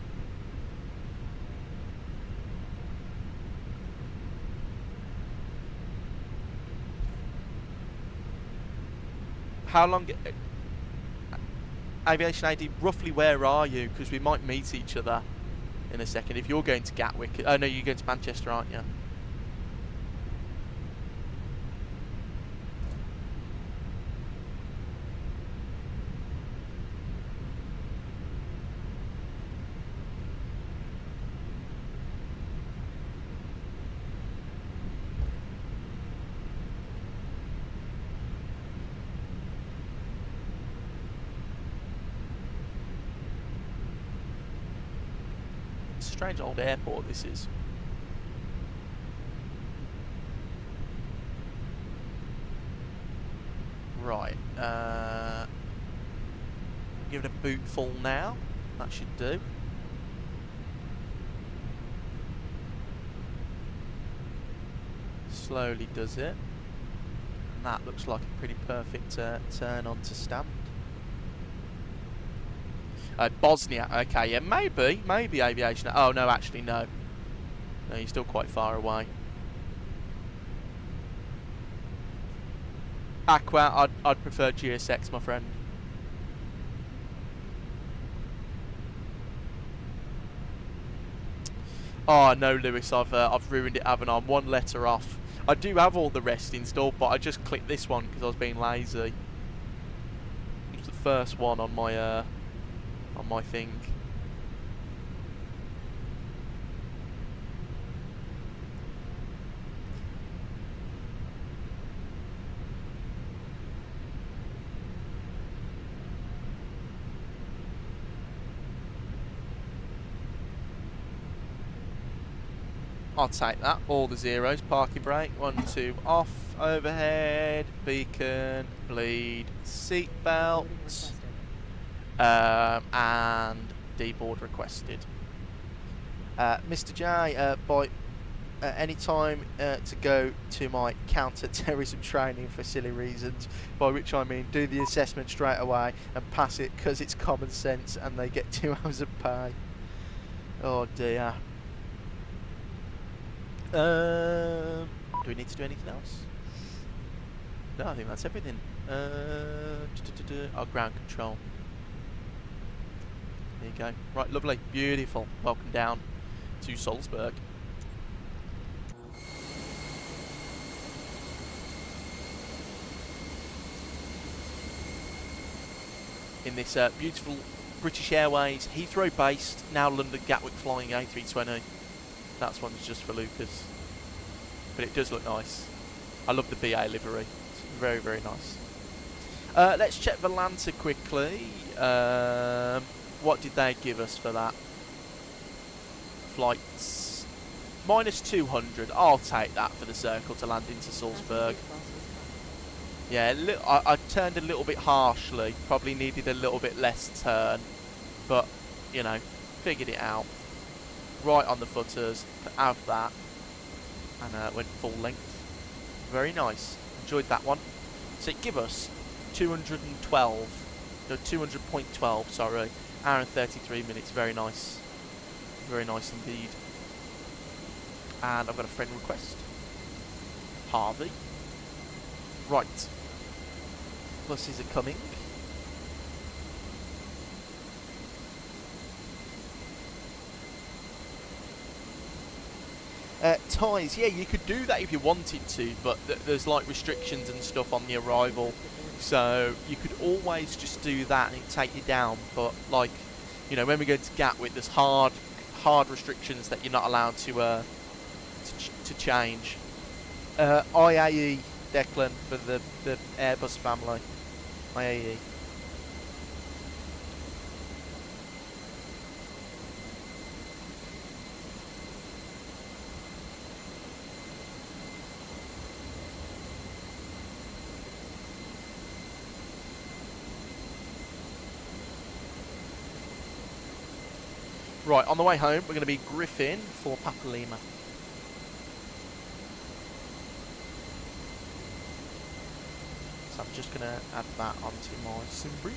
[SPEAKER 1] How long... Aviation AD, roughly where are you? Because we might meet each other in a second. If you're going to Gatwick... Oh, no, you're going to Manchester, aren't you? Strange old airport this is. Right. Give it a boot full now. That should do. Slowly does it. And that looks like a pretty perfect turn on to stand. Bosnia, okay, yeah, maybe aviation. Oh no, actually no. No, you're still quite far away. Aqua, I'd prefer GSX, my friend. Oh no, Lewis, I've ruined it, haven't I? I'm one letter off. I do have all the rest installed, but I just clicked this one because I was being lazy. It was the first one on my thing. I'll take that. All the zeros. Parking brake. 1, 2, off. Overhead. Beacon. Bleed. Seat
[SPEAKER 3] Boarding
[SPEAKER 1] belts.
[SPEAKER 3] requested.
[SPEAKER 1] And deboard requested. Mr. J, by any time to go to my counter-terrorism training for silly reasons, by which I mean do the assessment straight away and pass it because it's common sense and they get 2 hours of pay. Oh dear. Do we need to do anything else? No, I think that's everything. Our ground control. There you go. Right, lovely, beautiful. Welcome down to Salzburg. In this beautiful British Airways, Heathrow based, now London Gatwick flying A320. That one's just for Lucas. But it does look nice. I love the BA livery. It's very, very nice. Let's check Volanta quickly. What did they give us for that? Flights. -200. I'll take that for the circle to land into Salzburg. Yeah, I turned a little bit harshly. Probably needed a little bit less turn. But, you know, figured it out. Right on the footers. Have that. And went full length. Very nice. Enjoyed that one. So give us 212. No, 200.12, sorry. Hour and 33 minutes. Very nice. Very nice indeed. And I've got a friend request. Harvey. Right. Buses are coming. Ties, yeah, you could do that if you wanted to, but there's like restrictions and stuff on the arrival, so you could always just do that and it'd take you down. But like, you know, when we go to Gatwick, there's hard restrictions that you're not allowed to change. IAE, Declan, for the Airbus family. IAE. Right, on the way home, we're going to be Griffin for Papa Lima. So I'm just going to add that onto my sim brief.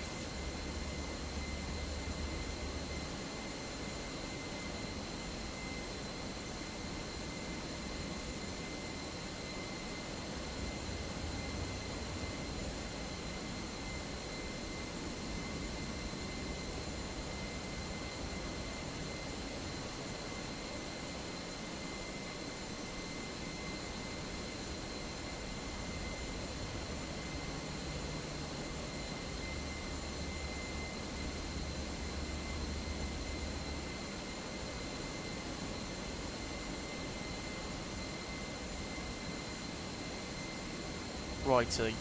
[SPEAKER 1] Righty.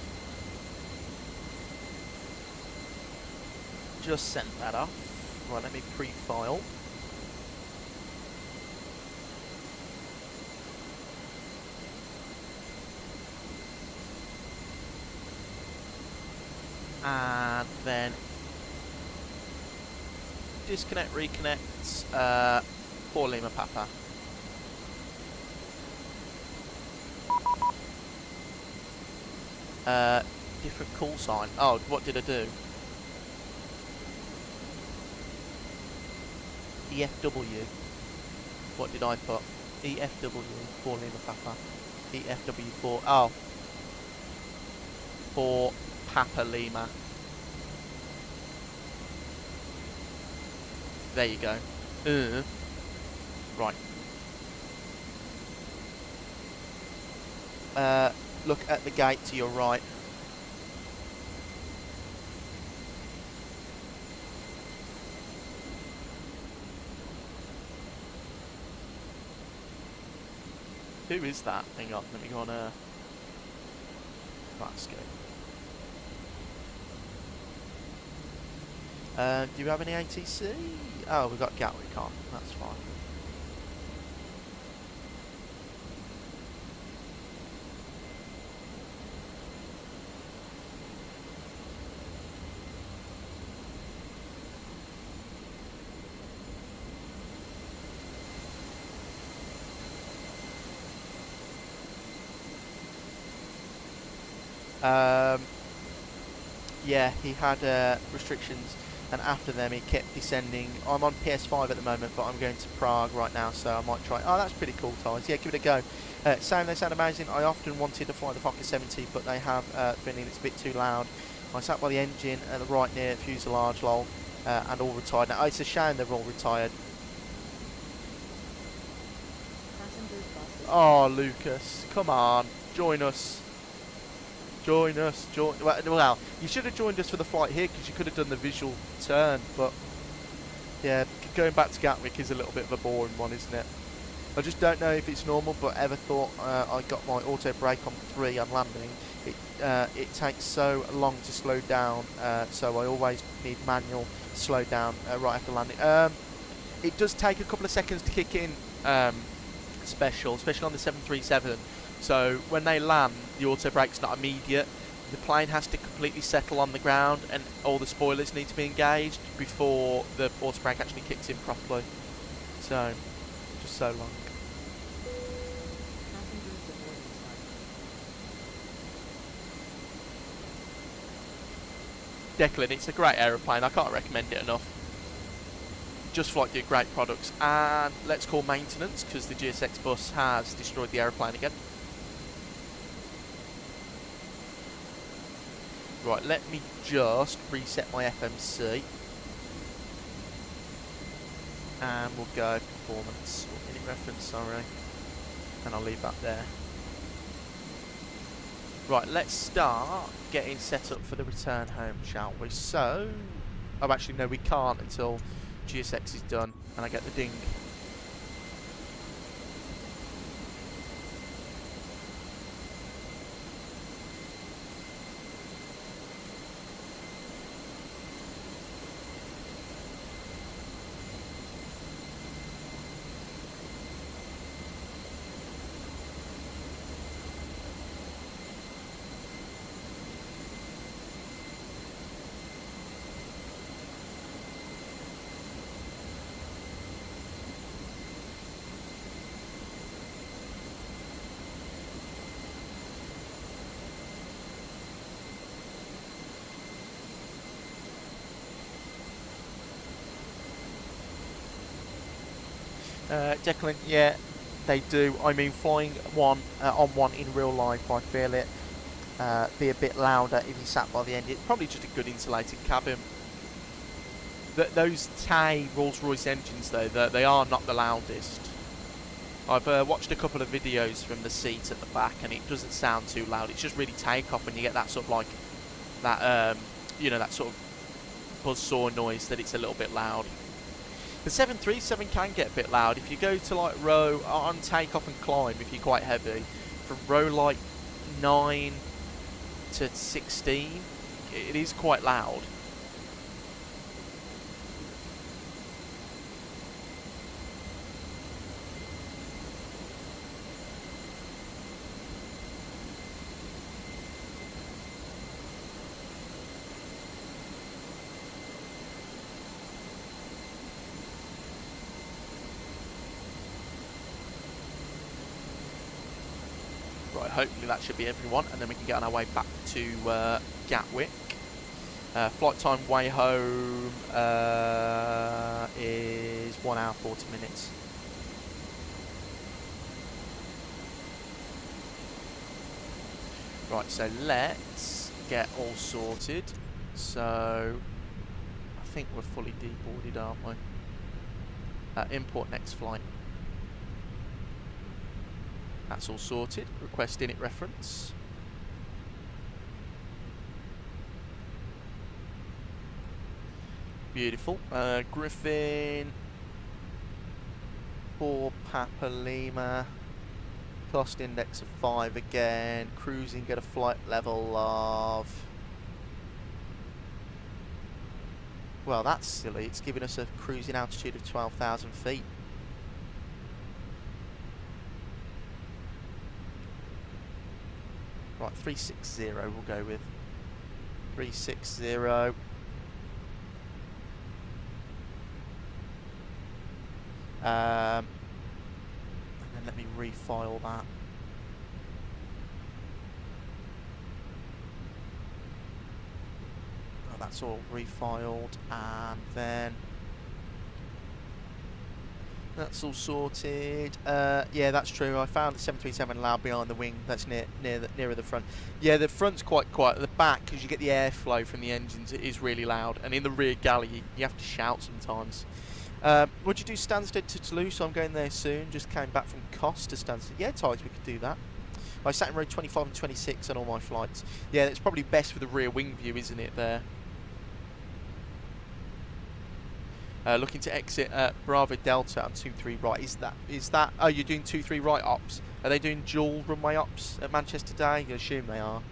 [SPEAKER 1] Just sent that off. Right, let me pre-file.
[SPEAKER 3] and then disconnect, reconnect, 4 Lima Papa. Different call sign. Oh, what did I do? EFW. What did I put? EFW, 4 Lima Papa. EFW 4. Oh. 4 Papa Lima. There you go. Right. Look at the gate to your right. Who is that? Hang on, let me go on landscape. Do you have any ATC? Oh, we've got Gatwick on. That's fine. Yeah, he had restrictions, and after them he kept descending. I'm on PS5 at the moment, but I'm going to Prague right now, so I might try. Oh, that's pretty cool, Ties. Yeah, give it a go. They sound amazing. I often wanted to fly the Fokker 70, but they have feeling it's a bit too loud. I sat by the engine at the right near fuselage, lol, and all retired now. Oh, it's a shame they're all retired. Oh, Lucas, come on, join us. Join us, well, you should have joined us for the flight here, because you could have done the visual turn, but yeah, going back to Gatwick is a little bit of a boring one, isn't it? I just don't know if it's normal, but ever thought I got my auto brake on 3 on landing. It takes so long to slow down, so I always need manual slow down right after landing. It does take a couple of seconds to kick in, especially on the 737. So when they land, the auto brake's not immediate. The plane has to completely settle on the ground, and all the spoilers need to be engaged before the auto brake actually kicks in properly. So, just so long. Declan, it's a great aeroplane. I can't recommend it enough. Just Flight do great products. And let's call maintenance, because the GSX bus has destroyed the aeroplane again. Right, let me just reset my FMC. And we'll go performance, or minute reference, sorry. And I'll leave that there. Right, let's start getting set up for the return home, shall we? So, oh, actually, no, we can't until GSX is done and I get the ding. Declan, yeah, they do. I mean, flying one on one in real life, I feel it be a bit louder if you sat by the end. It's probably just a good insulated cabin. Those TAI Rolls-Royce engines, though, they are not the loudest. I've watched a couple of videos from the seat at the back, and it doesn't sound too loud. It's just really takeoff when you get that sort of like that, you know, that sort of buzzsaw noise that it's a little bit loud. The 737 can get a bit loud if you go to like row on takeoff and climb. If you're quite heavy, from row like 9 to 16, it is quite loud. Right, hopefully that should be everyone, and then we can get on our way back to Gatwick. Flight time way home is 1 hour 40 minutes. Right, so let's get all sorted. So I think we're fully deboarded, aren't we? Import next flight. That's all sorted. Request init reference. Beautiful. Griffin. 4 Papa Lima. Cost index of 5 again. Cruising at a flight level of... Well, that's silly. It's giving us a cruising altitude of 12,000 feet. Right, 360 we'll go with. 360. And then let me refile that. Oh, that's all refiled, and then that's all sorted. Yeah, that's true. I found the 737 loud behind the wing. That's nearer the front. Yeah, the front's quite quiet. At the back, because you get the airflow from the engines, it is really loud. And in the rear galley, you have to shout sometimes. Would you do Stansted to Toulouse? I'm going there soon. Just came back from Kos to Stansted. Yeah, Tides, we could do that. I sat in row 25 and 26 on all my flights. Yeah, it's probably best with the rear wing view, isn't it, there? Looking to exit Bravo Delta on 23 right. Is that? Oh, you're doing 23 right ops. Are they doing dual runway ops at Manchester Day? I assume they are.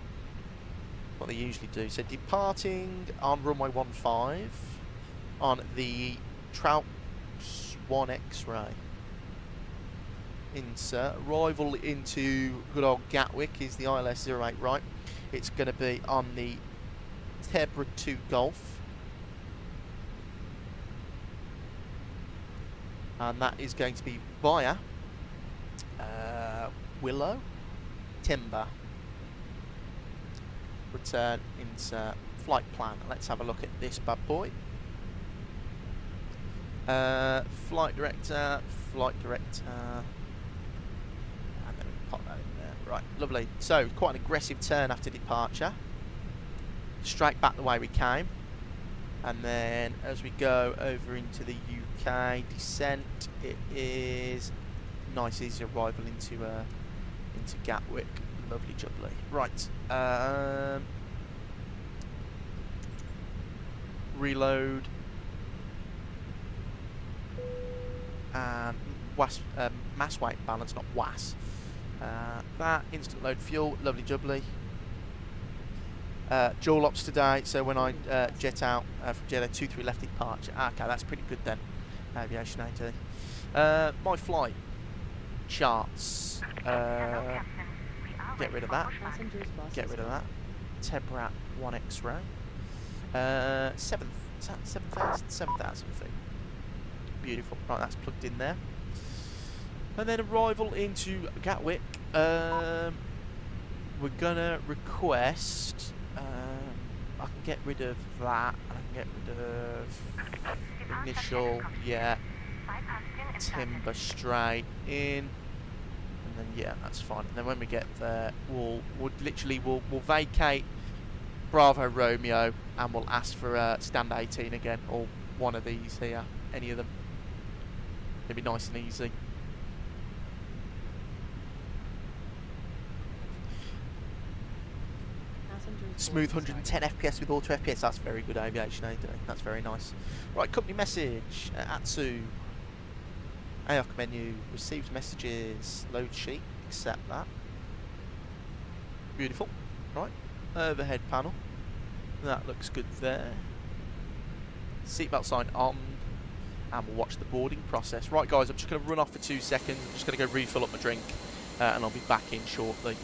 [SPEAKER 3] What they usually do. So departing on runway 15 on the Trout 1 X-ray. Insert. Arrival into good old Gatwick is the ILS 08 right. It's going to be on the Tebra 2 Golf. And that is going to be via Willow Timber. Return, insert, flight plan. Let's have a look at this bad boy. Flight director, and then we pop that in there. Right, lovely. So, quite an aggressive turn after departure. Straight back the way we came. And then as we go over into the UK descent, it is nice easy arrival into Gatwick. Lovely jubbly. Right. Reload. And mass weight balance, not WAS. That instant load fuel, lovely jubbly. Dual ops today, so when I jet out from Jeddah 23 left departure. Okay, that's pretty good then. Aviation AT. My flight charts. Get rid of that. Get rid of that. Tebra 1 X-ray. 7,000 feet. Beautiful. Right, that's plugged in there. And then arrival into Gatwick. We're gonna request. I can get rid of that. I can get rid of initial. Yeah. Timber straight in. And then yeah, that's fine. And then when we get there, we'll vacate Bravo Romeo and we'll ask for stand 18 again, or one of these here, any of them. It'll be nice and easy. Smooth 110 FPS with auto FPS. That's very good aviation AD. That's very nice. Right, company message. Atsu. AOC menu. Received messages. Load sheet. Accept that. Beautiful. Right. Overhead panel. That looks good there. Seatbelt sign on. And we'll watch the boarding process. Right, guys, I'm just going to run off for 2 seconds. I'm just going to go refill up my drink. And I'll be back in shortly.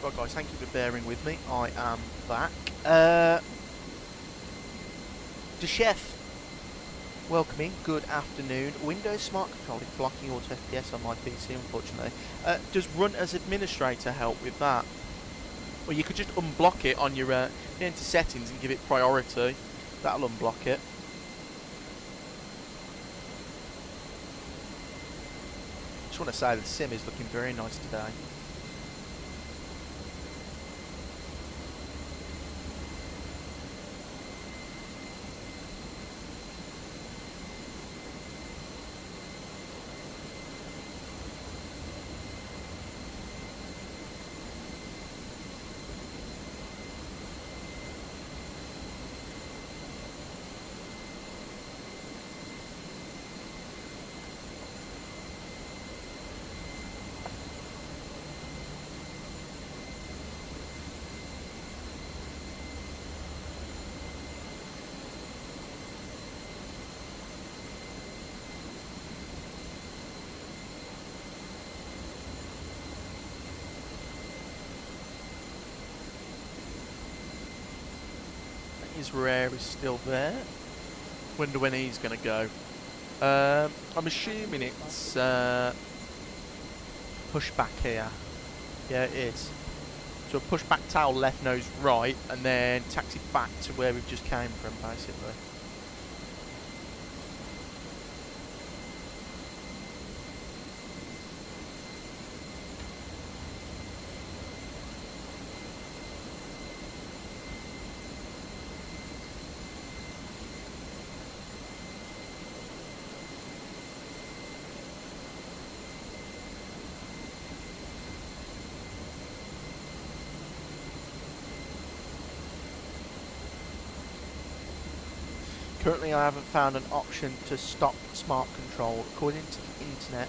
[SPEAKER 3] Right guys, thank you for bearing with me. I am back. The chef, welcome in. Good afternoon. Windows Smart Control is blocking auto FPS on my PC, unfortunately. Does Run as Administrator help with that? Or you could just unblock it on your go into settings and give it priority. That'll unblock it. Just want to say the sim is looking very nice today. His Rare is still there. Wonder when he's going to go. I'm assuming it's push back here. Yeah, it is. So a push back tail left nose right, and then taxi back to where we've just came from, basically. Currently I haven't found an option to stop smart control. According to the internet,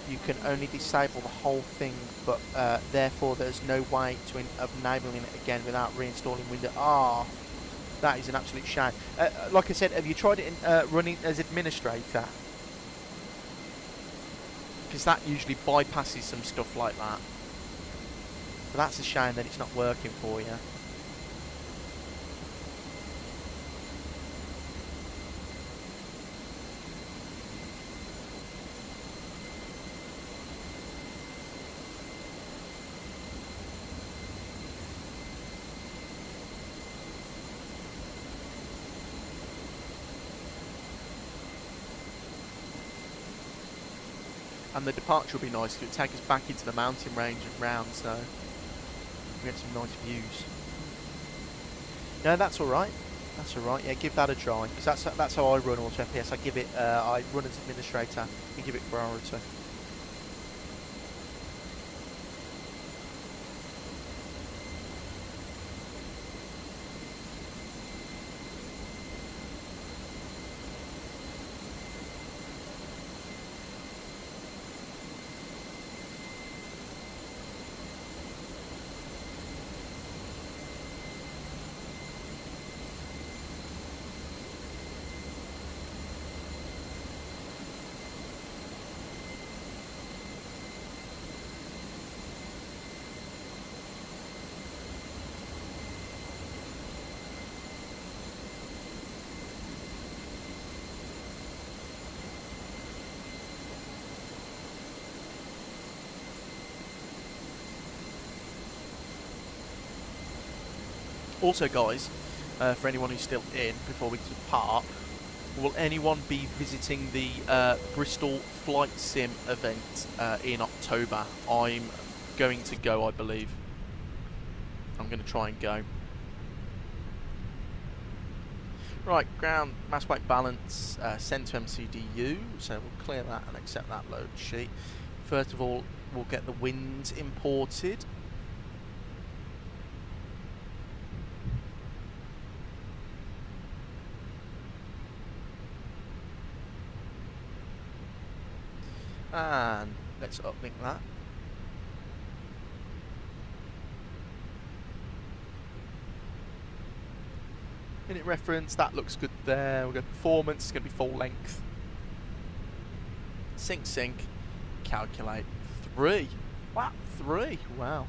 [SPEAKER 3] you can only disable the whole thing, but therefore there's no way of enabling it again without reinstalling Windows. That is an absolute shame. Like I said, have you tried it in running as administrator? Because that usually bypasses some stuff like that. But that's a shame that it's not working for you. And the departure will be nice because it'll take us back into the mountain range and round, so we get some nice views. No, that's alright. That's alright. Yeah, give that a try. Because that's how I run Auto FPS. I give it. I run as administrator and give it priority. Also, guys, for anyone who's still in, before we depart, will anyone be visiting the Bristol Flight Sim event in October? I'm going to go, I believe. I'm going to try and go. Right, ground mass weight balance, send to MCDU, so we'll clear that and accept that load sheet. First of all, we'll get the winds imported. And let's uplink that. Minute reference, that looks good there. We'll go performance, it's going to be full length. Sync, calculate. 3. What? 3? Wow.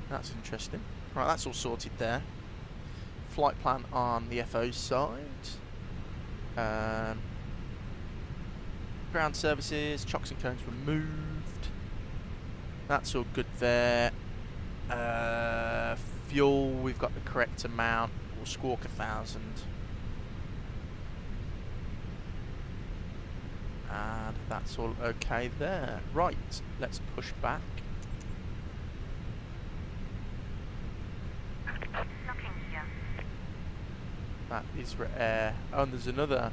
[SPEAKER 3] That's interesting. Right, that's all sorted there. Flight plan on the FO side. Ground services, chocks and cones removed. That's all good there. Fuel, we've got the correct amount. We'll squawk 1,000. And that's all okay there. Right, let's push back. That is air. Oh, and there's another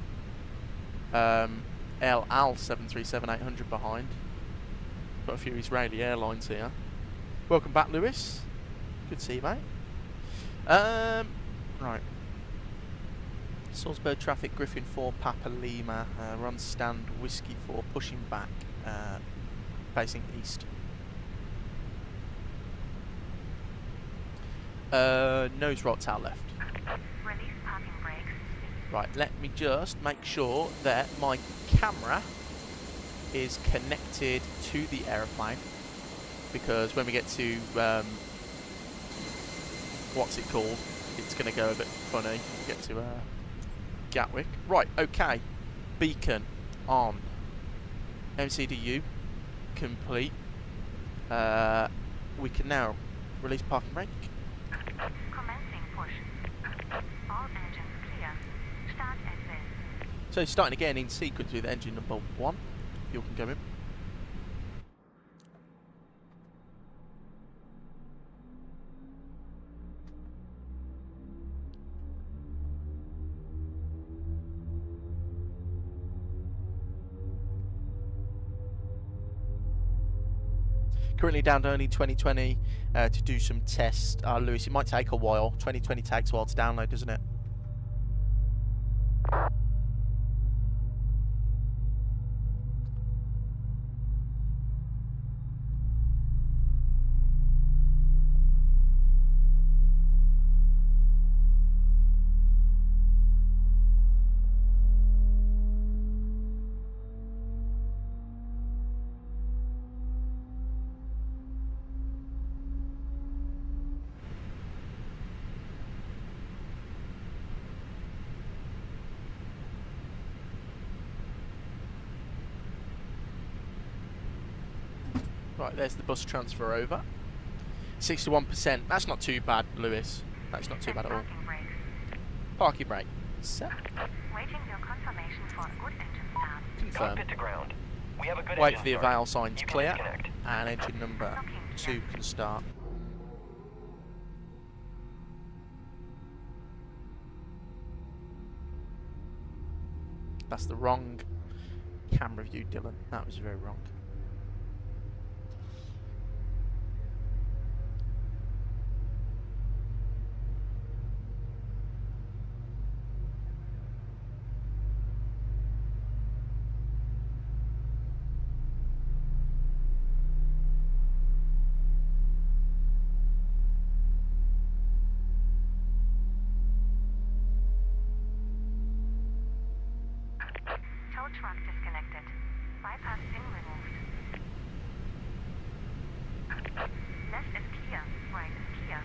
[SPEAKER 3] El Al 737-800 behind. Got a few Israeli airlines here. Welcome back, Lewis. Good to see you, mate. Right. Salzburg traffic, Griffin 4, Papa Lima. We're on stand, Whiskey 4, pushing back, facing east. Nose right, tail left.
[SPEAKER 11] Release parking brakes.
[SPEAKER 3] Right, let me just make sure that my camera is connected to the aeroplane, because when we get to what's it called, it's going to go a bit funny. We get to Gatwick. Right, okay. Beacon on. MCDU complete. We can now release parking brake.
[SPEAKER 11] Commencing push. All engines clear. Start exit.
[SPEAKER 3] So starting again in sequence with engine number 1. You can go in. Currently down to only 2020 to do some tests. Lewis, it might take a while. 2020 takes a while to download, doesn't it? Right, there's the bus transfer over. 61%. That's not too bad, Lewis. That's not too bad at all. Parking brake. Set.
[SPEAKER 11] Waiting your confirmation for a good engine start.
[SPEAKER 3] Confirm.
[SPEAKER 12] Cockpit to ground. We have a good
[SPEAKER 3] Wait
[SPEAKER 12] engine
[SPEAKER 3] for the
[SPEAKER 12] start.
[SPEAKER 3] avail sign to
[SPEAKER 12] You can
[SPEAKER 3] clear,
[SPEAKER 12] disconnect.
[SPEAKER 3] and engine number 2 can start. That's the wrong camera view, Dillon. That was very wrong.
[SPEAKER 11] Tow truck disconnected. Bypass pin removed. Left is clear. Right is clear.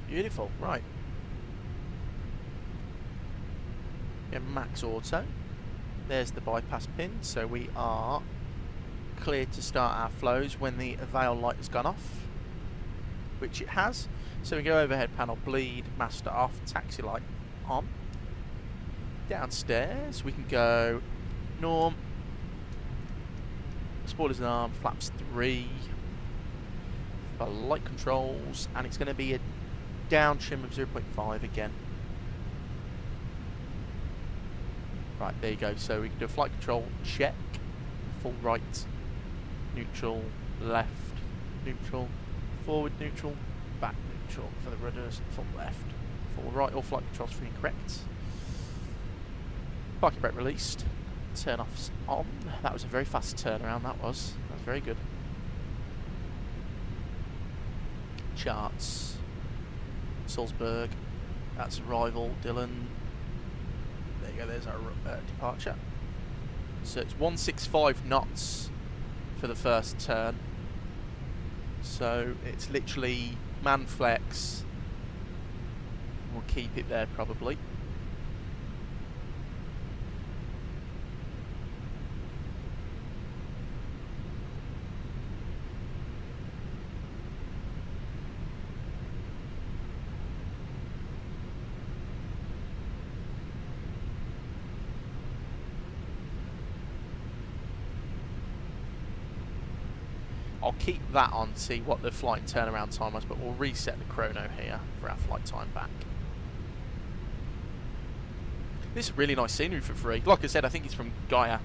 [SPEAKER 3] Beautiful, right. Yeah, max auto. There's the bypass pin, so we are clear to start our flows when the avail light has gone off, which it has. So we go overhead panel, bleed, master off, taxi light on. Downstairs we can go norm, spoilers and arm, flaps 3 for light controls, and it's going to be a down trim of 0.5 again. Right, there you go. So we can do a flight control check, full right, neutral, left, neutral, forward neutral, back neutral for the rudders, full left, full right, all flight controls free and correct. Parking brake released, turn offs on. That was a very fast turnaround, that was very good. Charts, Salzburg, that's arrival, Dillon. There you go, there's our departure. So it's 165 knots for the first turn. So it's literally man flex. We'll keep it there probably. I'll keep that on, see what the flight and turnaround time was, but we'll reset the chrono here for our flight time back. This is really nice scenery for free. Like I said, I think it's from Gaia.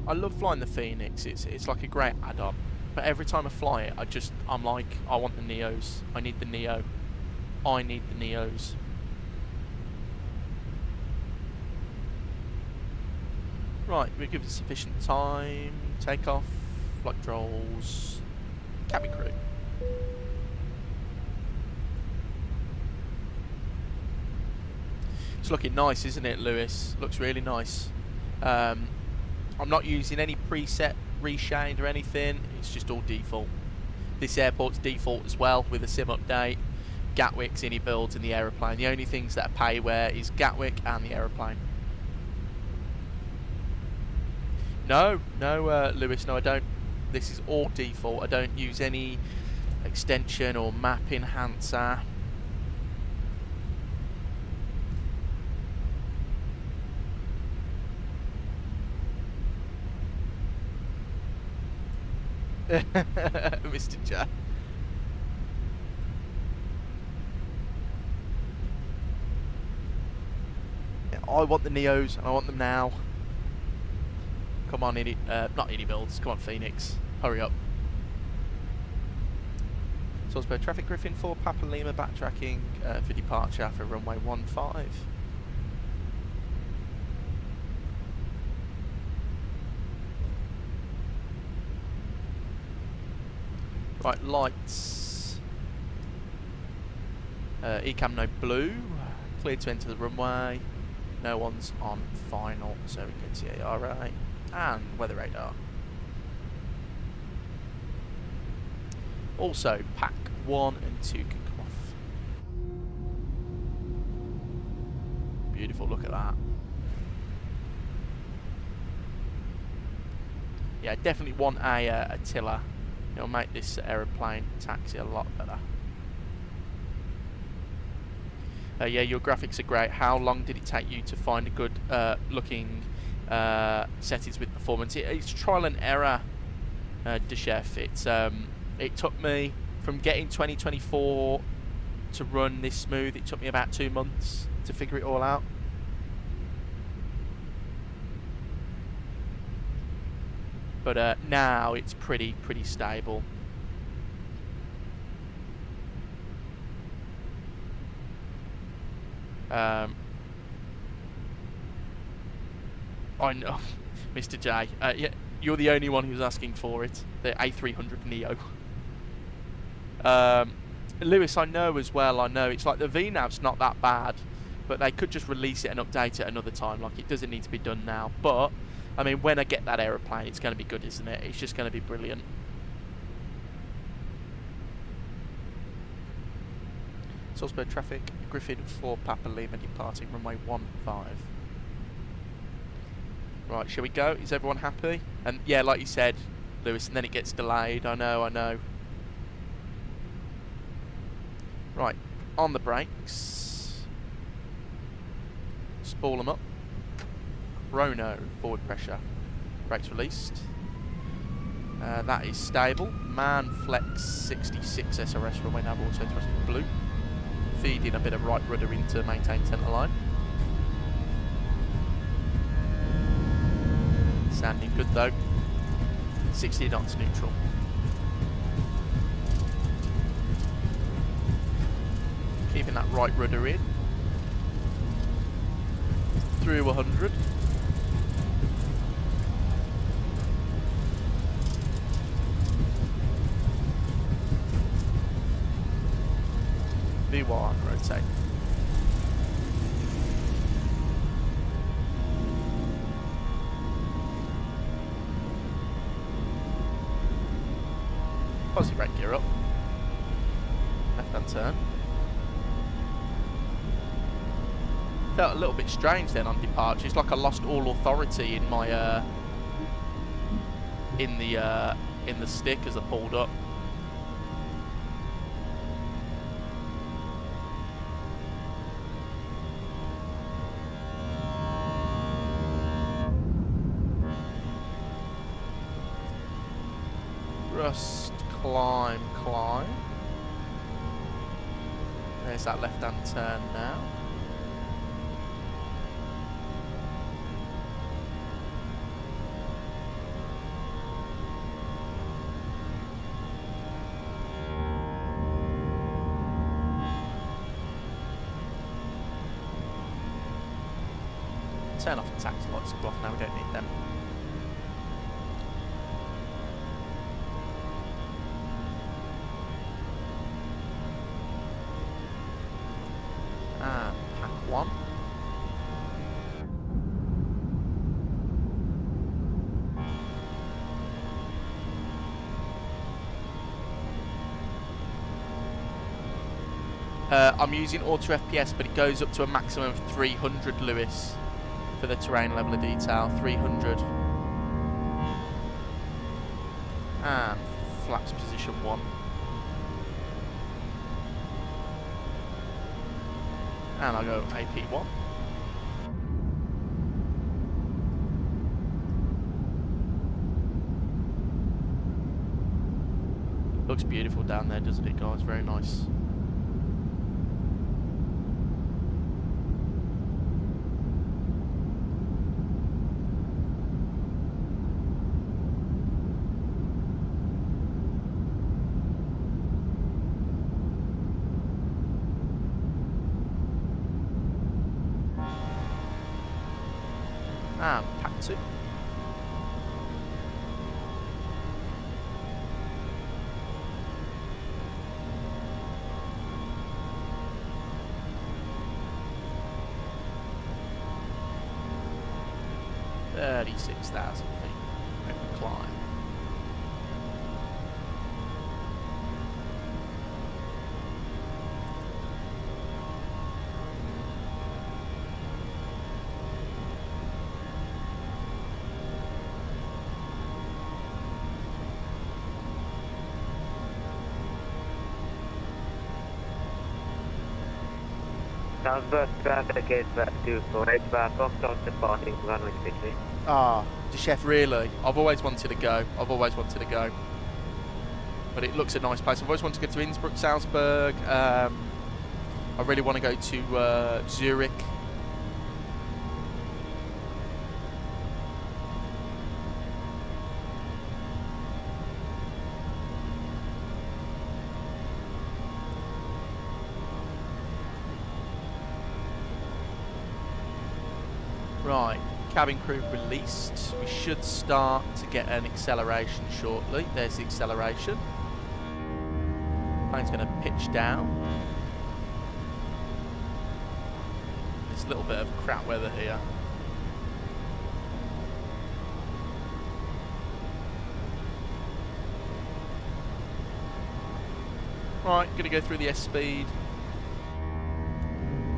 [SPEAKER 3] I love flying the Phoenix. It's like a great add-on. But every time I fly it, I'm like, I want the Neos. I need the Neo. I need the Neos. Right, we give it sufficient time. Take off, flight controls, cabin crew. It's looking nice, isn't it, Lewis? Looks really nice. I'm not using any preset reshade or anything. It's just all default. This airport's default as well with a SIM update. Gatwick's any builds in the aeroplane. The only things that are payware is Gatwick and the aeroplane. No, Lewis, no, I don't. This is all default. I don't use any extension or map enhancer. Mr. J. Yeah, I want the Neos and I want them now. Come on, not any builds. Come on, Phoenix. Hurry up. Salzburg traffic Griffin for Papa Lima backtracking for departure for runway 15. Right, lights. ECAM no blue. Cleared to enter the runway. No one's on final, so we go to TARA. And weather radar. Also, pack 1 and 2 can come off. Beautiful, look at that. Yeah, definitely want a tiller. It'll make this aeroplane taxi a lot better. Yeah, your graphics are great. How long did it take you to find a good looking settings with performance? It's trial and error, Chef. It took me from getting 2024 to run this smooth. It took me about 2 months to figure it all out. But now it's pretty stable. I know, Mr. J. Yeah, you're the only one who's asking for it. The A320neo. Lewis, I know as well. I know it's like the VNAV's not that bad, but they could just release it and update it another time. Like, it doesn't need to be done now. But I mean, when I get that aeroplane, it's going to be good, isn't it? It's just going to be brilliant. Salzburg traffic, Griffin for Papa Lima departing runway 15. Right, shall we go? Is everyone happy? And yeah, like you said, Lewis, and then it gets delayed. I know. Right, on the brakes. Spool them up. Chrono, forward pressure. Brakes released. That is stable. Man flex 66 SRS runway nav auto thrust blue. Feeding a bit of right rudder in to maintain centre line. Sounding good though. 60 knots neutral. Keeping that right rudder in. Through 100. V1, rotate. Positive brake gear up. Left hand turn. Felt a little bit strange then on departure. It's like I lost all authority in my in the stick as I pulled up. Thrust, climb. There's that left hand turn now. Turn off the taxi lights and go off now, we don't need them. And pack one. I'm using auto FPS, but it goes up to a maximum of 300, Lewis. For the terrain level of detail, 300. And flaps position 1. And I'll go AP1. Looks beautiful down there, doesn't it, guys? Very nice. And pack 2. $36,000 feet. Open climb.
[SPEAKER 2] Southwest traffic is due for Edinburgh, Foxtrot departing runway 60.
[SPEAKER 3] Ah, the chef, really? I've always wanted to go. But it looks a nice place. I've always wanted to go to Innsbruck, Salzburg. I really want to go to Zurich. Right, cabin crew released. We should start to get an acceleration shortly. There's the acceleration. Plane's going to pitch down. There's a little bit of crap weather here. Right, going to go through the S-speed.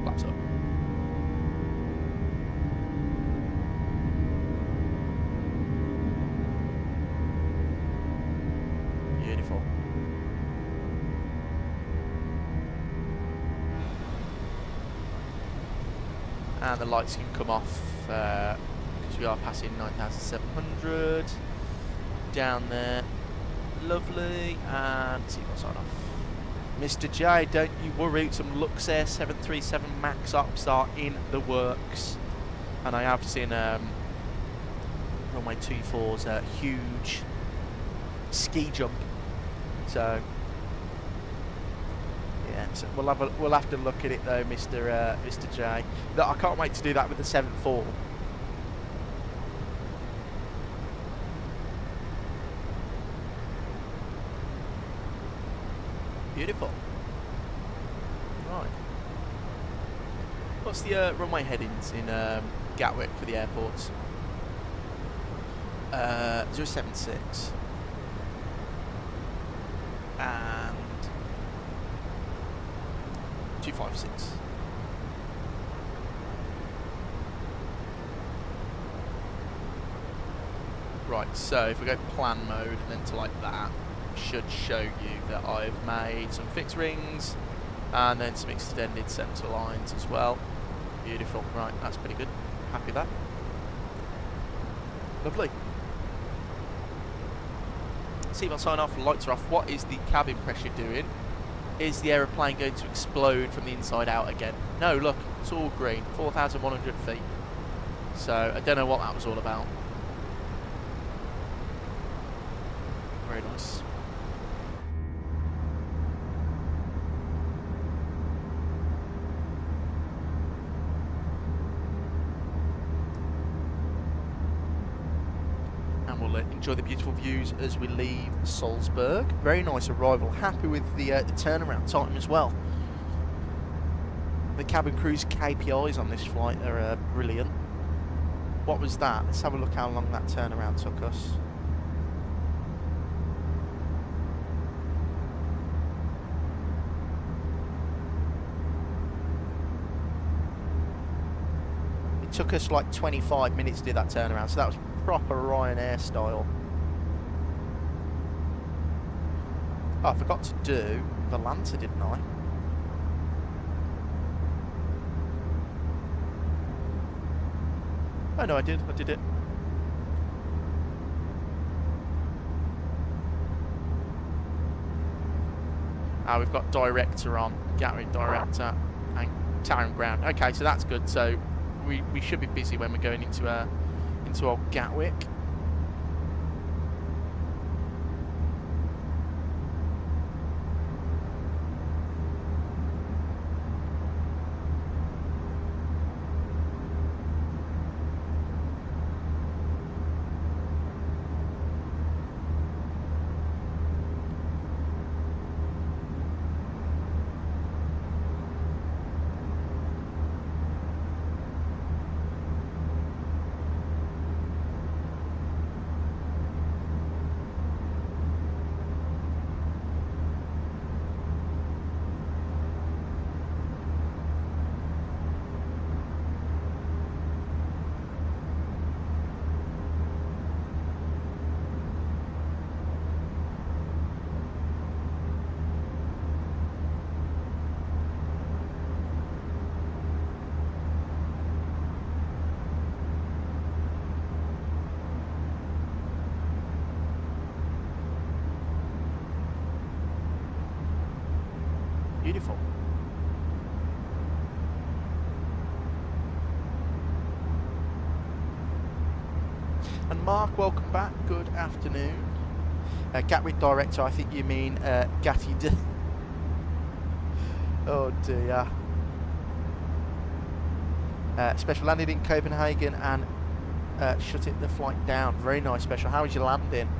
[SPEAKER 3] Flaps up. and the lights can come off because we are passing 9,700 down there. Lovely, and seatbelt sign off. Mr. J, don't you worry, some Luxair 737 MAX ops are in the works, and I have seen runway 24's huge ski jump, so yeah, so we'll have to look at it though, Mr. J. I can't wait to do that with the 7.4. Beautiful. Right. What's the runway headings in Gatwick for the airports? 076 and 256. Right, so if we go plan mode and then to like that, should show you that I've made some fixed rings and then some extended centre lines as well. Beautiful. Right, that's pretty good. Happy with that. Lovely. Seatbelt sign off, lights are off. What is the cabin pressure doing? Is the aeroplane going to explode from the inside out again? No, look, it's all green. 4,100 feet. So I don't know what that was all about. Very nice. Enjoy the beautiful views as we leave Salzburg. Very nice arrival. Happy with the turnaround time as well. The cabin crew's KPIs on this flight are brilliant. What was that? Let's have a look how long that turnaround took us. It took us like 25 minutes to do that turnaround, so that was proper Ryanair style. Oh, I forgot to do the Lancer, didn't I? Oh no, I did it. Ah, we've got director on, Gatwick director and town ground. Okay, so that's good. So we should be busy when we're going into old Gatwick. Beautiful. And Mark, welcome back. Good afternoon. Gatwick director, I think you mean Gatty D. Oh dear. Special landed in Copenhagen and shut the flight down. Very nice, Special. How was your landing?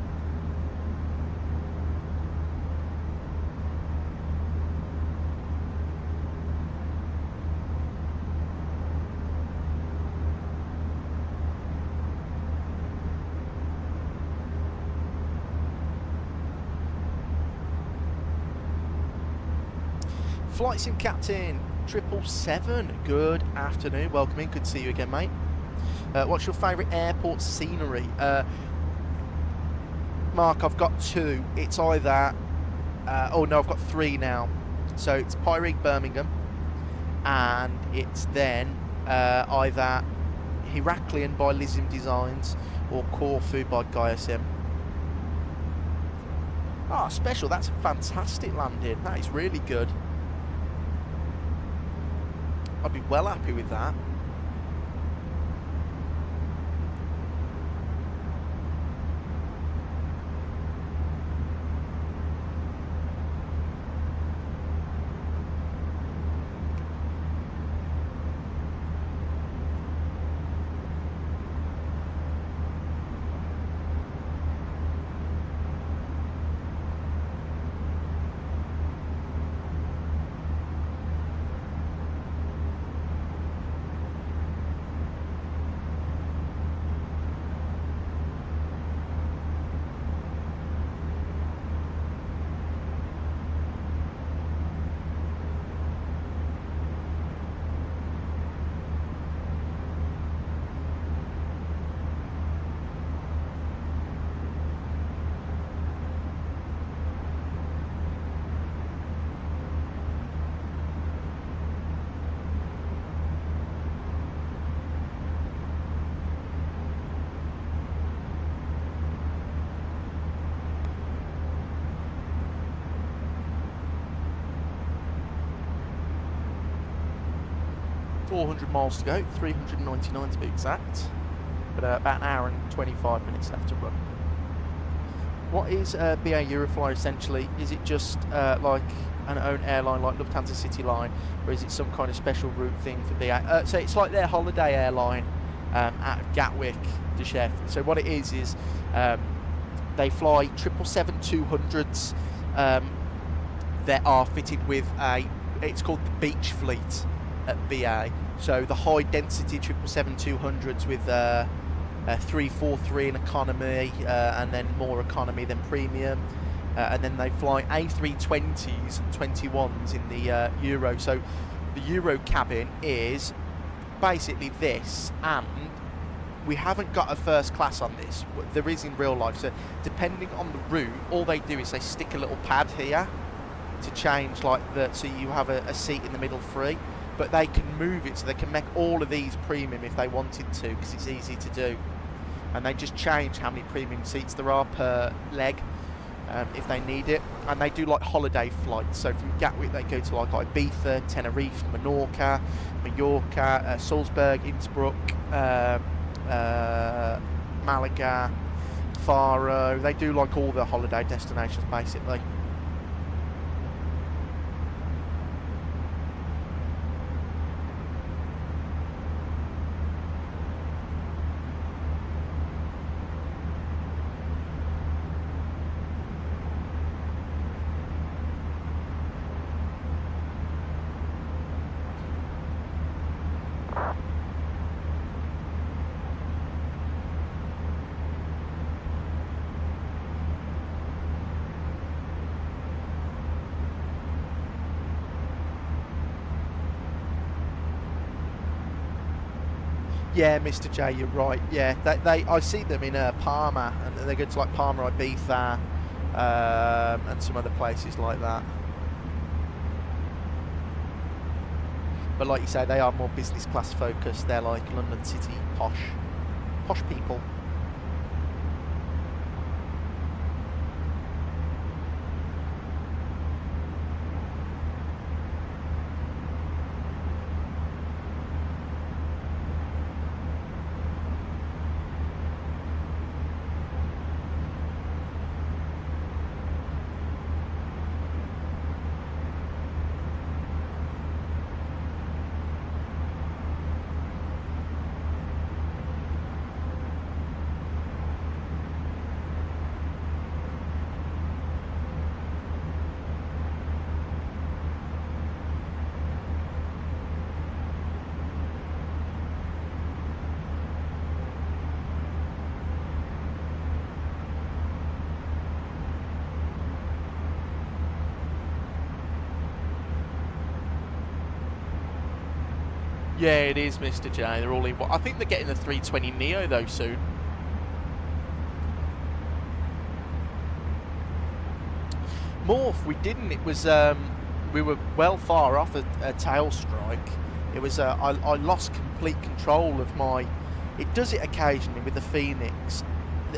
[SPEAKER 3] Flight Sim Captain 777, good afternoon, welcome in, good to see you again, mate. What's your favourite airport scenery? Mark, I've got two. It's either, oh no, I've got three now. So it's Pyreek Birmingham, and it's then either Heraklion by Lism Designs or Corfu by Gaia-Sim. Ah, special, that's a fantastic landing. That is really good. I'd be well happy with that. .400 miles to go, 399 to be exact, but about an hour and 25 minutes left to run. What is BA Euroflyer essentially? Is it just like an own airline like Lufthansa City Line, or is it some kind of special route thing for BA? So it's like their holiday airline out of Gatwick to Sheffield. So what it is they fly 777-200s that are fitted with it's called the Beach Fleet at BA. So the high density 777-200s with 343 in economy and then more economy than premium, and then they fly A320s and 21s in the Euro. So the Euro cabin is basically this, and we haven't got a first class on this. There is in real life. So depending on the route, all they do is they stick a little pad here to change like so you have a seat in the middle free, but they can move it so they can make all of these premium if they wanted to, because it's easy to do, and they just change how many premium seats there are per leg if they need it. And they do like holiday flights, so from Gatwick they go to like Ibiza, Tenerife, Mallorca, Salzburg, Innsbruck, Malaga, Faro. They do like all the holiday destinations basically. Yeah, Mr. J, you're right. Yeah, I see them in Palma, and they go to like Palma, Ibiza, and some other places like that. But like you say, they are more business class focused. They're like London City posh people. Yeah, it is, Mr. J. They're all in. I think they're getting the 320neo though soon. Morph, we didn't. It was we were well far off a tail strike, It was I lost complete control of my. It does it occasionally with the Phoenix.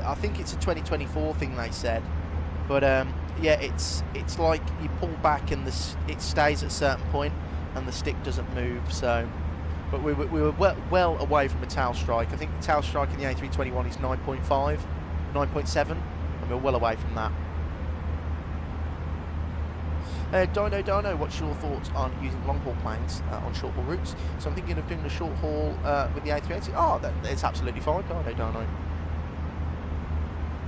[SPEAKER 3] I think it's a 2024 thing they said, but yeah, it's like you pull back and it stays at a certain point and the stick doesn't move. So, but we were well away from a tail strike. I think the tail strike in the A321 is 9.5, 9.7, and we're well away from that. Dino, what's your thoughts on using long-haul planes on short-haul routes? So I'm thinking of doing a short-haul with the A380. Oh, it's absolutely fine, Dino.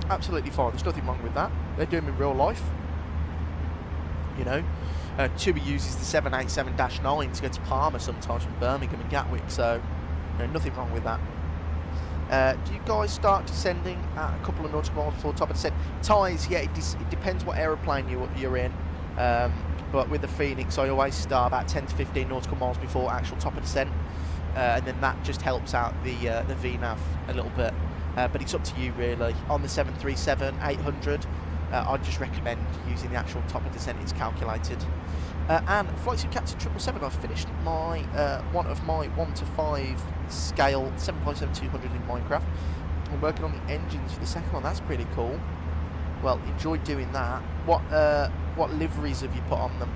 [SPEAKER 3] Absolutely fine. There's nothing wrong with that. They do them in real life. You know, Tui uses the 787-9 to go to Palma sometimes from Birmingham and Gatwick, so nothing wrong with that. Do you guys start descending at a couple of nautical miles before top of descent? Ties, yeah, it depends what aeroplane you're in. But with the Phoenix, I always start about 10 to 15 nautical miles before actual top of descent, and then that just helps out the VNAV a little bit. But it's up to you really. On the 737-800, I'd just recommend using the actual top of descent. It's calculated. And Flight Sim Captain 777, I've finished my one of my 1 to 5 scale 757-200 in Minecraft. I'm working on the engines for the second one. That's pretty cool. Well, enjoyed doing that. What liveries have you put on them?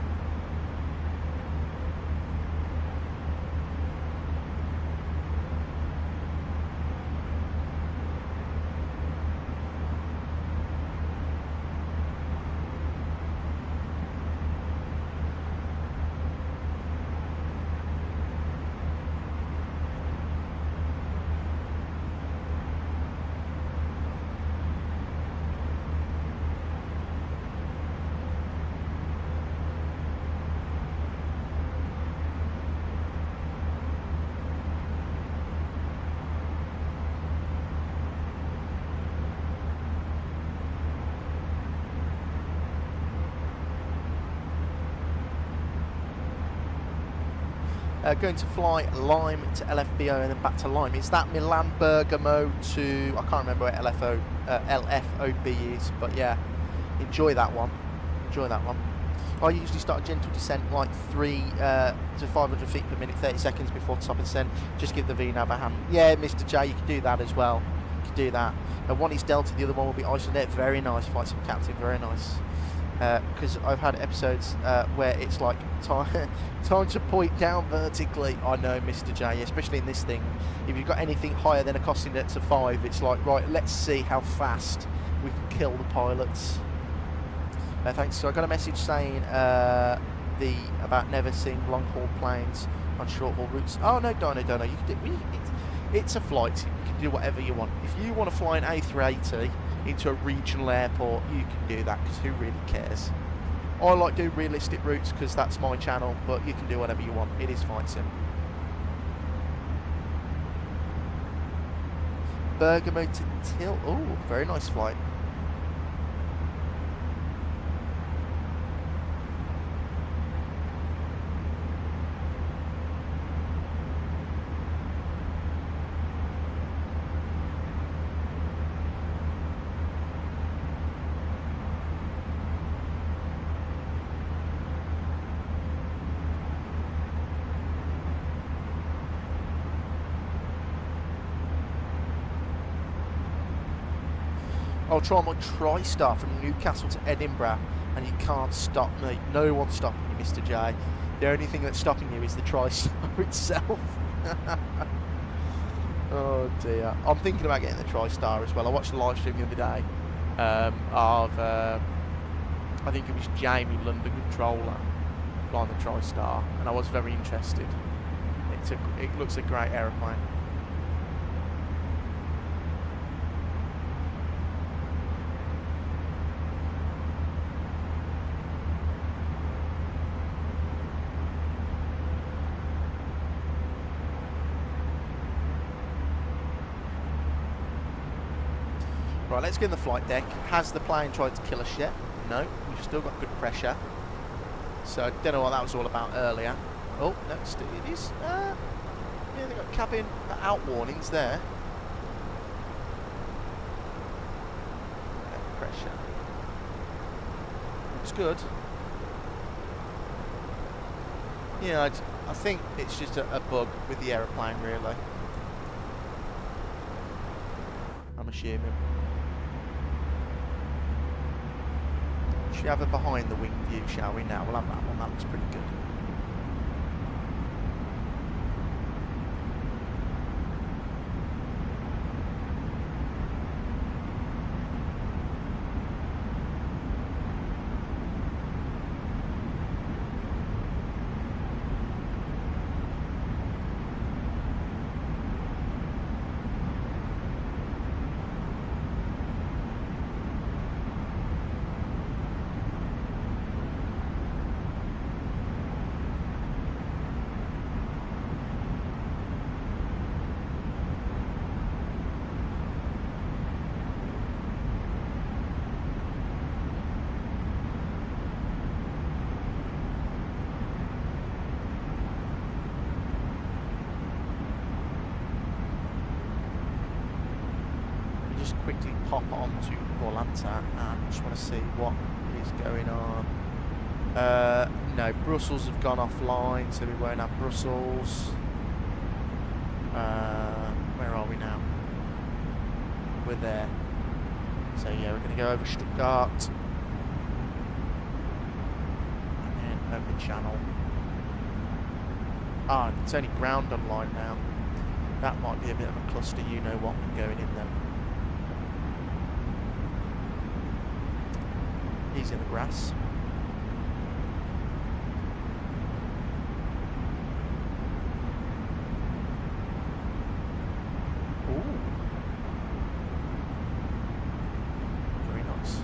[SPEAKER 3] Going to fly Lime to LFBO and then back to Lime. Is that Milan Bergamo to, I can't remember where LFOB is, but yeah, enjoy that one. I usually start a gentle descent like 3 to 500 feet per minute, 30 seconds before top of descent. Just give the VNAV a hand. Yeah, Mr. J, you can do that as well. You can do that. One is Delta, the other one will be Iceland. Very nice, Flight Sim Captain, very nice. Because I've had episodes where it's like time to point down vertically. I know, Mr. J, especially in this thing. If you've got anything higher than a cost index of 5, it's like, right, let's see how fast we can kill the pilots. Thanks. So I got a message saying about never seeing long haul planes on short haul routes. Oh no, Dino, you can do it's a flight. You can do whatever you want. If you want to fly an A380 into a regional airport, you can do that, because who really cares? I like doing realistic routes because that's my channel, but you can do whatever you want. It is Flight Sim. Bergamo to Till. Oh, very nice flight. I'll try my TriStar from Newcastle to Edinburgh, and you can't stop me. No one's stopping you, Mr. J. The only thing that's stopping you is the TriStar itself. Oh dear. I'm thinking about getting the TriStar as well. I watched the live stream the other day of I think it was Jamie, London Controller, flying the TriStar, and I was very interested. It looks a great aeroplane. Right, let's get in the flight deck. Has the plane tried to kill us yet? No, we've still got good pressure. So I don't know what that was all about earlier. Oh, no, it is. Yeah, they've got cabin out warnings there. Pressure. Looks good. Yeah, I think it's just a bug with the aeroplane, really. I'm assuming. Should we have a behind the wing view, shall we now? We'll have that one, that looks pretty good. Quickly pop onto Volanta and just want to see what is going on. No, Brussels have gone offline, so we won't have Brussels. Where are we now? We're there. So yeah, we're going to go over Stuttgart and then over Channel. Ah, it's only ground online now. That might be a bit of a cluster, you know what, going in there. He's in the grass. Ooh. Very nice.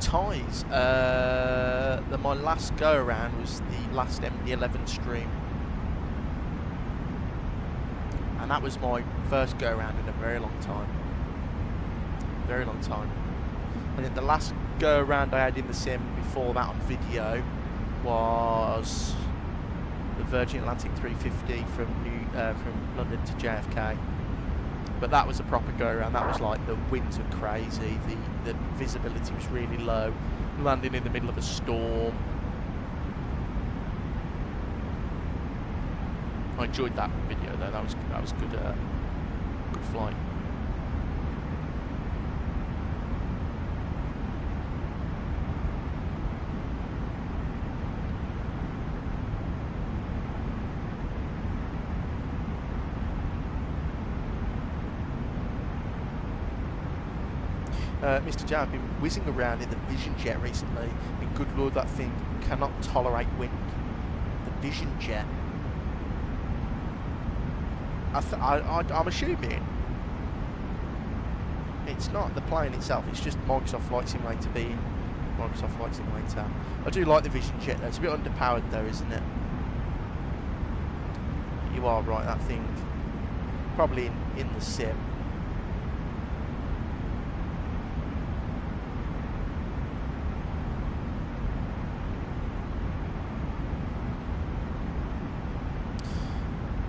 [SPEAKER 3] Ties. My last go around was the last MD-11 stream, and that was my first go around in a very long time. Very long time. And then the last go around I had in the sim before that on video was the Virgin Atlantic 350 from London to JFK. But that was a proper go around. That was like the winds were crazy, the visibility was really low, landing in the middle of a storm. I enjoyed that video though. That was good. Good flight. Mr. J, I've been whizzing around in the Vision Jet recently, and good lord, that thing cannot tolerate wind. The Vision Jet. I'm assuming it's not the plane itself, it's just Microsoft Flight Simulator being Microsoft Flight Simulator. I do like the Vision Jet though, it's a bit underpowered though, isn't it? You are right, that thing, probably in the sim.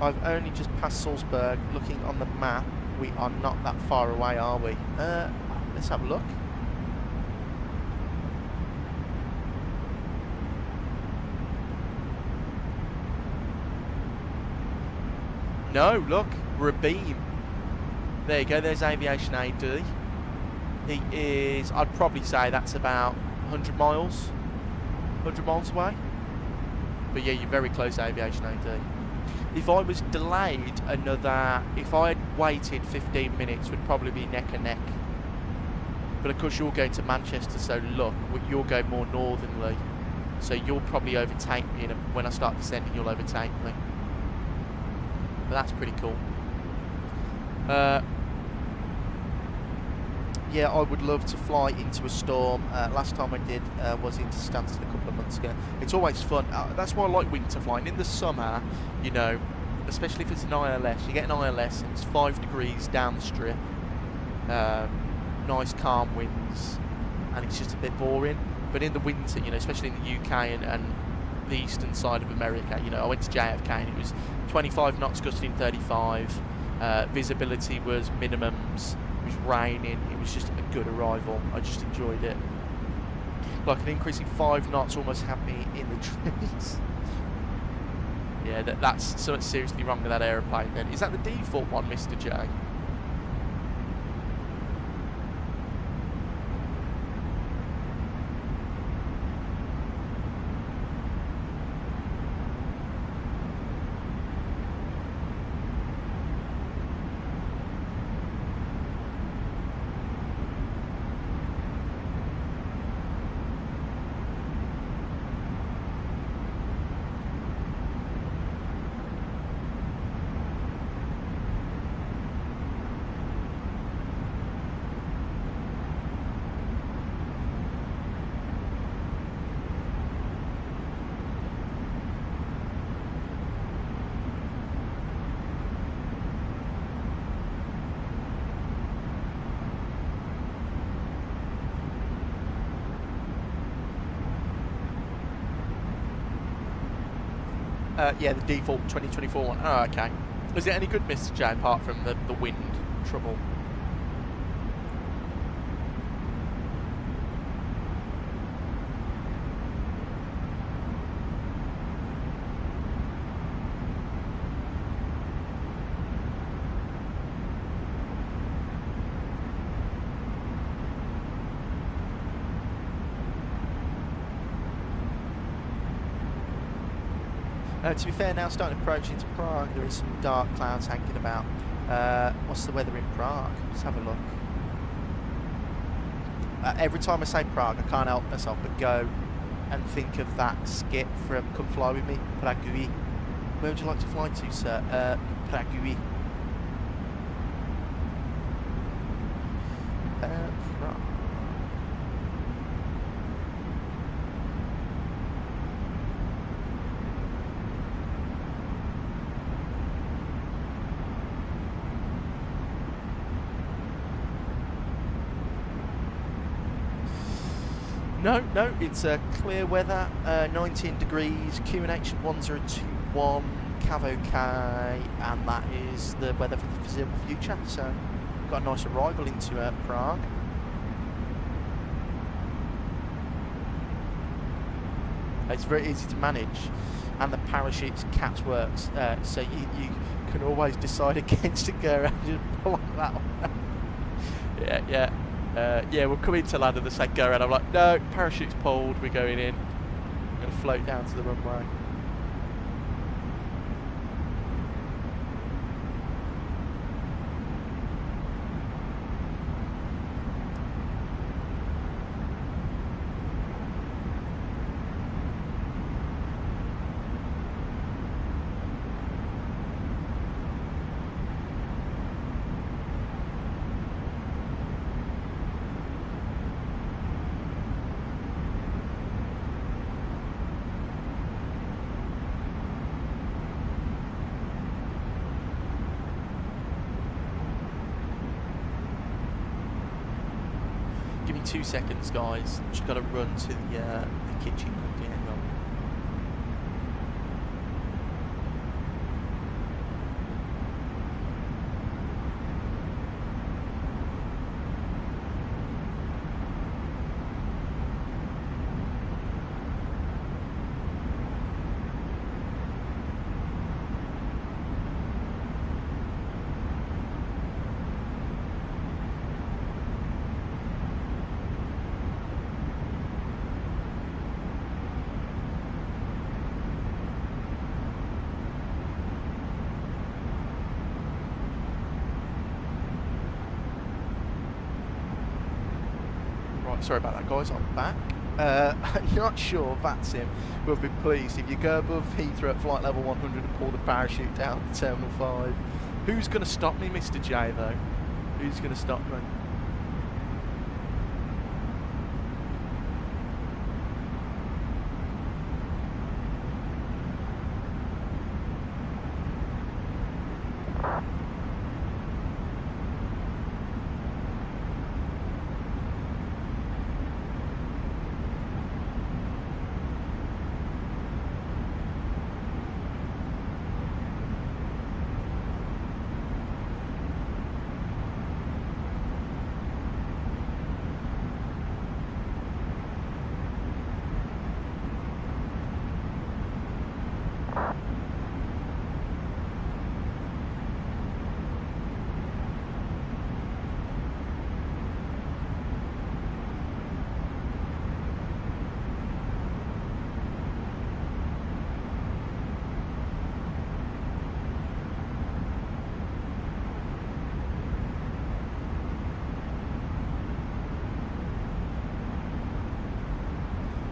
[SPEAKER 3] I've only just passed Salzburg. Looking on the map, we are not that far away, are we? Let's have a look. No, look, we're a beam. There you go, there's Aviation AD. He is, I'd probably say that's about 100 miles away. But yeah, you're very close to Aviation AD. If I was delayed another, if I had waited 15 minutes, would probably be neck and neck. But of course you're going to Manchester, so look, you're going more northernly. So you'll probably overtake me, and when I start descending, you'll overtake me. But that's pretty cool. Yeah, I would love to fly into a storm. Last time I did was into Stansted a couple of months ago. It's always fun. That's why I like winter flying. In the summer, you know, especially if it's an ILS, you get an ILS and it's 5 degrees down the strip. Nice calm winds, and it's just a bit boring. But in the winter, you know, especially in the UK and the eastern side of America, you know, I went to JFK and it was 25 knots gusting 35. Visibility was minimums. It was raining. It was just a good arrival. I just enjoyed it. Like an increasing 5 knots almost had me in the trees. Yeah, that's something seriously wrong with that aeroplane then. Is that the default one, Mr. J? Yeah, the default 2024 one. Oh, okay. Is it any good, Mr. J, apart from the wind trouble? To be fair, now starting to approach into Prague, there is some dark clouds hanging about. What's the weather in Prague? Let's have a look. Every time I say Prague, I can't help myself but go and think of that skit from Come Fly With Me, Prague. Where would you like to fly to, sir? Prague. Prague. No, it's clear weather, 19 degrees, QNH 1021, Cav OK, and that is the weather for the foreseeable future. So, got a nice arrival into Prague. It's very easy to manage, and the parachute's catch works, so you can always decide against to go around and just pull on that one. Yeah. Yeah, we're coming to land and the second go around. I'm like, no, parachute's pulled, we're going in. I'm going to float down to the runway. Give me 2 seconds, guys. Just got to run to the kitchen quickly. Hang on. Sorry about that, guys. I'm back. I'm not sure VATSIM will be pleased if you go above Heathrow at flight level 100 and pull the parachute down to Terminal 5. Who's going to stop me, Mr. J, though? Who's going to stop me?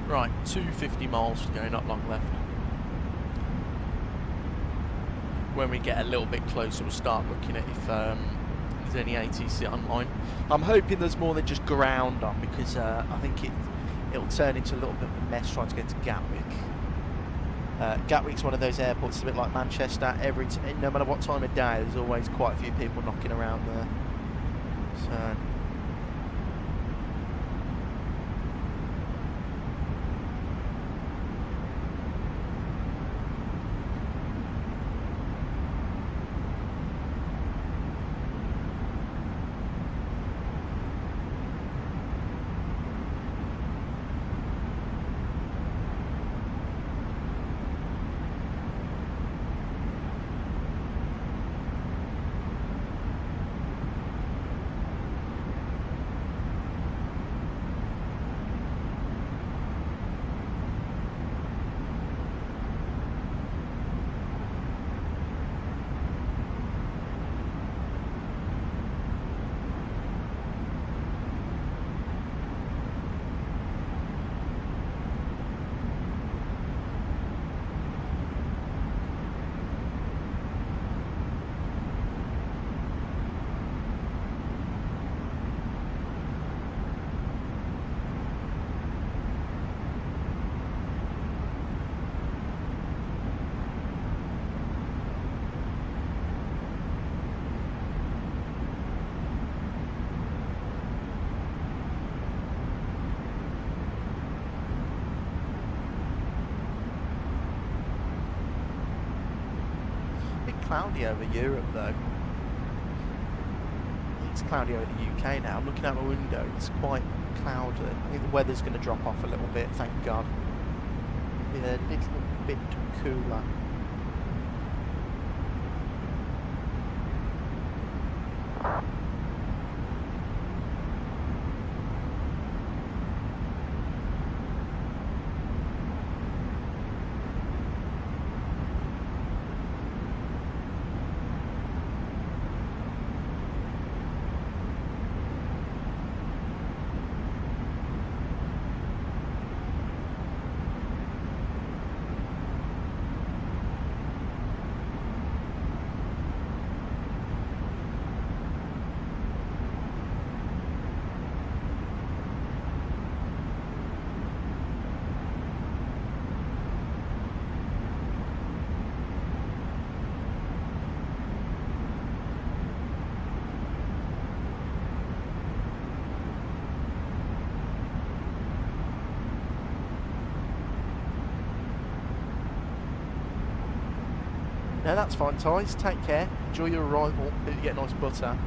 [SPEAKER 3] Right, 250 miles to go, not long left. When we get a little bit closer, we'll start looking at if there's any ATC online. I'm hoping there's more than just ground on, because I think it'll turn into a little bit of a mess trying to get to Gatwick. Gatwick's one of those airports, a bit like Manchester. No matter what time of day, there's always quite a few people knocking around there. So. Cloudy over Europe though. It's cloudy over the UK now. I'm looking out my window, it's quite cloudy. I think the weather's going to drop off a little bit, thank God. Be a little bit cooler. No, that's fine, Ties. Take care. Enjoy your arrival. Hope you get a nice butter.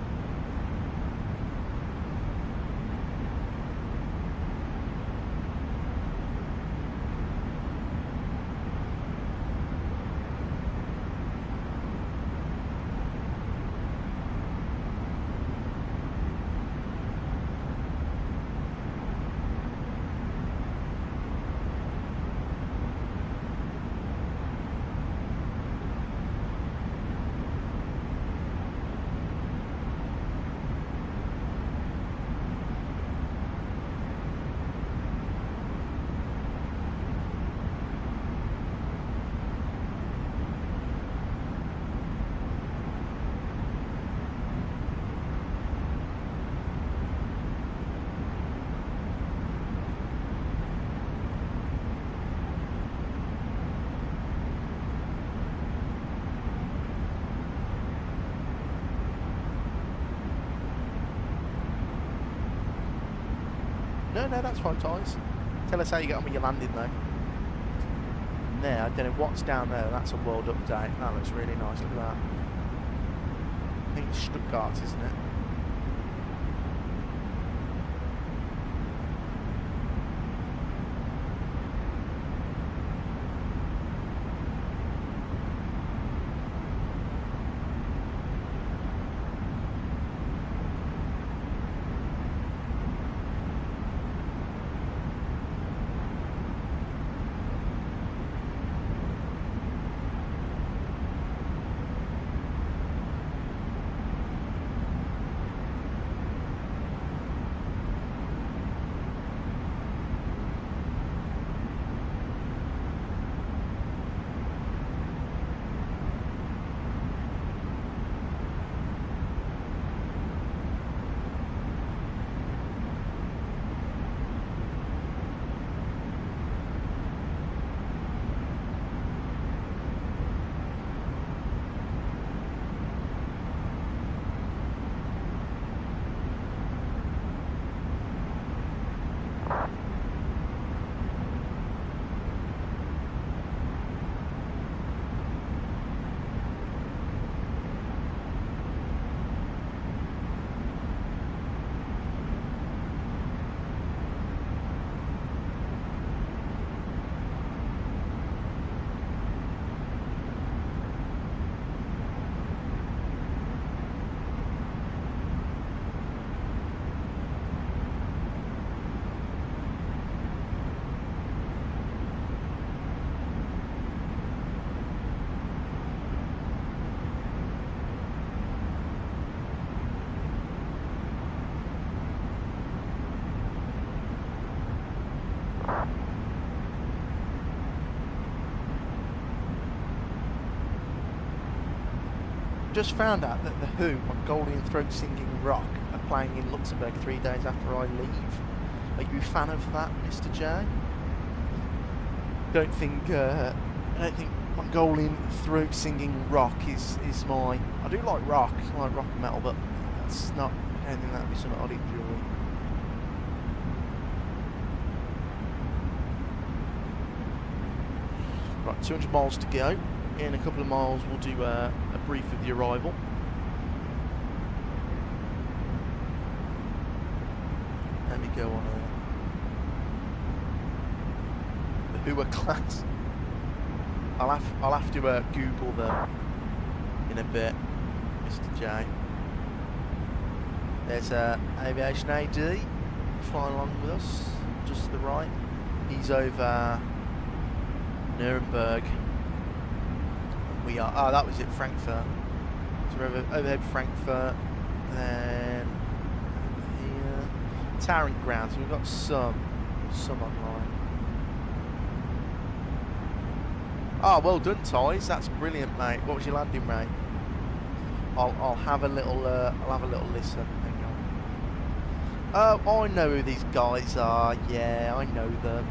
[SPEAKER 3] No, that's fine, Ties. Tell us how you get on with your landing, though. There, I don't know what's down there. That's a world update. That looks really nice. Look at that. I think it's Stuttgart, isn't it? Just found out that the Who, Mongolian throat singing rock, are playing in Luxembourg 3 days after I leave. Are you a fan of that, Mr. J? I don't think Mongolian throat singing rock is my. I do like rock. I like rock and metal, but that's not. I don't think that'd be something I'd enjoy. Right, 200 miles to go. In a couple of miles we'll do a brief of the arrival. Let me go on the Who class. I'll have to Google them in a bit, Mr. J. There's Aviation AD flying along with us, just to the right. He's over Nuremberg. We are. Oh, that was it, Frankfurt. So we're overhead Frankfurt, then here, Tarrant ground. So we've got some online. Oh, well done, Ties. That's brilliant, mate. What was your landing rate? I'll have a little. I'll have a little listen. Hang on. Oh, I know who these guys are. Yeah, I know them.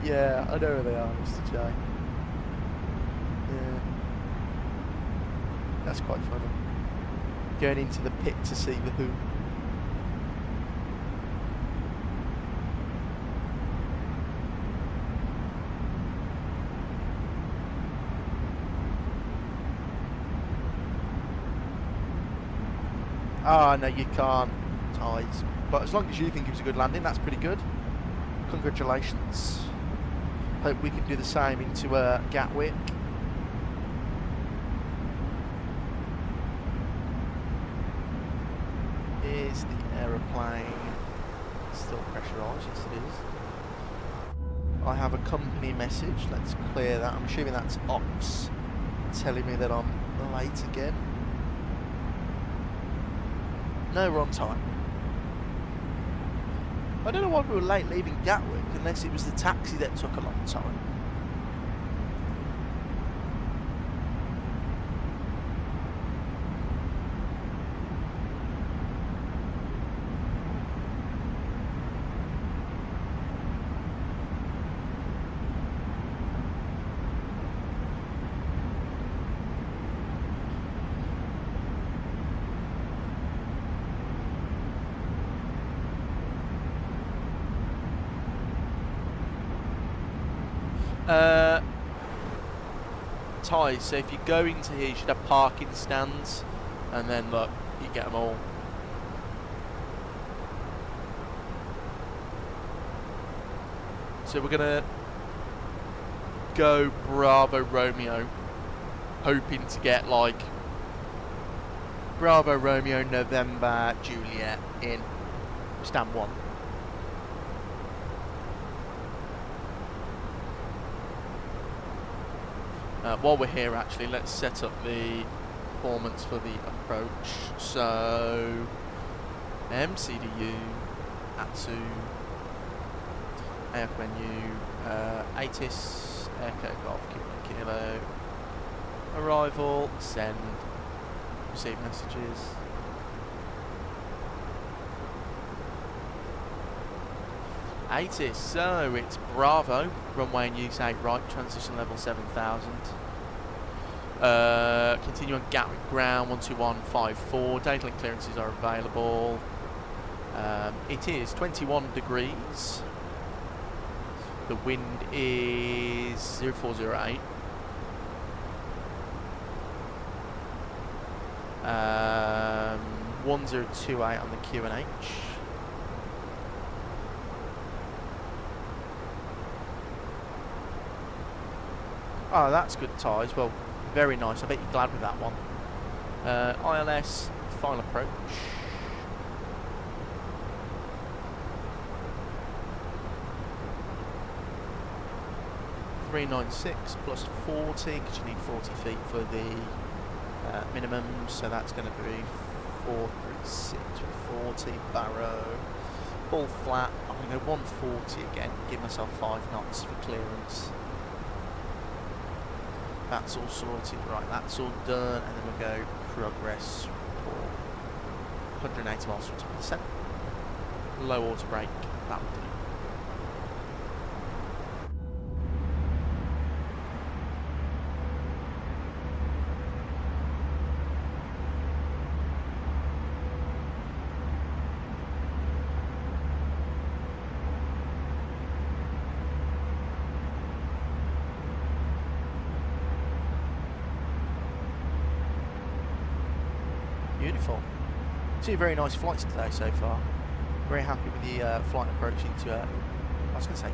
[SPEAKER 3] Yeah, I know where they are, Mr. J. Yeah, that's quite funny. Going into the pit to see the Who. Ah, no, you can't, Ties. But as long as you think it was a good landing, that's pretty good. Congratulations. Hope we can do the same into Gatwick. Here's the aeroplane. Still pressurised, yes it is. I have a company message. Let's clear that. I'm assuming that's ops telling me that I'm late again. No, we're on time. I don't know why we were late leaving Gatwick, unless it was the taxi that took a long time. Ties, so if you go into here you should have parking stands, and then look, you get them all. So we're gonna go Bravo Romeo, hoping to get like Bravo Romeo November Juliet in stand 1. While we're here, actually, let's set up the performance for the approach. So, MCDU, ATSU, AF menu, ATIS, Echo Golf, Kilo, arrival, send, receive messages. ATIS, so it's Bravo, runway and use 8 right, transition level 7000. Continue on Gatwick ground, 12154, data link clearances are available. It is 21 degrees. The wind is 0408. 1028 on the QNH. Oh, that's good ties. Well, very nice. I bet you're glad with that one. ILS, final approach. (396) plus 40, because you need 40 feet for the minimum. So that's going to be 436 with 40. Barrow. Full flat. I'm going to go 140 again. Give myself 5 knots for clearance. That's all sorted, right, that's all done, and then we'll go progress report. 180 miles from top of the set. Low auto brake, that will do. Beautiful. 2 very nice flights today so far. Very happy with the flight approaching to, I was going to say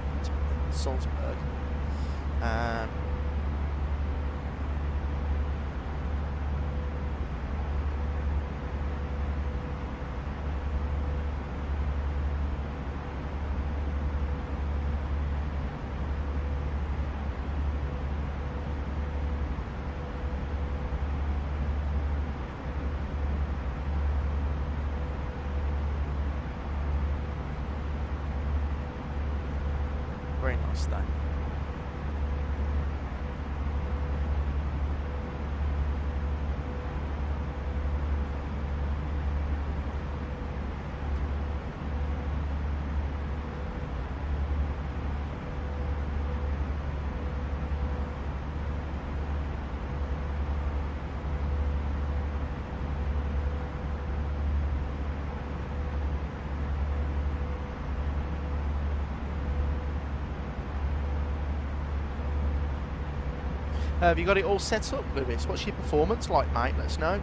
[SPEAKER 3] Salzburg. Very nice day. Have you got it all set up, Lewis? What's your performance like, mate? Let us know.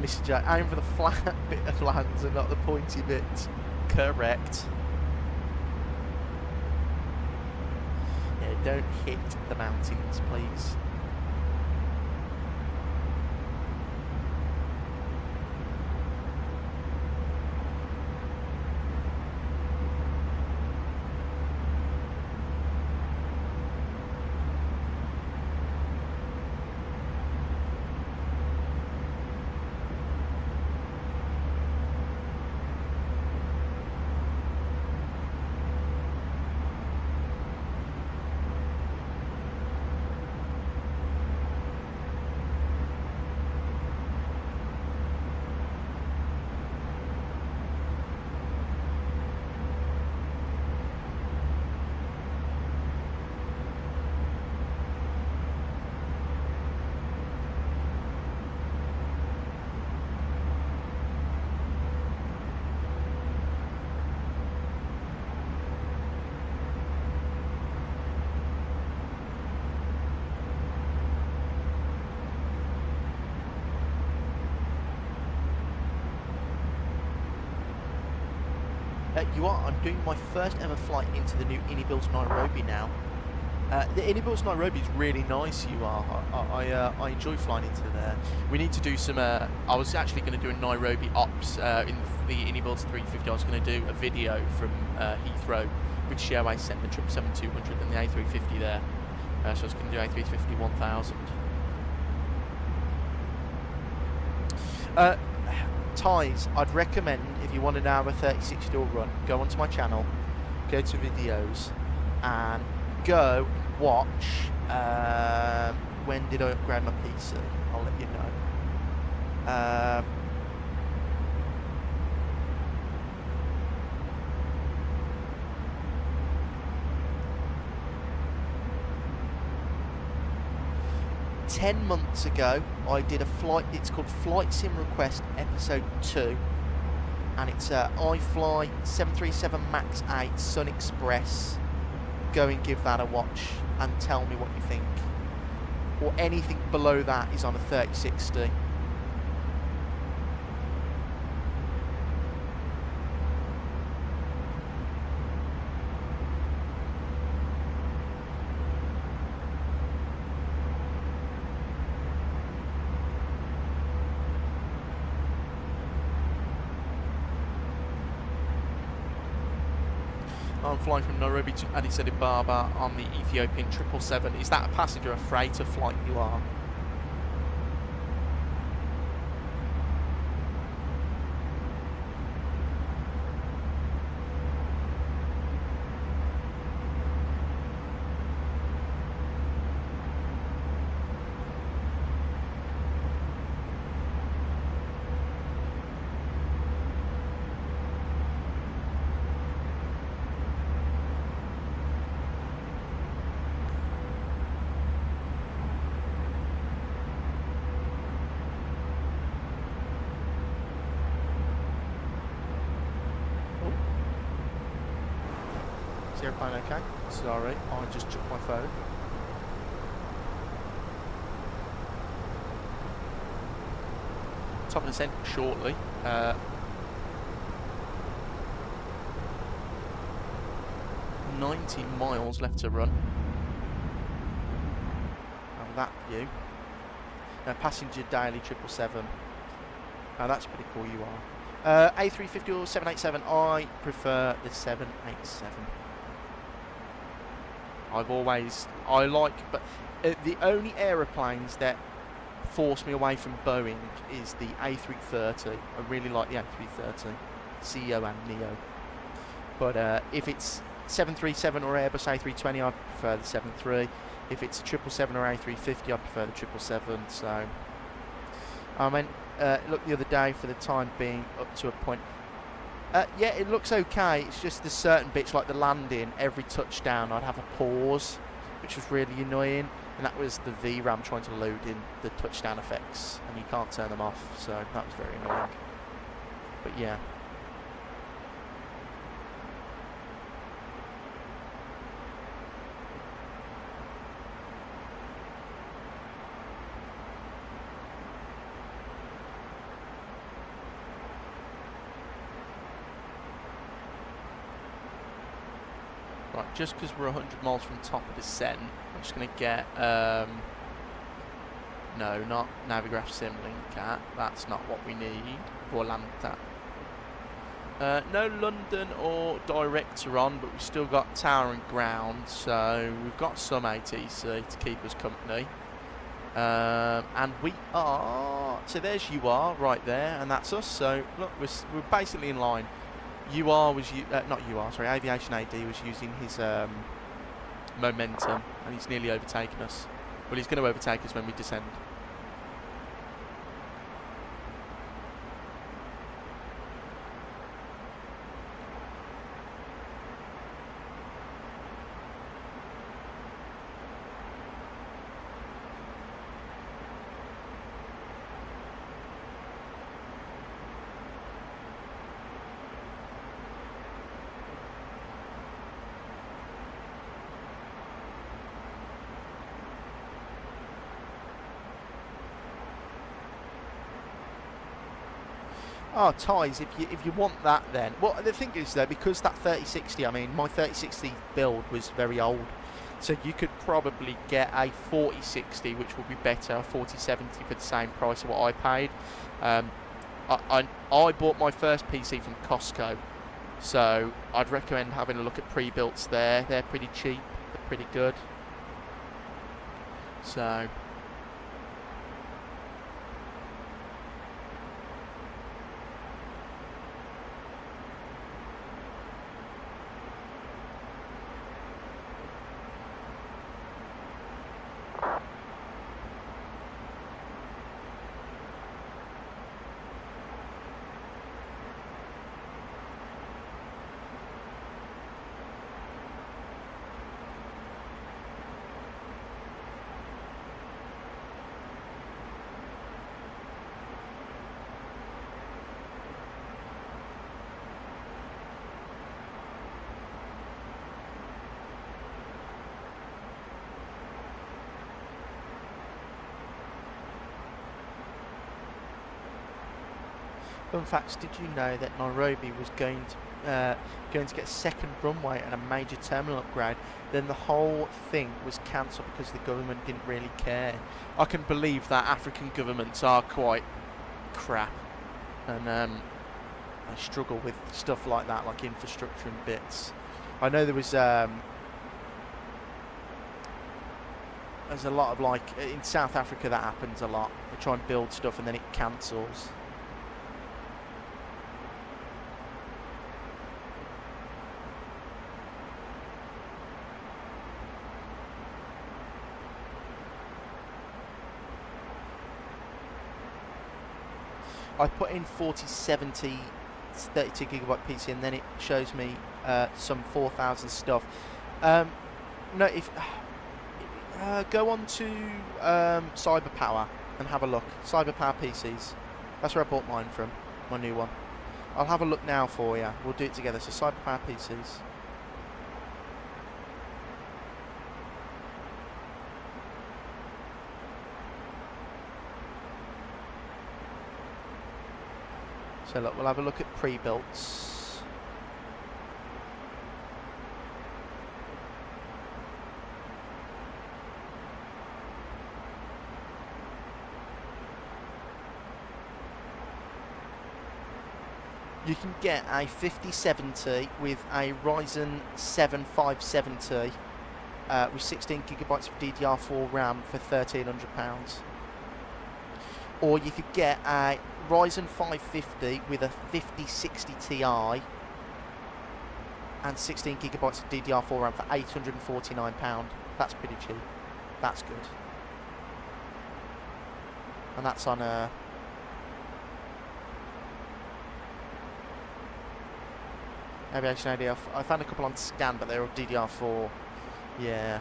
[SPEAKER 3] Mr. J, aim for the flat bit of lands and not the pointy bit. Correct. Yeah, don't hit the mountains, please. You are. I'm doing my first ever flight into the new Innibills Nairobi now. The Innibills Nairobi is really nice. You are. I enjoy flying into there. We need to do some. I was actually going to do a Nairobi ops in the Innibills 350. I was going to do a video from Heathrow, which Airways sent the 777-200 and the A350 there. So I was going to do A350 1000. Ties, I'd recommend if you want an hour 36 door run, go onto my channel, go to videos, and go watch when did I upgrade my PC. I'll let you know. 10 months ago, I did a flight, it's called Flight Sim Request Episode 2, and it's I fly 737 MAX 8 Sun Express. Go and give that a watch and tell me what you think. Or anything below that is on a 3060. I'm flying from Nairobi to Addis Ababa on the Ethiopian 777. Is that a passenger or freighter flight you are? Airplane okay? Sorry, I just took my phone. Top of descent shortly. 90 miles left to run. And that view. Passenger daily 777. That's pretty cool you are. A350 or 787? I prefer the 787. I like, but the only aeroplanes that force me away from Boeing is the A330. I really like the A330, CEO and Neo. But if it's 737 or Airbus A320, I prefer the 73. If it's a 777 or A350, I prefer the 777. So, I mean, look the other day for the time being up to a point. Yeah, it looks okay. It's just there's certain bits like the landing, every touchdown I'd have a pause, which was really annoying. And that was the VRAM trying to load in the touchdown effects, and you can't turn them off, so that was very annoying. But yeah. Right, just because we're 100 miles from top of descent, I'm just going to get, no, not Navigraph Sim Link at, that's not what we need, Volanta. No London or Director on, but we've still got Tower and Ground, so we've got some ATC to keep us company. And we are, so there's UR right there, and that's us, so look, we're basically in line. Aviation AD was using his momentum, and he's nearly overtaken us. Well, he's going to overtake us when we descend. Oh, ties, if you want that then. Well, the thing is though, because that 3060, I mean, my 3060 build was very old. So you could probably get a 4060, which would be better, a 4070 for the same price of what I paid. I bought my first PC from Costco. So I'd recommend having a look at pre-builts there. They're pretty cheap, they're pretty good. So... Fun facts, did you know that Nairobi was going to get a second runway and a major terminal upgrade? Then the whole thing was cancelled because the government didn't really care. I can believe that African governments are quite crap, and they struggle with stuff like that, like infrastructure and bits. I know there was there's a lot of, like, in South Africa that happens a lot. They try and build stuff and then it cancels. I put in 4070 32 gigabyte PC, and then it shows me some 4000 stuff. No, if go on to Cyberpower and have a look. Cyberpower PCs. That's where I bought mine from, my new one. I'll have a look now for you. We'll do it together. So Cyberpower PCs. So look, we'll have a look at pre-builts. You can get a 5070 with a Ryzen 7 570 with 16 gigabytes of DDR4 RAM for £1,300. Or you could get a Ryzen 550 with a 5060 Ti and 16 gigabytes of DDR4 RAM for £849. That's pretty cheap. That's good. And that's on a Aviation AD. I found a couple on scan, but they're all DDR4. Yeah.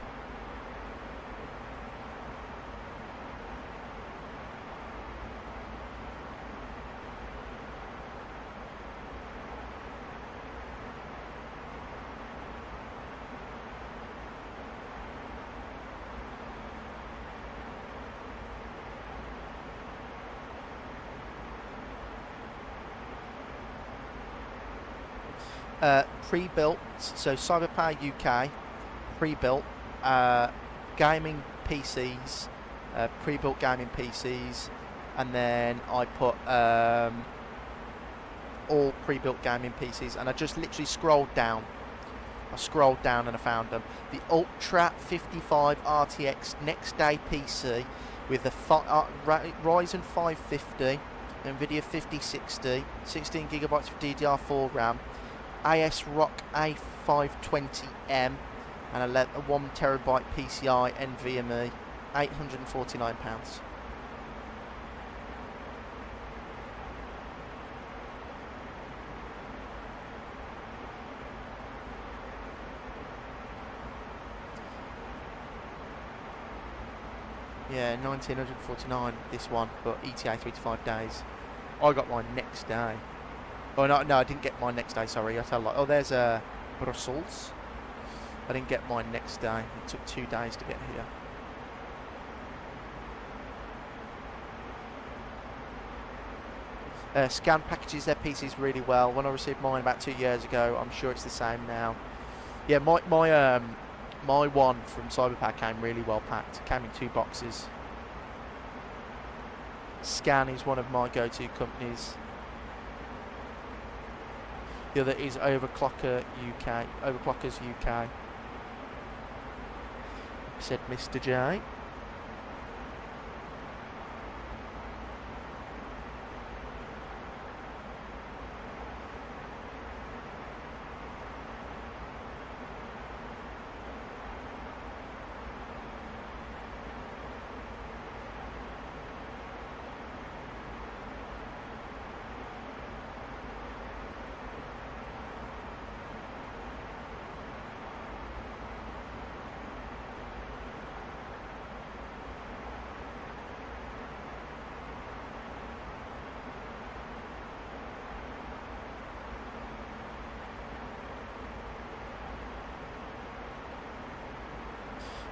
[SPEAKER 3] Pre-built, so Cyberpower UK, pre-built, gaming PCs, pre-built gaming PCs, and then I put all pre-built gaming PCs, and I just literally scrolled down. I scrolled down and I found them. The Ultra 55 RTX next day PC with the Ryzen 550, NVIDIA 5060, 16 gigabytes of DDR4 RAM, ASRock A520M, and a 1 terabyte PCI NVMe, £849. Yeah, 1949 this one, but ETA 3 to 5 days. I got mine next day. Oh no, I didn't get mine next day. Sorry, I tell you. Oh, there's Brussels. I didn't get mine next day. It took 2 days to get here. Scan packages their PCs really well. When I received mine about 2 years ago, I'm sure it's the same now. Yeah, my one from Cyberpack came really well packed. It came in 2 boxes. Scan is one of my go-to companies. The other is Overclockers UK. Said Mr. J.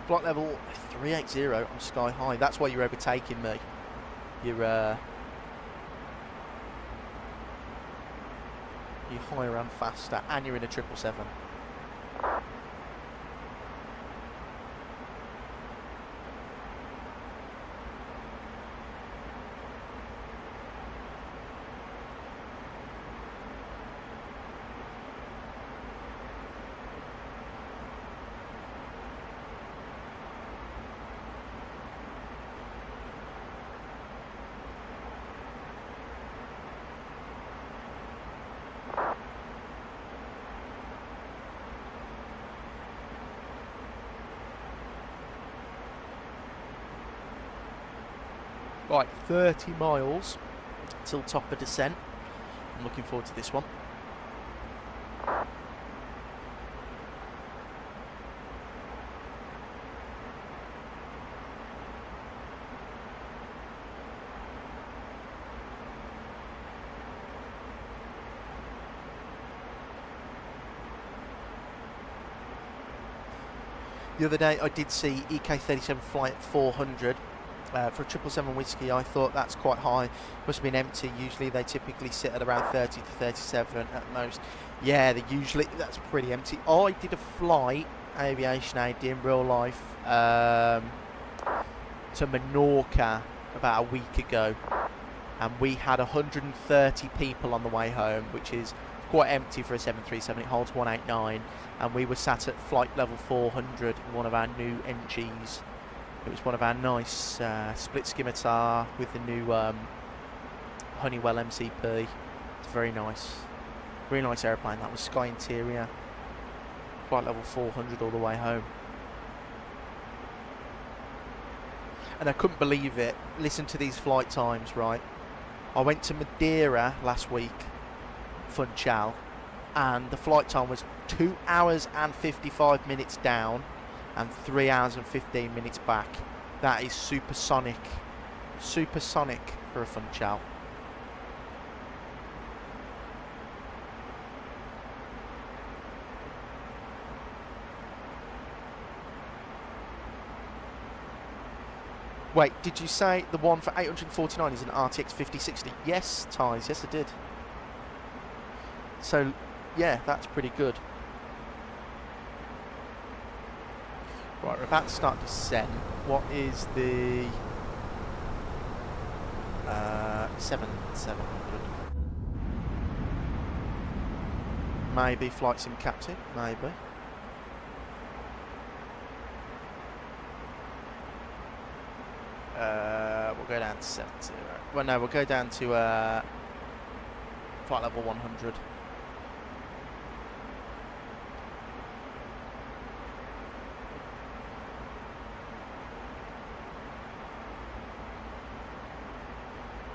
[SPEAKER 3] Flight level 380 on Sky High. That's why you're overtaking me. You're higher and faster, and you're in a 777. Right, 30 miles till top of descent. I'm looking forward to this one. The other day I did see EK-37 flight 400 for a 777 whiskey. I thought that's quite high. Must have been empty. Usually they typically sit at around 30 to 37 at most. Yeah, that's pretty empty. I did a flight, Aviation AD in real life, to Menorca about a week ago, and we had 130 people on the way home, which is quite empty for a 737. It holds 189, and we were sat at flight level 400 in one of our new NGs. It was one of our nice split scimitar with the new Honeywell MCP. It's very nice airplane. That was Sky Interior, flight level 400 all the way home. And I couldn't believe it. Listen to these flight times, right? I went to Madeira last week, Funchal, and the flight time was 2 hours and 55 minutes down and 3 hours and 15 minutes back. That is supersonic for a Funchal. Wait, did you say the one for 849 is an RTX 5060? Yes, Ties, yes I did. So yeah, that's pretty good. Right, we're about to start descent. What is the 700? Maybe flight sim captain, maybe. We'll go down to 70. Well, no, we'll go down to flight level 100.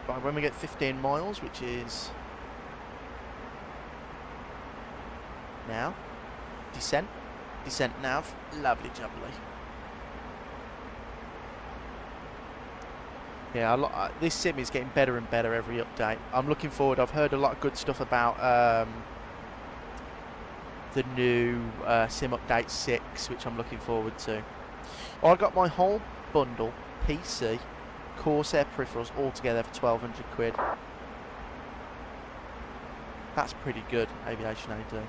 [SPEAKER 3] But when we get 15 miles, which is now, descent nav, lovely jubbly. Yeah, this sim is getting better and better every update. I'm looking forward. I've heard a lot of good stuff about the new sim update 6, which I'm looking forward to. I got my whole bundle, PC, Corsair peripherals, all together for 1,200 quid. That's pretty good, Aviation AD.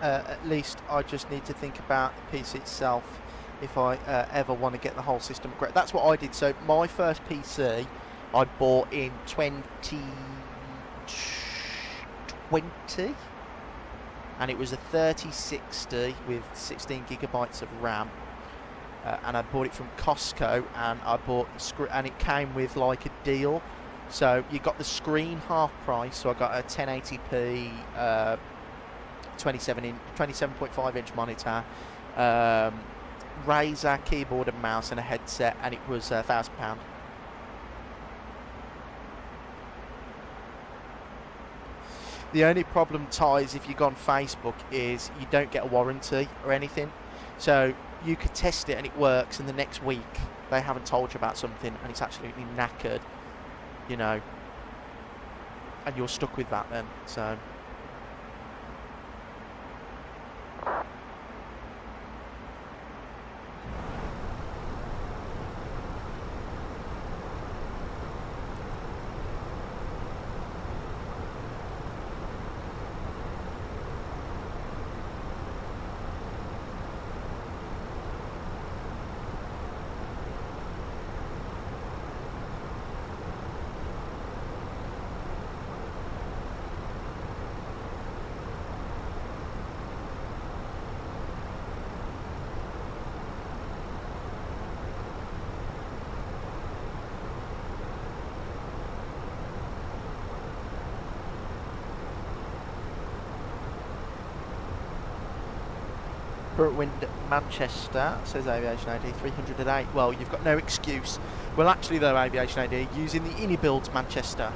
[SPEAKER 3] At least I just need to think about the PC itself if I ever want to get the whole system upgrade. That's what I did. So my first PC I bought in 2020, and it was a 3060 with 16 gigabytes of RAM, and I bought it from Costco, and I bought the screen, and it came with like a deal. So you got the screen half price, so I got a 1080p 27.5 inch monitor, Razer keyboard and mouse, and a headset, and it was £1,000. The only problem, Ties, if you go on Facebook, is you don't get a warranty or anything. So you could test it and it works, and the next week they haven't told you about something and it's absolutely knackered, you know, and you're stuck with that then. So Wind Manchester, says Aviation AD, 300 a day. Well, you've got no excuse. Well, actually though, Aviation AD, using the Innie builds Manchester,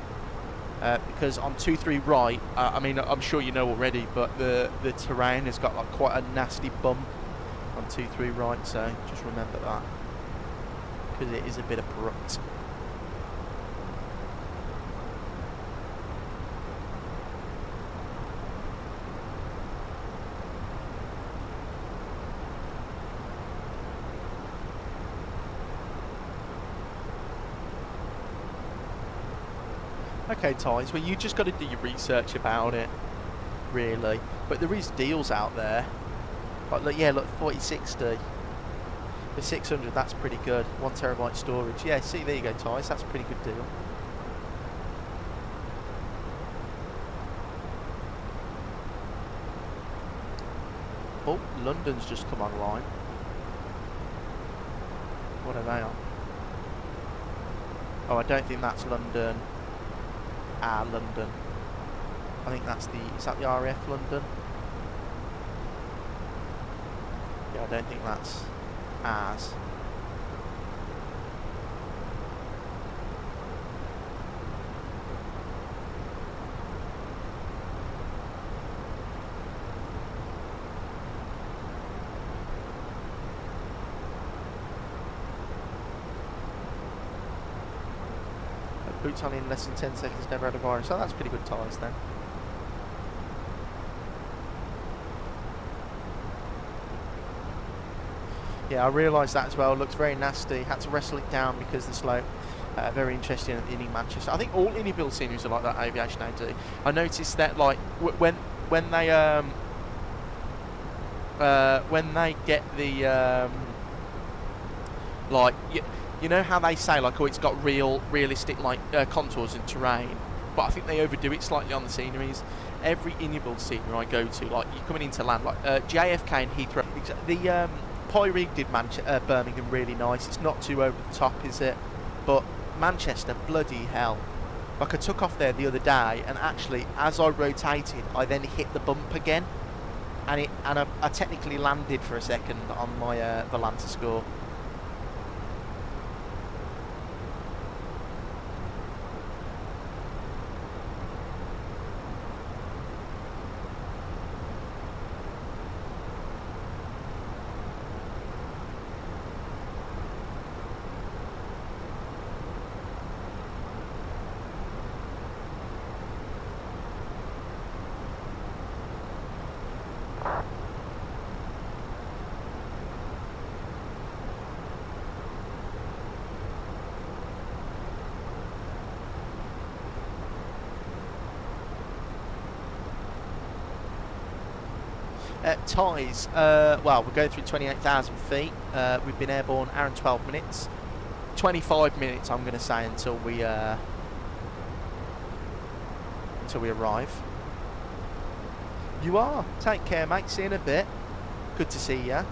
[SPEAKER 3] because on 2-3 right, I mean, I'm sure you know already, but the terrain has got like quite a nasty bump on 2-3 right, so just remember that, because it is a bit abrupt. Okay, Ties, well, you just got to do your research about it, really. But there is deals out there. Like, look, yeah, look, 4060. The 600, that's pretty good. 1 terabyte storage. Yeah, see, there you go, Ties, that's a pretty good deal. Oh, London's just come online. What are they on? Oh, I don't think that's London. London. I think that's the, is that the RAF London? don't think that's ours. Boots on in less than 10 seconds, never had a virus. So that's pretty good tyres then. Yeah, I realised that as well. Looks very nasty. Had to wrestle it down because the slope. Very interesting at in Manchester. I think all Innie build sceneries are like that. Aviation AD. I noticed that like when they get the like. You know how they say like, oh, it's got realistic like contours and terrain, but I think they overdo it slightly on the sceneries. Every in-build scenery I go to, like you're coming into land, like JFK and Heathrow. The Pyrig did Birmingham really nice. It's not too over the top, is it? But Manchester, bloody hell! Like I took off there the other day, and actually, as I rotated, I then hit the bump again, and I technically landed for a second on my Volanta score. Ties, well, we're going through 28,000 feet. We've been airborne hour and 12 minutes. 25 minutes, I'm going to say, until we arrive. You are. Take care, mate. See you in a bit. Good to see you.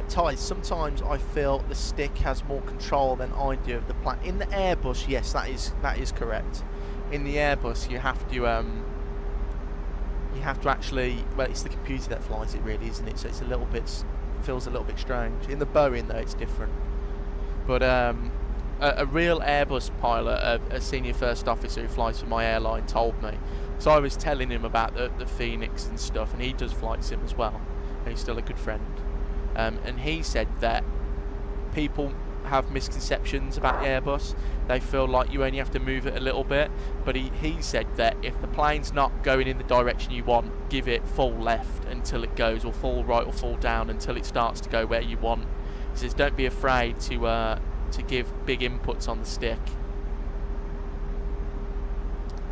[SPEAKER 3] Ties, sometimes I feel the stick has more control than I do of the plane. In the Airbus, yes, that is correct. In the Airbus, you have to actually, well, it's the computer that flies it, really, isn't it? So it's feels a little bit strange. In the Boeing, though, it's different. But a real Airbus pilot, a senior first officer who flies for my airline, told me. So I was telling him about the FENIX and stuff, and he does flight sim as well. And he's still a good friend. And he said that people have misconceptions about the Airbus. They feel like you only have to move it a little bit, but he said that if the plane's not going in the direction you want, give it full left until it goes, or full right or full down until it starts to go where you want. He says don't be afraid to give big inputs on the stick.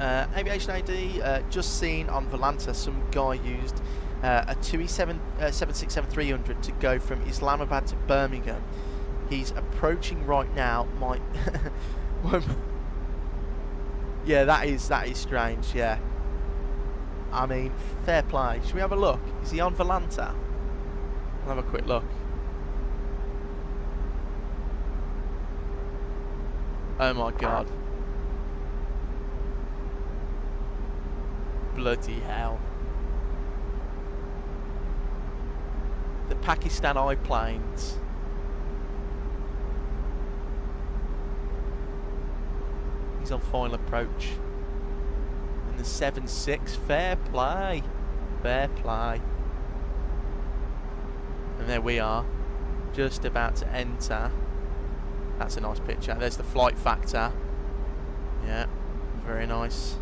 [SPEAKER 3] Aviation AD, just seen on Volanta some guy used a 767-300 to go from Islamabad to Birmingham. He's approaching right now. Yeah, that is strange. Yeah, I mean, fair play. Should we have a look? Is he on Volanta? I'll have a quick look. Oh my god! Bloody hell! The Pakistan I planes. He's on final approach. And the 7.6, fair play. Fair play. And there we are. Just about to enter. That's a nice picture. There's the flight factor. Yeah, very nice.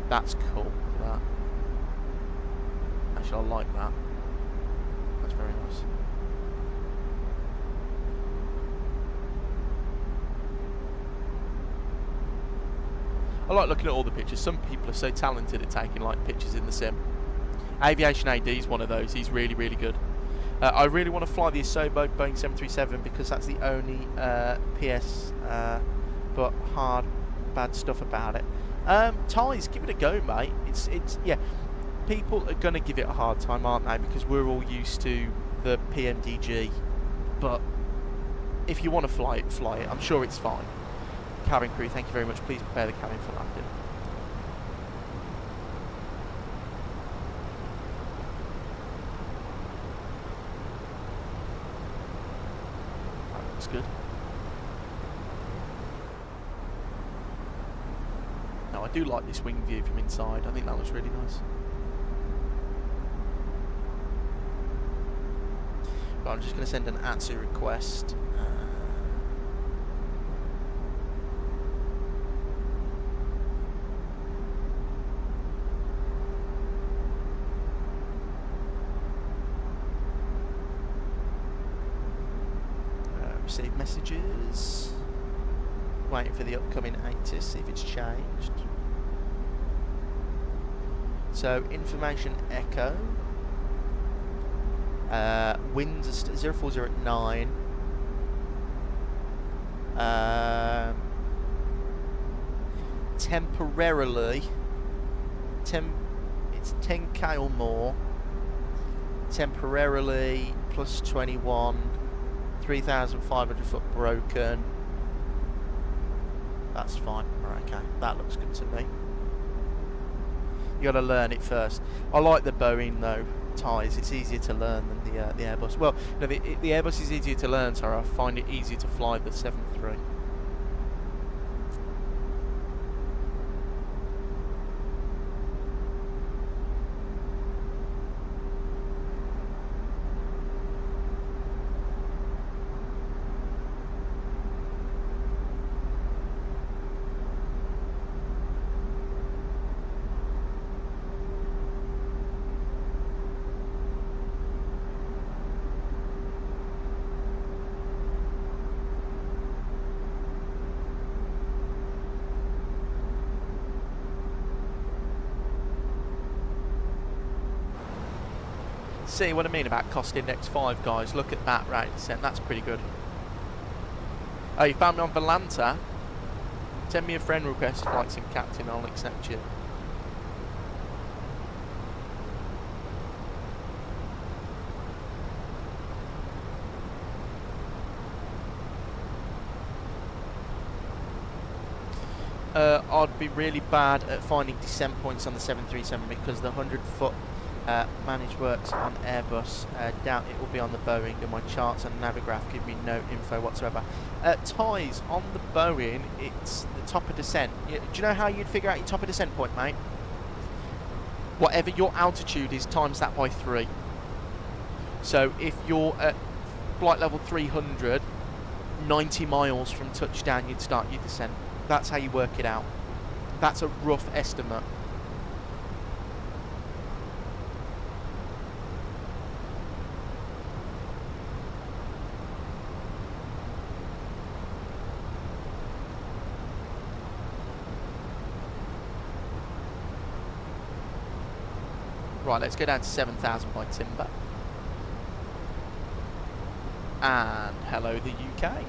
[SPEAKER 3] That's cool. That. Actually, I like that. That's very nice. I like looking at all the pictures. Some people are so talented at taking like pictures in the sim. Aviation AD is one of those. He's really, really good. I really want to fly the Asobo Boeing 737 because that's the only PS but hard, bad stuff about it. Ties, give it a go, mate. It's yeah. People are gonna give it a hard time, aren't they? Because we're all used to the PMDG. But if you want to fly it, fly it. I'm sure it's fine. Cabin crew, thank you very much. Please prepare the cabin for landing. That looks good. Now, I do like this wing view from inside. I think that looks really nice. But I'm just going to send an ATC request. Receive messages. Waiting for the upcoming ATC, see if it's changed. So, information echo. Winds 040 at 9. Temporarily, it's 10k or more. Temporarily plus 21. 3,500 foot broken. That's fine. Right, okay, that looks good to me. You got to learn it first. I like the Boeing though. Ties. It's easier to learn than the Airbus. Well, no, the Airbus is easier to learn. So I find it easier to fly the 737. See what I mean about cost index 5, guys. Look at that rate of descent. That's pretty good. Oh, you found me on Volanta? Send me a friend request, flight sim captain. I'll accept you. I'd be really bad at finding descent points on the 737 because the 100-foot managed works on Airbus. Doubt it will be on the Boeing, and my charts and Navigraph give me no info whatsoever. Ties on the Boeing, it's the top of descent. Do you know how you'd figure out your top of descent point, mate? Whatever your altitude is, times that by 3. So if you're at flight level 300, 90 miles from touchdown, you'd start your descent. That's how you work it out. That's a rough estimate. Right, let's go down to 7,000 by timber. And hello the UK.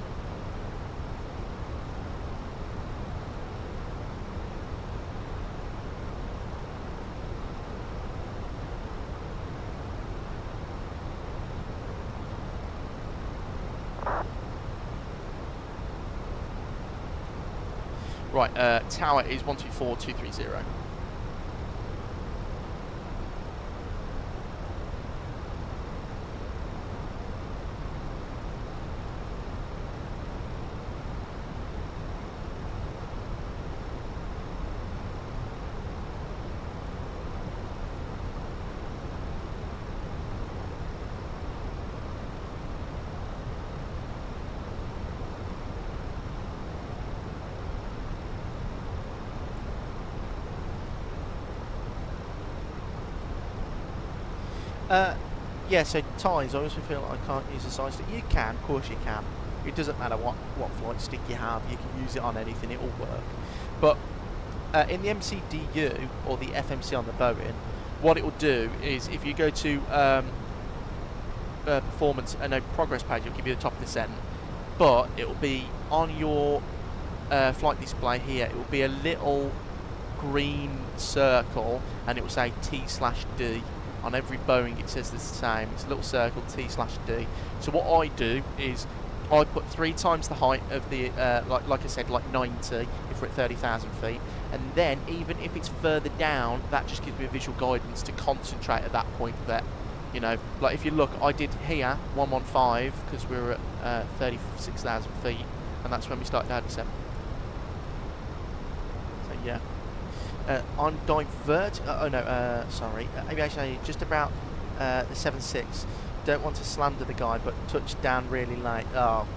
[SPEAKER 3] Right, tower is 124230. Yeah, so ties, I also feel like I can't use a side stick. You can, of course you can. It doesn't matter what flight stick you have, you can use it on anything, it will work. But in the MCDU, or the FMC on the Boeing, what it will do is, if you go to performance and a progress page, it'll give you the top percent, but it will be on your flight display here, it will be a little green circle, and it will say T/D. On every Boeing it says the same, it's a little circle, T/D. So what I do is I put 3 times the height of the, like I said, like 90 if we're at 30,000 feet, and then even if it's further down, that just gives me a visual guidance to concentrate at that point there. You know, like if you look, I did here 115 because we were at 36,000 feet, and that's when we started ADSM. So yeah. On divert, sorry, Aviation, just about the 7.6. Don't want to slander the guy, but touched down really late. Oh,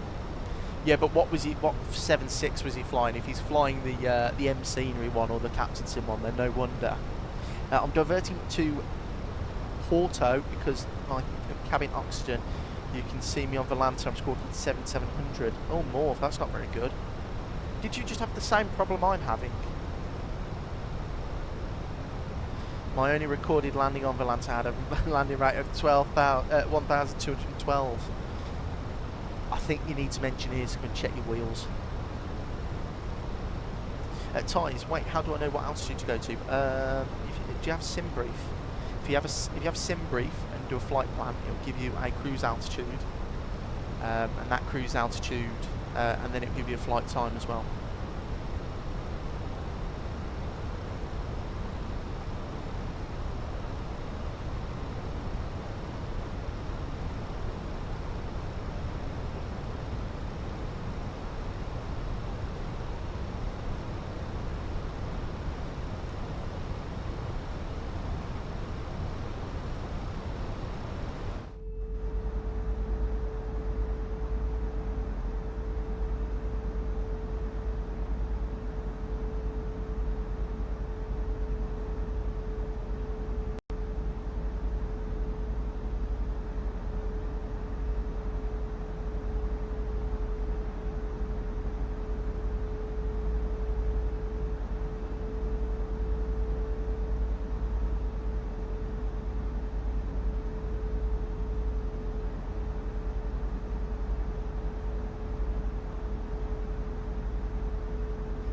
[SPEAKER 3] yeah, but what 7.6 was he flying? If he's flying the M scenery one or the Captain Sim one, then no wonder. I'm diverting to Porto because my cabin oxygen. You can see me on Volanta. I'm scored 7,700. Oh, more. That's not very good. Did you just have the same problem I'm having? My only recorded landing on Volanta had a landing rate of 1,212. I think you need some engineers to come and check your wheels. Ties, wait, how do I know what altitude to go to? Do you have sim brief? If you have sim brief and do a flight plan, it'll give you a cruise altitude, and that cruise altitude, and then it'll give you a flight time as well.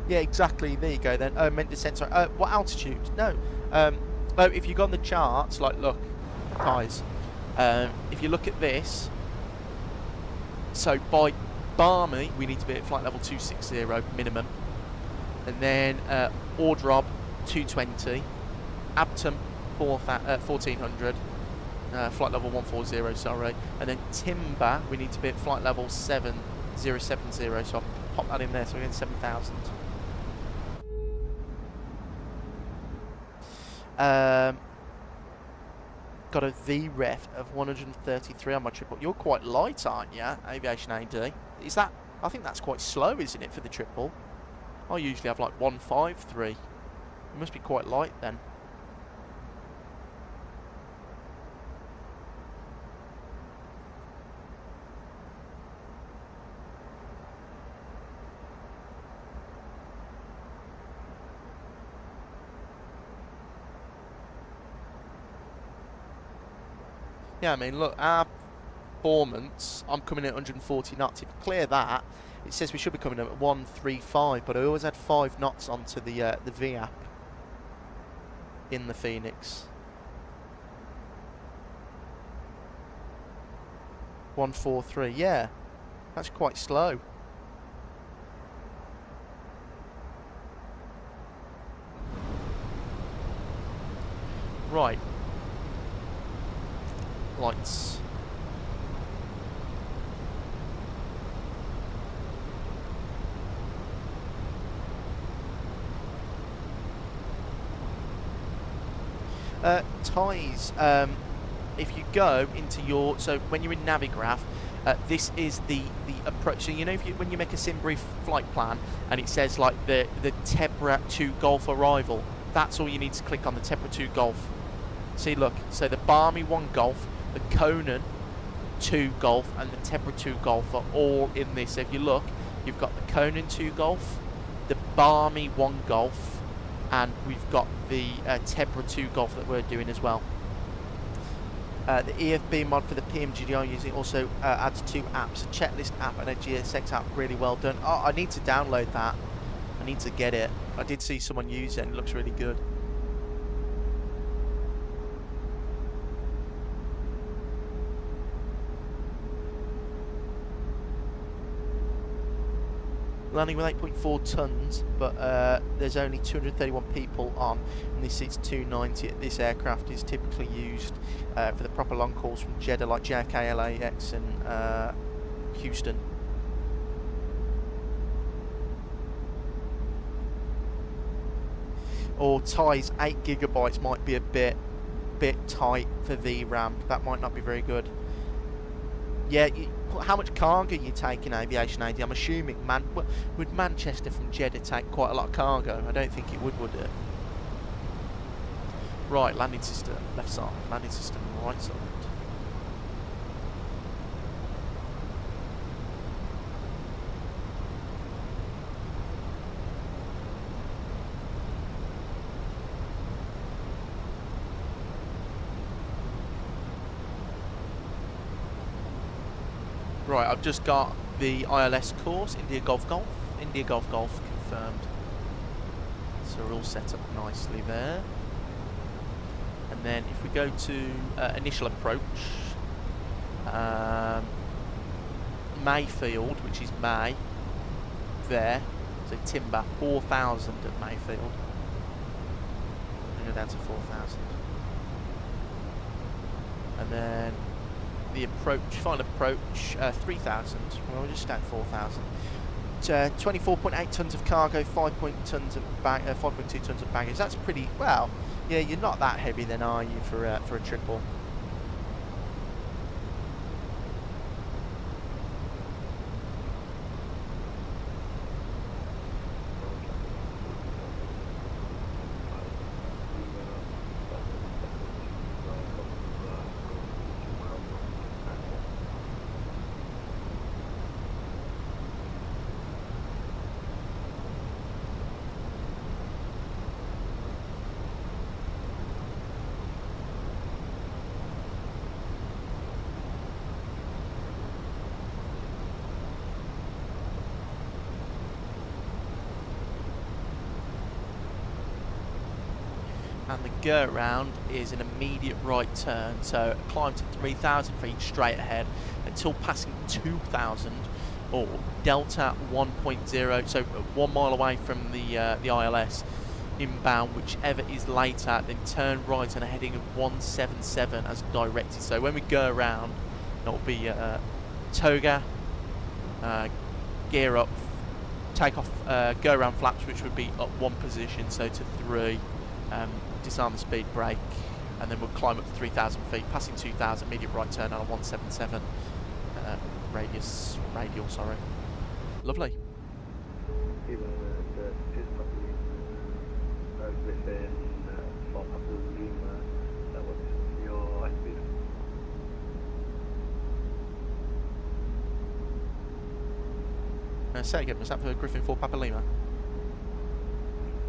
[SPEAKER 3] Yeah, exactly. There you go then. Oh, meant descent. Sorry. What altitude? No. Oh, if you go on the charts, like, look, guys. If you look at this, so by Barmy, we need to be at flight level 260 minimum, and then Ordrob 220, Abtom 1400, flight level 140. Sorry, and then Timber, we need to be at flight level 7070. So I'll pop that in there. So we're getting 7,000. Got a VREF of 133 on my triple. You're quite light, aren't you, Aviation AD? Is that? I think that's quite slow, isn't it, for the triple? I usually have like 153. It must be quite light then. Yeah, I mean, look, our performance, I'm coming in at 140 knots. If you clear that, it says we should be coming in at 135, but I always had 5 knots onto the VAP in the Phoenix. 143, yeah, that's quite slow. Right. Lights. Ties. If you go into your, so when you're in Navigraph, this is the approach. So you know, when you make a sim brief flight plan and it says like the Tebra 2 Golf arrival, that's all you need to click on, the Tebra 2 Golf. See, look, so the Barmy 1 Golf, the Conan 2 Golf, and the Tebra 2 Golf are all in this. So if you look, you've got the Conan 2 Golf, the Barmy 1 Golf, and we've got the Tebra 2 Golf that we're doing as well. The EFB mod for the PMGDR using also adds 2 apps, a checklist app and a GSX app. Really well done. Oh, I need to download that. I need to get it. I did see someone use it and it looks really good. Landing with 8.4 tons, but there's only 231 people on, and this seats 290. This aircraft is typically used for the proper long hauls from Jeddah, like JFK, LAX, and Houston. Or Thai's 8 gigabytes might be a bit tight for VRAM. That might not be very good. Yeah, how much cargo are you taking, Aviation AD? I'm assuming, would Manchester from Jeddah take quite a lot of cargo? I don't think it would it? Right, landing system, left side. Landing system, right side. Right, I've just got the ILS course, India Golf Golf, India Golf Golf confirmed. So we're all set up nicely there. And then if we go to initial approach, Mayfield, which is May, there, so Timber, 4,000 at Mayfield. And go down to 4,000. And then the approach, final approach, 3,000. Well, we're just at 4,000. 24.8 tons of cargo, 5.2 tons of baggage. That's pretty well. Yeah, you're not that heavy then, are you, for a triple? And the go round is an immediate right turn, so climb to 3,000 feet straight ahead until passing 2,000 or Delta 1.0, so 1 mile away from the ILS inbound, whichever is later, then turn right on a heading of 177 as directed. So when we go around, it will be toga, gear up, take off, go around flaps, which would be up 1 position, so to 3. Disarm the speed brake, and then we'll climb up to 3,000 feet, passing 2,000, immediate right turn on a 177 radial, sorry. Lovely. Say again, was that for Griffin 4 Papa Lima?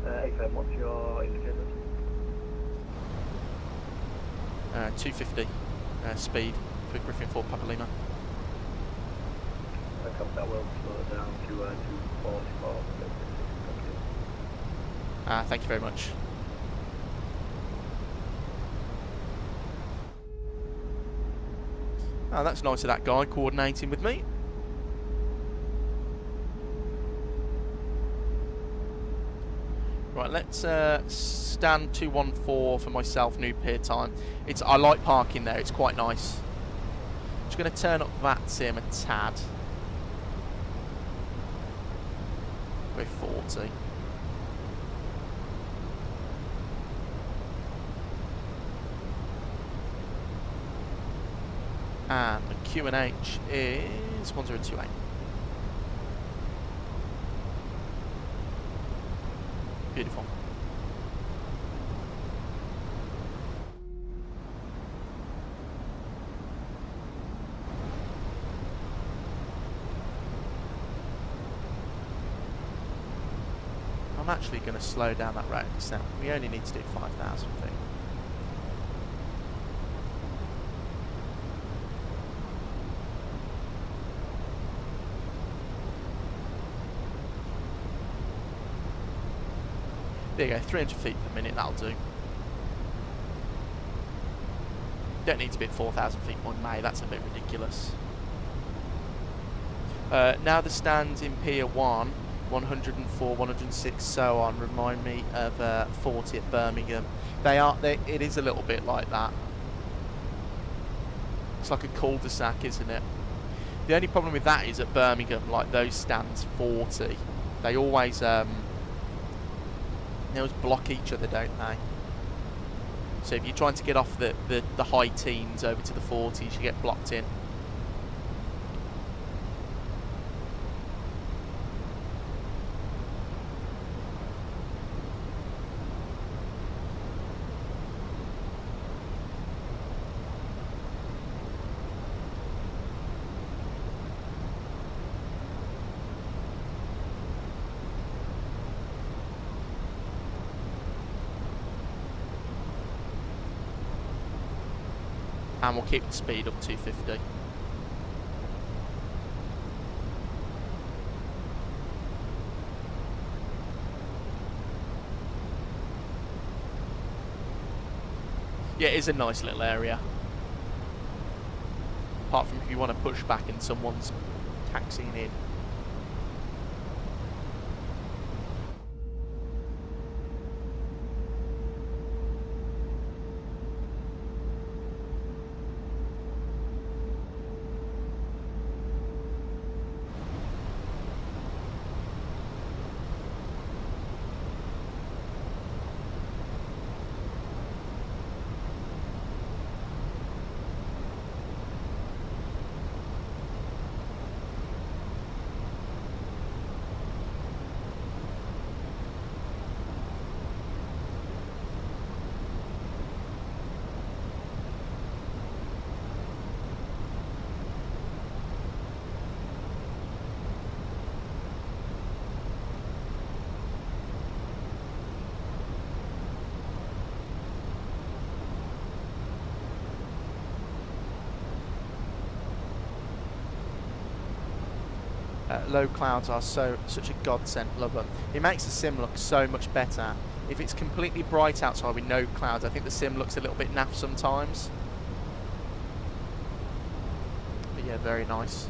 [SPEAKER 9] XM, what's your indicator?
[SPEAKER 3] 250 speed for Griffin 4 Papa Lima.
[SPEAKER 9] That will slow it down to 244.
[SPEAKER 3] Thank you very much. Oh, that's nice of that guy coordinating with me. Right, let's stand 214 for myself, new pier time. I like parking there, it's quite nice. Just going to turn up VATSIM a tad. Go 40. And the QNH is 1028. Beautiful. I'm actually going to slow down that rate of descent. We only need to do 5,000 feet. There you go, 300 feet per minute, that'll do. Don't need to be at 4,000 feet more in May, that's a bit ridiculous. Now the stands in Pier 1, 104, 106, so on, remind me of 40 at Birmingham. It is a little bit like that. It's like a cul-de-sac, isn't it? The only problem with that is at Birmingham, like those stands 40, they always block each other, don't they? So if you're trying to get off the high teens over to the 40s, you get blocked in. And we'll keep the speed up 250. Yeah, it is a nice little area. Apart from if you want to push back and someone's taxiing in. Low clouds are such a godsend, love them. It makes the sim look so much better. If it's completely bright outside with no clouds, I think the sim looks a little bit naff sometimes. But yeah, very nice.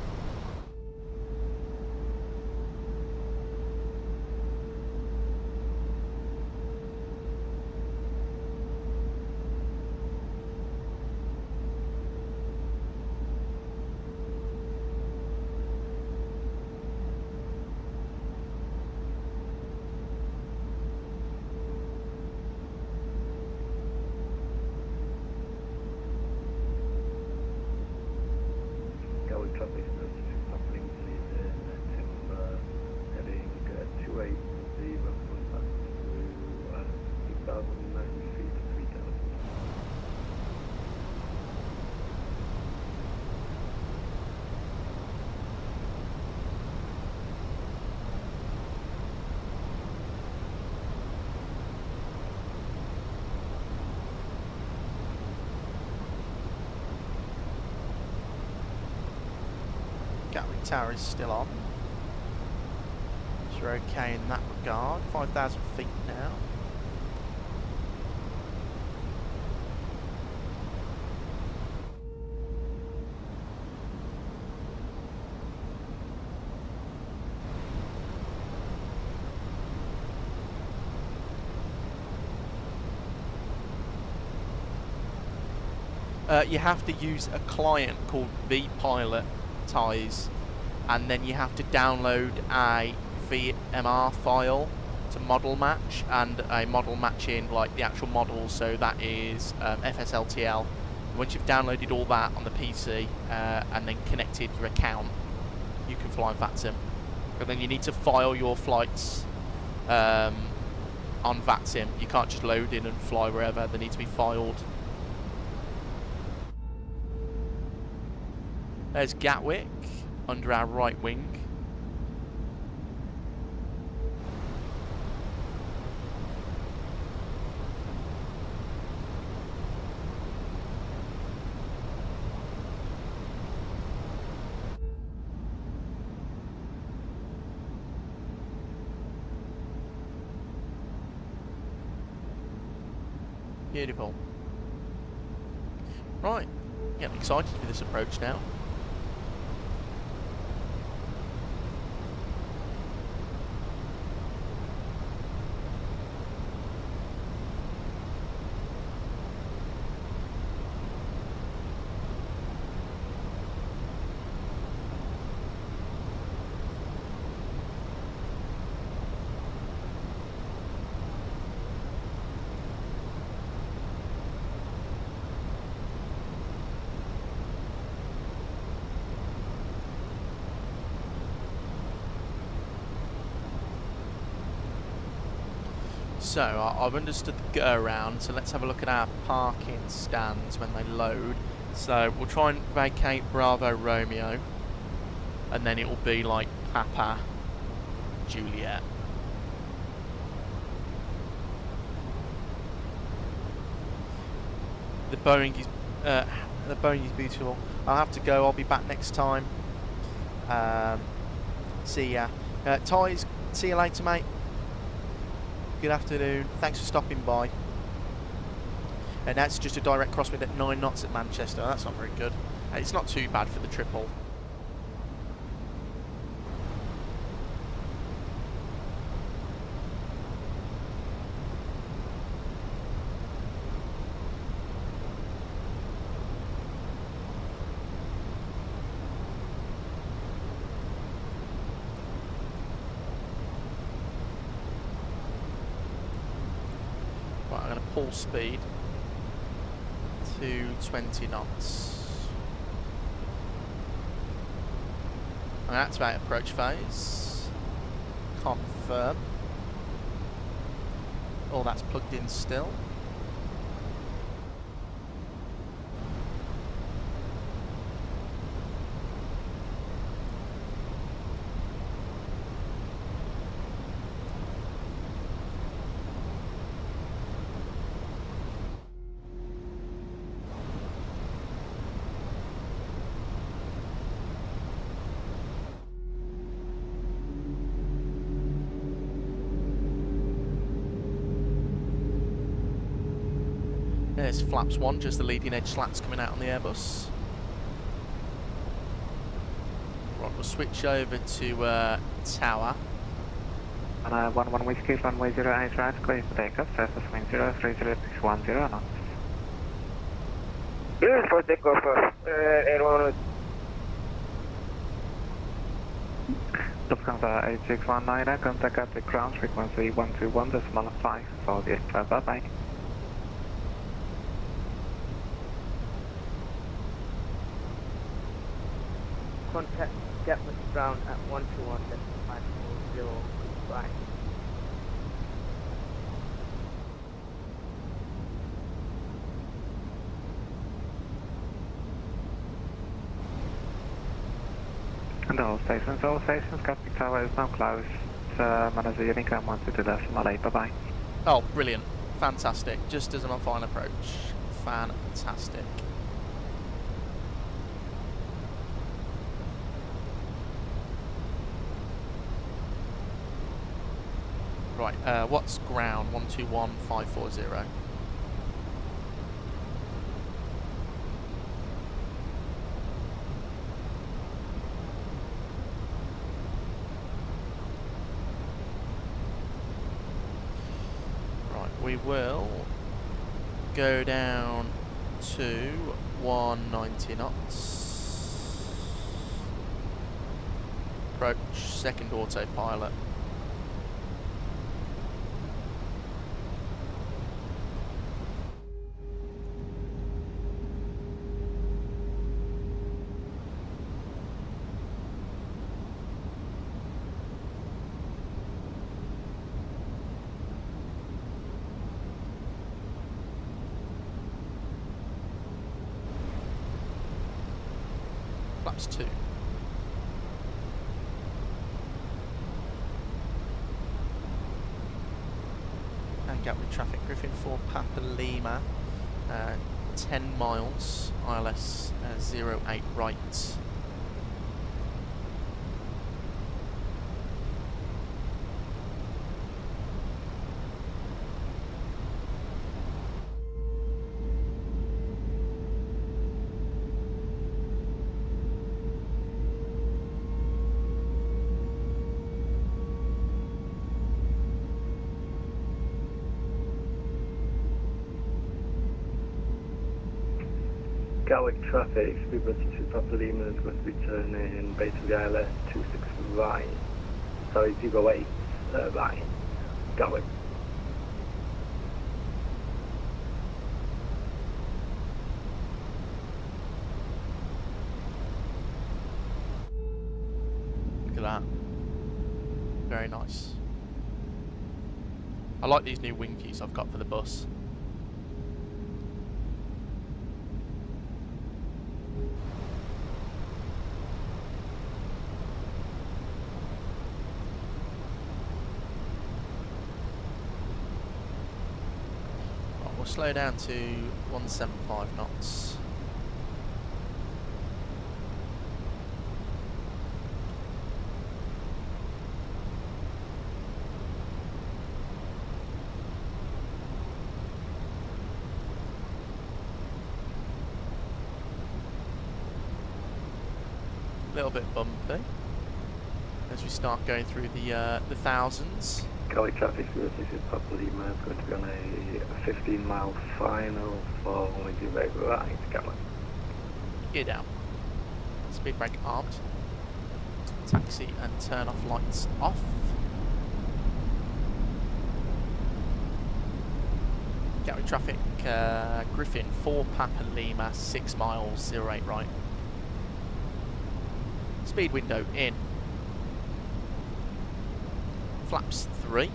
[SPEAKER 3] Gatwick Tower is still on. So we're okay in that regard. 5,000 feet now. You have to use a client called vPilot Ties, and then you have to download a VMR file to model match, and a model matching like the actual model, so that is FSLTL. Once you've downloaded all that on the PC and then connected your account, you can fly VATSIM. And then you need to file your flights on VATSIM. You can't just load in and fly wherever, they need to be filed. There's Gatwick under our right wing. Beautiful. Right, getting excited for this approach now. So, I've understood the go around, so let's have a look at our parking stands when they load. So, we'll try and vacate Bravo Romeo, and then it will be like Papa Juliet. The Boeing is beautiful. I'll have to go. I'll be back next time. See ya. Ty's, see you later, mate. Good afternoon. Thanks for stopping by. And that's just a direct crosswind at 9 knots at Manchester. That's not very good. It's not too bad for the triple. Right, I'm going to pull speed to 20 knots. And activate approach phase. Confirm. All that's plugged in still. There's flaps 1, just the leading edge slats coming out on the Airbus. Right, we'll switch over to tower.
[SPEAKER 6] And 11 Whiskey, runway 08 right, clear for takeoff, surface wind 03010 knots.
[SPEAKER 2] Clear for takeoff, Airline.
[SPEAKER 6] Lufthansa 8619, contact at the ground frequency 121.5 for the aircraft, bye-bye.
[SPEAKER 13] Contact Gatwick ground at 121.540, goodbye.
[SPEAKER 6] And all stations, Gatwick Tower is now closed. Manage Unigram 122.8, bye-bye.
[SPEAKER 3] Oh, brilliant. Fantastic. Just as I'm final approach. Fantastic. Right, what's ground? 121.540. Right, we will go down to 190 knots. Approach second autopilot. Flaps 2. And Gatwick traffic, Griffin 4 Papa Lima, 10 miles, ILS 08 right.
[SPEAKER 9] Gatwick traffic, speed British Papa Lima is going to be turning basically ILS 26 right. Sorry, 08 right. Gatwick.
[SPEAKER 3] Look at that. Very nice. I like these new wing keys I've got for the bus. Right, we'll slow down to 175 knots. A little bit bumpy as we start going through the thousands.
[SPEAKER 9] Gatwick traffic, speed British Papa Lima is going to be on a 15-mile final for only direct right. Gatwick.
[SPEAKER 3] Gear down. Speed brake armed. Taxi and turn off lights off. Gatwick traffic, Griffin 4 Papa Lima, 6 miles, 08 right. Speed window in. Flaps 3.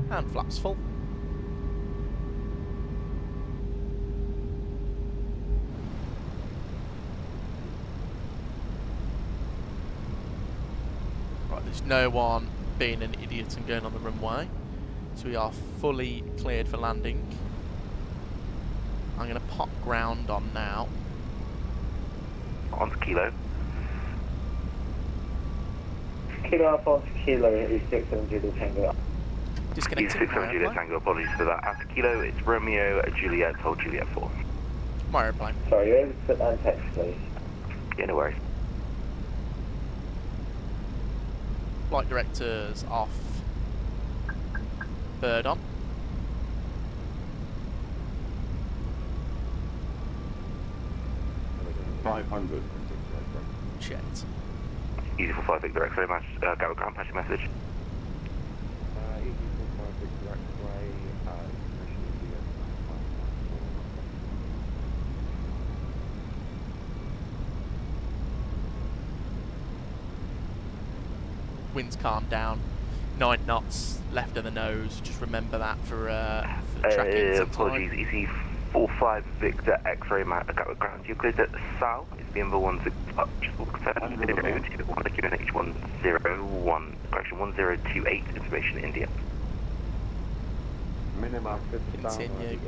[SPEAKER 3] And flaps full. Right, there's no one being an idiot and going on the runway. So we are fully cleared for landing. I'm going to pop ground on now.
[SPEAKER 14] On to Kilo.
[SPEAKER 7] Kilo Alpha on to Kilo is 670 Tango.
[SPEAKER 3] Disconnecting.
[SPEAKER 14] 670 Tango, apologies for that. After Kilo, it's Romeo, Juliet, hold Juliet 4.
[SPEAKER 3] My airplane.
[SPEAKER 7] Sorry, you're able to put that in text, please?
[SPEAKER 14] Yeah, no worries.
[SPEAKER 3] Flight directors off. Bird on.
[SPEAKER 10] $500.
[SPEAKER 3] Checked.
[SPEAKER 14] Easy 45 Victor X-ray, Gatwick ground passing message.
[SPEAKER 2] Easy 45 Victor X-ray,
[SPEAKER 3] Winds calm down. 9 knots left of the nose. Just remember that for the tracking.
[SPEAKER 14] Apologies, Easy 45 Victor X-ray, Gatwick ground. You cleared at Sal. It's the number 16. Just will confirm. H101. Correction 1028. Information India.
[SPEAKER 2] Minima
[SPEAKER 3] Continue.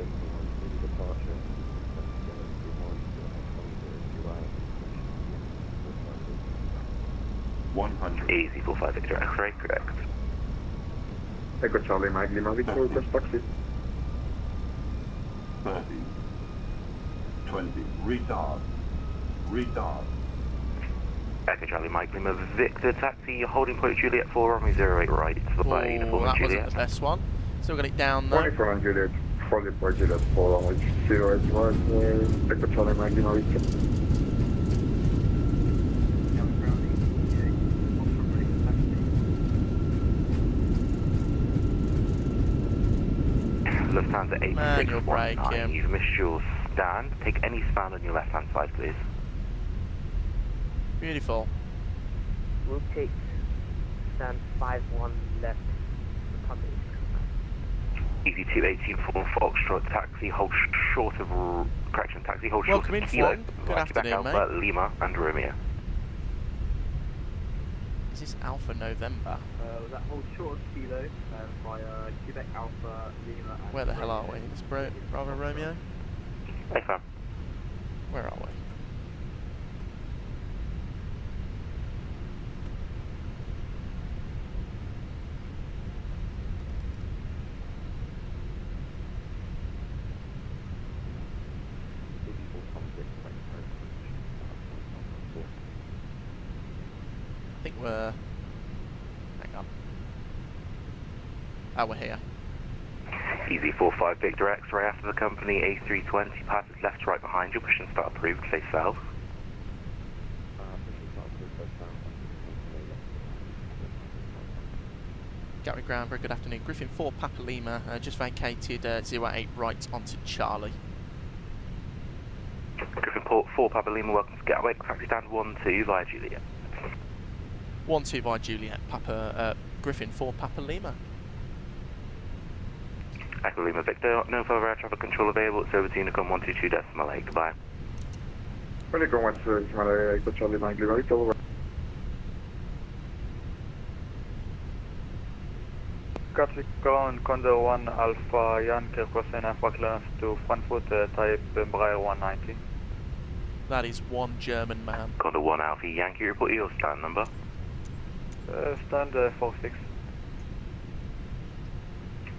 [SPEAKER 14] Easy 45 Victor X-ray, correct.
[SPEAKER 6] Echo Charlie Mike Lima Victor, request taxi.
[SPEAKER 10] 30. 20. Retard. Retard.
[SPEAKER 14] Echo Charlie Mike Lima Victor taxi, holding point Juliet 4, runway 08 right to the bay,
[SPEAKER 3] Oh, that wasn't the best one. Still got it down though.
[SPEAKER 6] 24 on Juliet, fully for Juliet 4, runway 08 right, Echo Charlie Mike Lima Victor.
[SPEAKER 14] Lufthansa
[SPEAKER 3] Manual braking.
[SPEAKER 14] 8619, you've missed your stand. Take any stand on your left hand side, please.
[SPEAKER 3] Beautiful.
[SPEAKER 13] We'll take stand 5-1 left, Republic.
[SPEAKER 14] Easy 218 for Foxtrot taxi, hold short of, correction, taxi, hold short
[SPEAKER 3] Welcome
[SPEAKER 14] of
[SPEAKER 3] in,
[SPEAKER 14] Kilo.
[SPEAKER 3] Fong. Good afternoon,
[SPEAKER 14] Alpha,
[SPEAKER 3] mate.
[SPEAKER 14] Lima and Romeo.
[SPEAKER 3] Is this Alpha November?
[SPEAKER 9] That hold short of Kilo via Quebec Alpha, Lima and
[SPEAKER 3] Where the hell are we? It's Bravo Romeo?
[SPEAKER 14] Hey, fam.
[SPEAKER 3] Where are we? were. Hang on. Oh, we're here.
[SPEAKER 14] Easy 45 Victor X-ray after the company A320 passes left to right behind you. Push and start approved. Face south.
[SPEAKER 3] Gatwick ground, very good afternoon. Griffin 4 Papa Lima, just vacated 08 right onto Charlie.
[SPEAKER 14] Griffin 4 Papa Lima, welcome to Gatwick. Taxi stand 12 via Juliet.
[SPEAKER 3] 12 via Juliet, Griffin 4 Papa Lima.
[SPEAKER 14] Echo Lima Victor, no further air traffic control available. It's over to Unicom 122.8. Goodbye.
[SPEAKER 6] Unicom 122.8, Charlie 9, right over.
[SPEAKER 15] Gatwick ground, Condor 1 Alpha Yankee crossing Alpha clearance to Frankfurt, type Embraer 190.
[SPEAKER 3] That is one German man.
[SPEAKER 14] Condor 1 Alpha Yankee, report your stand number.
[SPEAKER 15] Stand 46.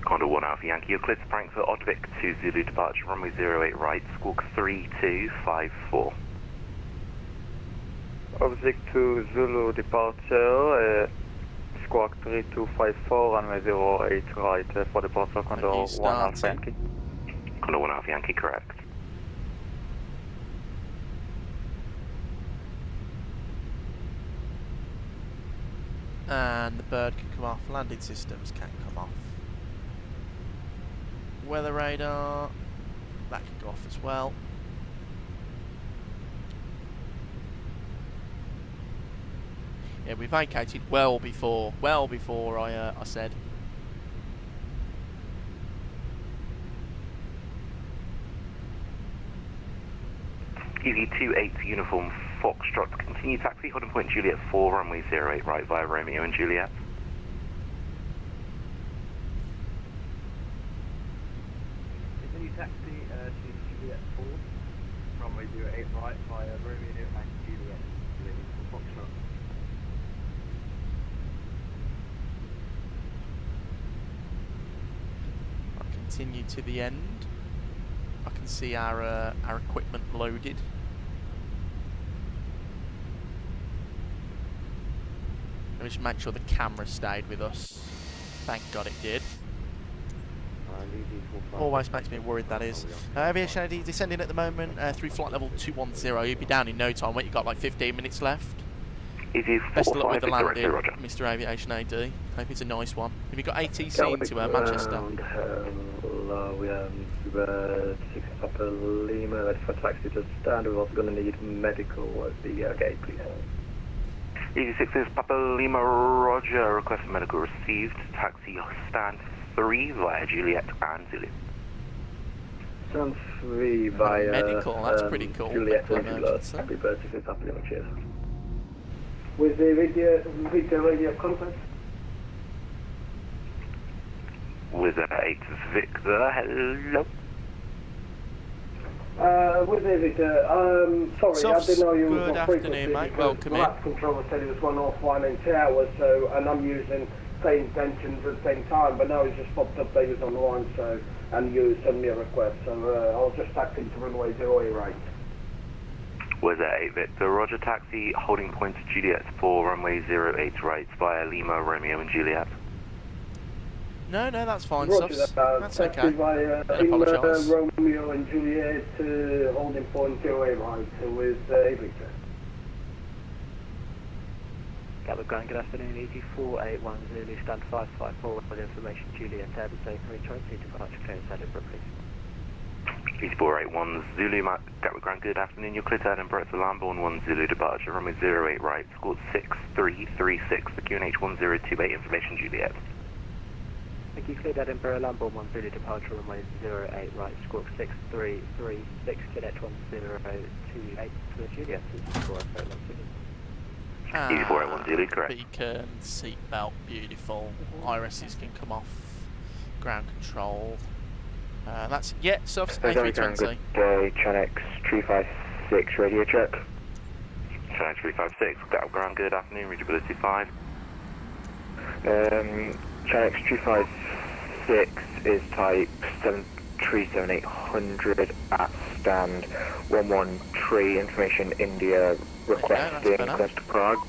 [SPEAKER 14] Condor 1 Alpha Yankee, you're cleared to Frankfurt, Oddvik 2 Zulu departure, runway 08 right, squawk 3254.
[SPEAKER 15] Oddvik 2 Zulu departure, squawk 3254, runway 08 right for departure, Condor 1 Alpha Yankee.
[SPEAKER 14] Condor 1 Alpha Yankee, correct.
[SPEAKER 3] And the bird can come off, landing systems can come off. Weather radar, that can go off as well. Yeah, we vacated well before I said.
[SPEAKER 14] EV28 uniform Foxtrot, continue taxi, holding point Juliet 4, runway 08 right via Romeo and Juliet.
[SPEAKER 16] Continue taxi to Juliet 4, runway 08 right via Romeo and Juliet, Foxtrot.
[SPEAKER 3] I'll continue to the end. I can see our equipment loaded. Let me just make sure the camera stayed with us. Thank God it did. Always makes me worried, that is. Aviation-SIM descending at the moment through flight level 210. You'll be down in no time. You've got like 15 minutes left. Best of luck with the landing, Mr. Aviation-AD. Hope it's a nice one. Have you got ATC into Manchester?
[SPEAKER 6] Hello, we have 6 Papa Lima, ready for taxi to stand. We're also going to need medical at the gate, please.
[SPEAKER 14] EG6 is Papa Lima, roger, request for medical received. Taxi stand 3 via Juliet and Zulu.
[SPEAKER 6] Stand 3 via
[SPEAKER 3] medical, that's pretty cool.
[SPEAKER 6] Juliet and Zulu. Happy birthday to Papa Lima, cheers. With the radio contact?
[SPEAKER 14] With 8 Victor, hello.
[SPEAKER 6] With the Victor, sorry, I didn't know you were
[SPEAKER 3] good afternoon, mate. Welcome in.
[SPEAKER 6] Lap controller said it was 1 offline in 2 hours, so, and I'm using same tensions at the same time, but now it's just popped up they was online, so, and you sent me a request, so I'll just taxi to runway 08 right.
[SPEAKER 14] Was 8 Victor, roger, taxi, holding point Juliet 4, runway 08 right via Lima, Romeo and Juliet.
[SPEAKER 3] No, that's fine,
[SPEAKER 6] Roger
[SPEAKER 3] Subs. That's
[SPEAKER 6] taxi
[SPEAKER 3] okay.
[SPEAKER 6] via
[SPEAKER 3] Apologise.
[SPEAKER 6] Romeo and Juliet, holding point 08 right with Victor.
[SPEAKER 4] Gatwick ground, good afternoon, EG481 Zulu, stand 554 with information, Juliet, Airbus A320, departure clearance, Edinburgh, please.
[SPEAKER 14] EG481 Zulu, Gatwick ground, good afternoon, you're clear to Edinburgh, it's Lamborn 1 Zulu, departure, runway 08 right, squawk 6336, the QNH 1028, information, Juliet.
[SPEAKER 4] Thank you, cleared Edinburgh, Lamborn 1 Zulu, departure, runway 08 right, squawk 6336, QNH 1028, to Juliet,
[SPEAKER 14] EG481 Zulu, correct.
[SPEAKER 3] Beacon, seatbelt, beautiful. Irises can come off. Ground control. That's Subs A320.
[SPEAKER 17] Good day, Chanex 356, radio check.
[SPEAKER 14] Chanex 356, Gatwick ground, good afternoon, reachability 5.
[SPEAKER 17] Chanex 356 is type 737800 at stand 113, information India requesting close to Prague.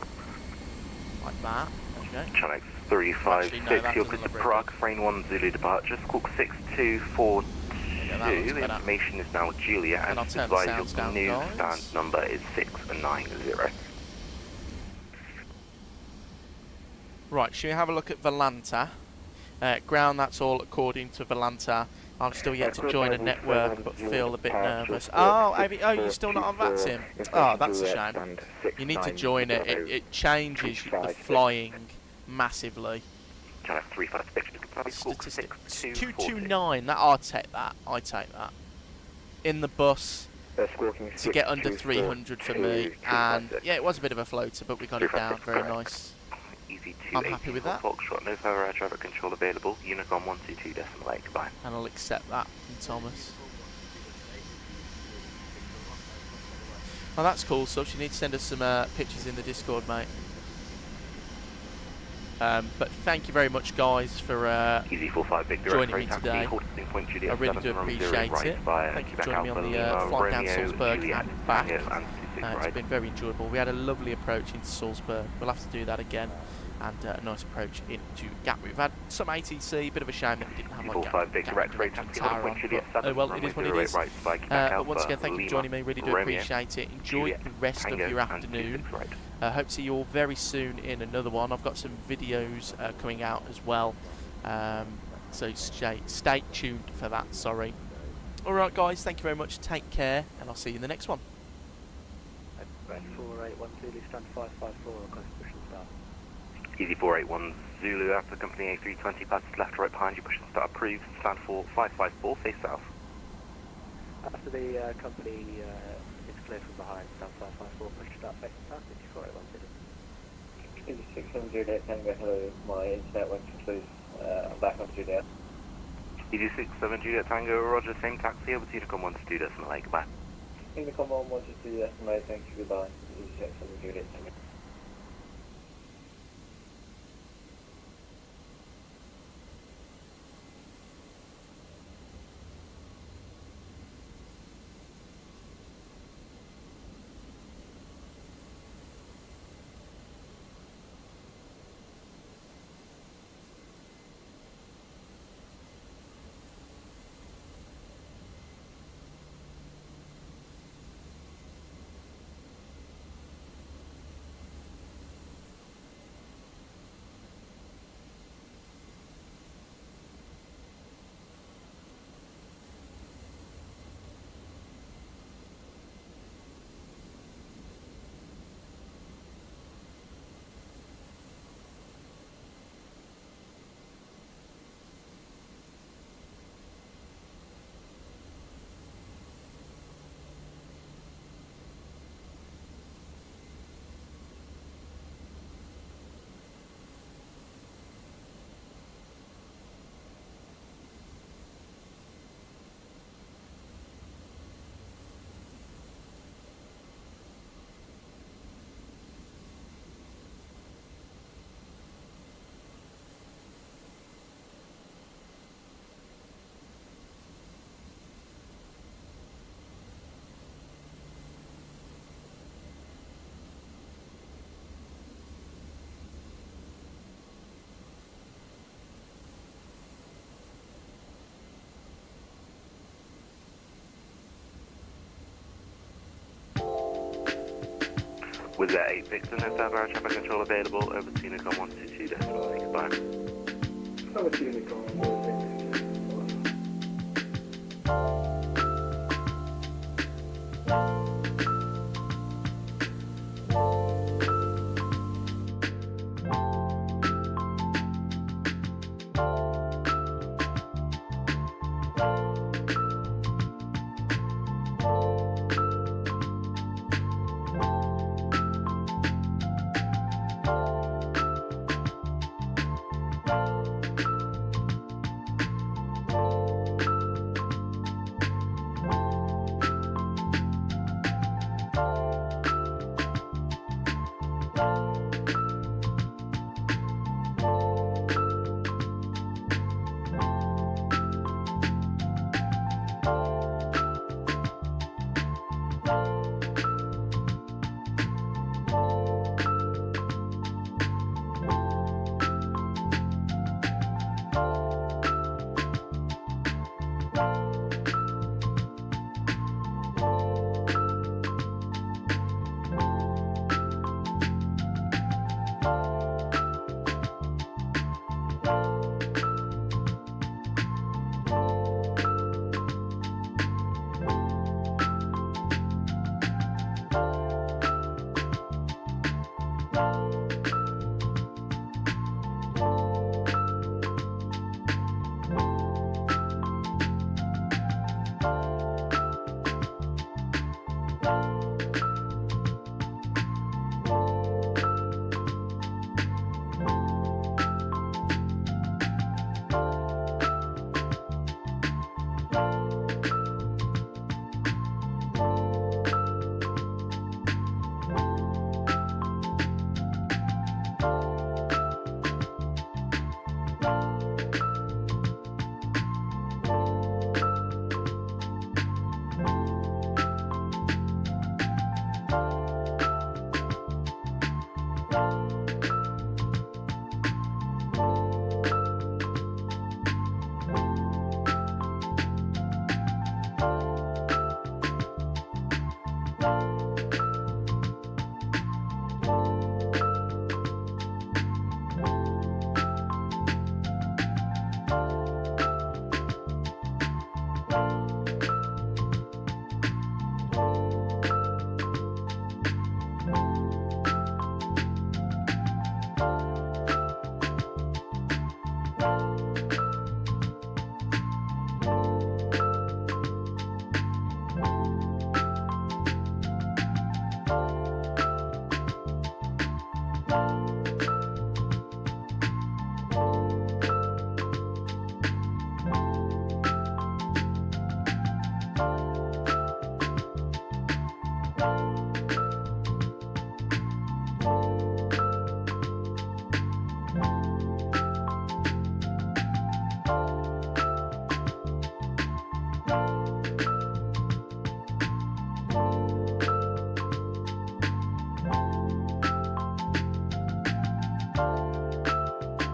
[SPEAKER 3] like that. There we go.
[SPEAKER 14] Channel 356, you're good to Prague, frame 1 Zulu departure, squawk 6242. Information is now Julia, and advise your new stand number is 690.
[SPEAKER 3] Right, should we have a look at Volanta? Ground, that's all according to Volanta. I'm still yet to join a network, but feel a bit nervous. Oh, you're still not on VATSIM? Oh, that's a shame. You need to join it. It changes the flying massively. Statistics 229. That I'll take that. I take that. In the bus to get under 300 for me, and yeah, it was a bit of a floater, but we got it down. Very nice. I'm happy with that.
[SPEAKER 14] Foxtrot, no further air traffic control available. Unicom 122.8. Goodbye.
[SPEAKER 3] And I'll accept that from Thomas. Oh, that's cool. So you need to send us some pictures in the Discord, mate. But thank you very much, guys, for joining me today. I really do appreciate it. Thank you for joining me on the flight down Salzburg and back. It's been very enjoyable. We had a lovely approach into Salzburg. We'll have to do that again. And a nice approach into Gatwick. We've had some ATC, bit of a shame that we didn't have like Gatwick Tower on, but oh well, it is what it is. But once again, thank you for joining me, really do appreciate it. Enjoy the rest of your afternoon. Hope to see you all very soon in another one. I've got some videos coming out as well, so stay tuned for that, sorry. Alright guys, thank you very much, take care, and I'll see you in the next one.
[SPEAKER 4] 481 Zulu, stand 554, request push and start.
[SPEAKER 14] Easy 481 Zulu, after company A320, passes left to right behind you, push and start approved, stand for 554, face south.
[SPEAKER 4] After the company is clear from behind, stand 554, push to start, face south, 481 Zulu.
[SPEAKER 5] 600 Juliet, Tango, hello, my internet went to lose, I'm back on Juliet.
[SPEAKER 14] Easy 67 Juliet Tango, roger, same taxi, over to Unicom 122.8, goodbye.
[SPEAKER 5] Unicom 122.8, thank you, goodbye. Easy 67 Juliet Tango.
[SPEAKER 14] With that 8 Victor, no further air traffic control available, over to Unicom 122.8, goodbye.
[SPEAKER 6] Over to Unicom 122.8.